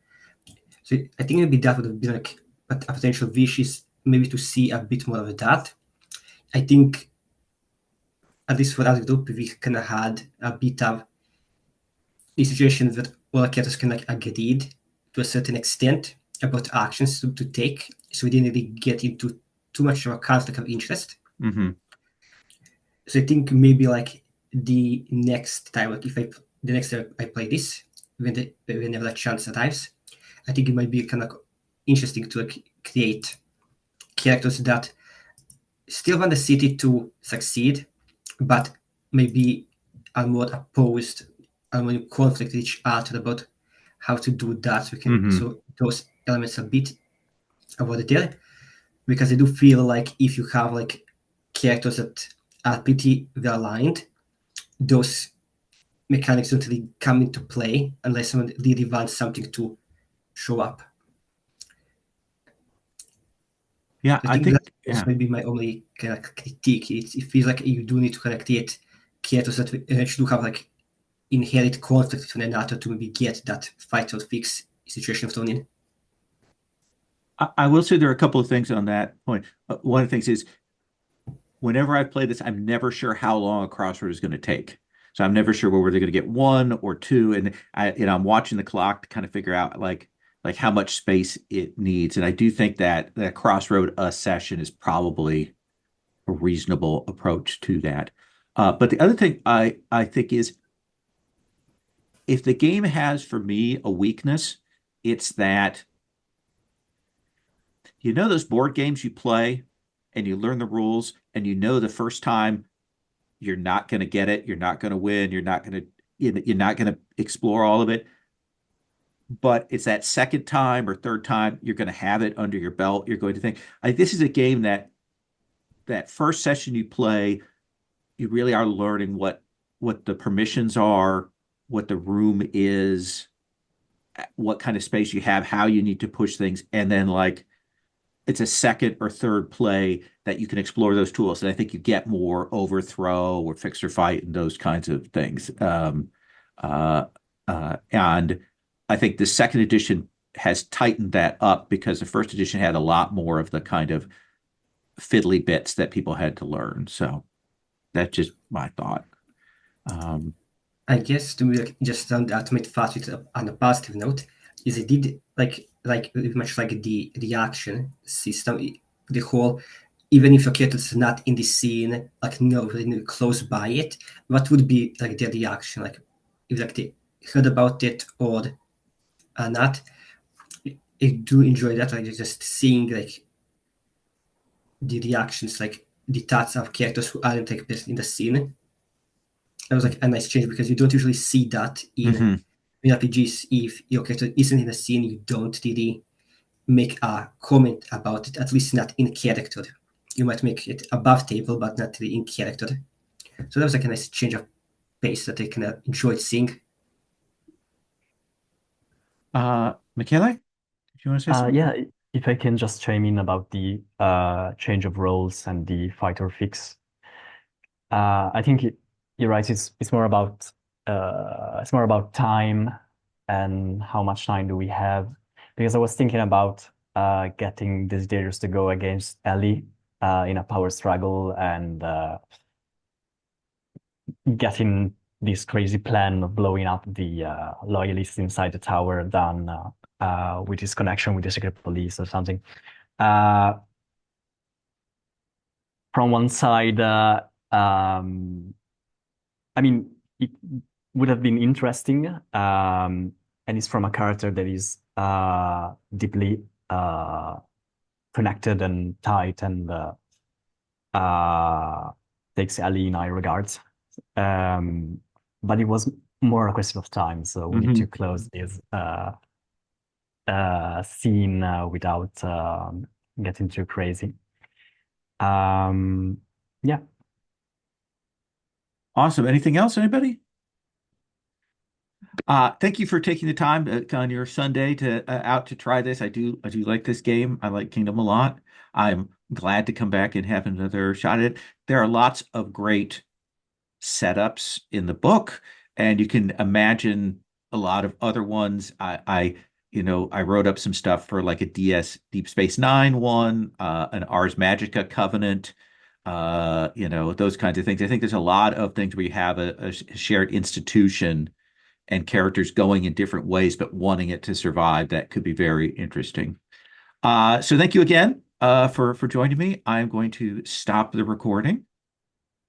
So I think maybe that would have been a potential wish is maybe to see a bit more of that. I think at least for our group, we kind of had a bit of the situation that all our characters can agreed to a certain extent about actions to take. So we didn't really get into too much of a conflict of interest. Mm-hmm. So I think maybe like the next time, like if the next time I play this, whenever that chance arrives, I think it might be kind of interesting to like create characters that still want the city to succeed, but maybe are more opposed and more in conflict with each other about how to do that. So those elements a bit about there, because I do feel like if you have like characters that are pretty well aligned, those mechanics don't really come into play unless someone really wants something to show up. Yeah, I I think think, that's maybe my only kind of critique. It feels like you do need to kind of create characters that actually do have like inherent conflict with one another to maybe get that fight or fix situation thrown in. I will say there are a couple of things on that point. One of the things is whenever I play this, I'm never sure how long a crossroad is going to take. So I'm never sure whether they're going to get one or two, and I'm watching the clock to kind of figure out like how much space it needs. And I do think that that crossroad session is probably a reasonable approach to that. But the other thing I think is if the game has for me a weakness, it's that those board games you play and you learn the rules and the first time you're not going to get it, you're not going to win, you're not going to explore all of it, but it's that second time or third time you're going to have it under your belt. You're going to think this is a game that first session you play, you really are learning what the permissions are, what the room is, what kind of space you have, how you need to push things, and then like it's a second or third play that you can explore those tools. And I think you get more overthrow or fix or fight and those kinds of things. And I think the second edition has tightened that up because the first edition had a lot more of the kind of fiddly bits that people had to learn. So that's just my thought. I guess to like, just on the ultimate fast on a positive note is it did like much like the action system, the whole even if your character is not in the scene, like no really close by it, what would be like their reaction? Like if like they heard about it or not. I do enjoy that, like just seeing like the reactions, like the thoughts of characters who aren't like in the scene. That was like a nice change because you don't usually see that Mhm. in RPGs. If your character isn't in the scene, you don't really make a comment about it, at least not in character. You might make it above table, but not really in character. So that was like a nice change of pace that I kind of enjoyed seeing. Michele, did you want to say something? Yeah, if I can just chime in about the change of roles and the fight or fix. I think you're right. It's more about time and how much time do we have. Because I was thinking about getting Desiderius to go against Ellie in a power struggle and getting this crazy plan of blowing up the loyalists inside the tower done with his connection with the secret police or something. Uh, from one side, I mean, it would have been interesting, and it's from a character that is deeply connected and tight and uh, takes Ali in high regards. But it was more a question of time, so we need to close this scene without getting too crazy. Yeah. Awesome. Anything else, anybody? Thank you for taking the time on your Sunday to out to try this. I do like this game. I like Kingdom a lot. I'm glad to come back and have another shot at it. There are lots of great setups in the book, and you can imagine a lot of other ones. I wrote up some stuff for like a DS Deep Space Nine one, an Ars Magica Covenant, those kinds of things. I think there's a lot of things where you have a shared institution and characters going in different ways, but wanting it to survive. That could be very interesting. So thank you again. for joining me. I'm going to stop the recording.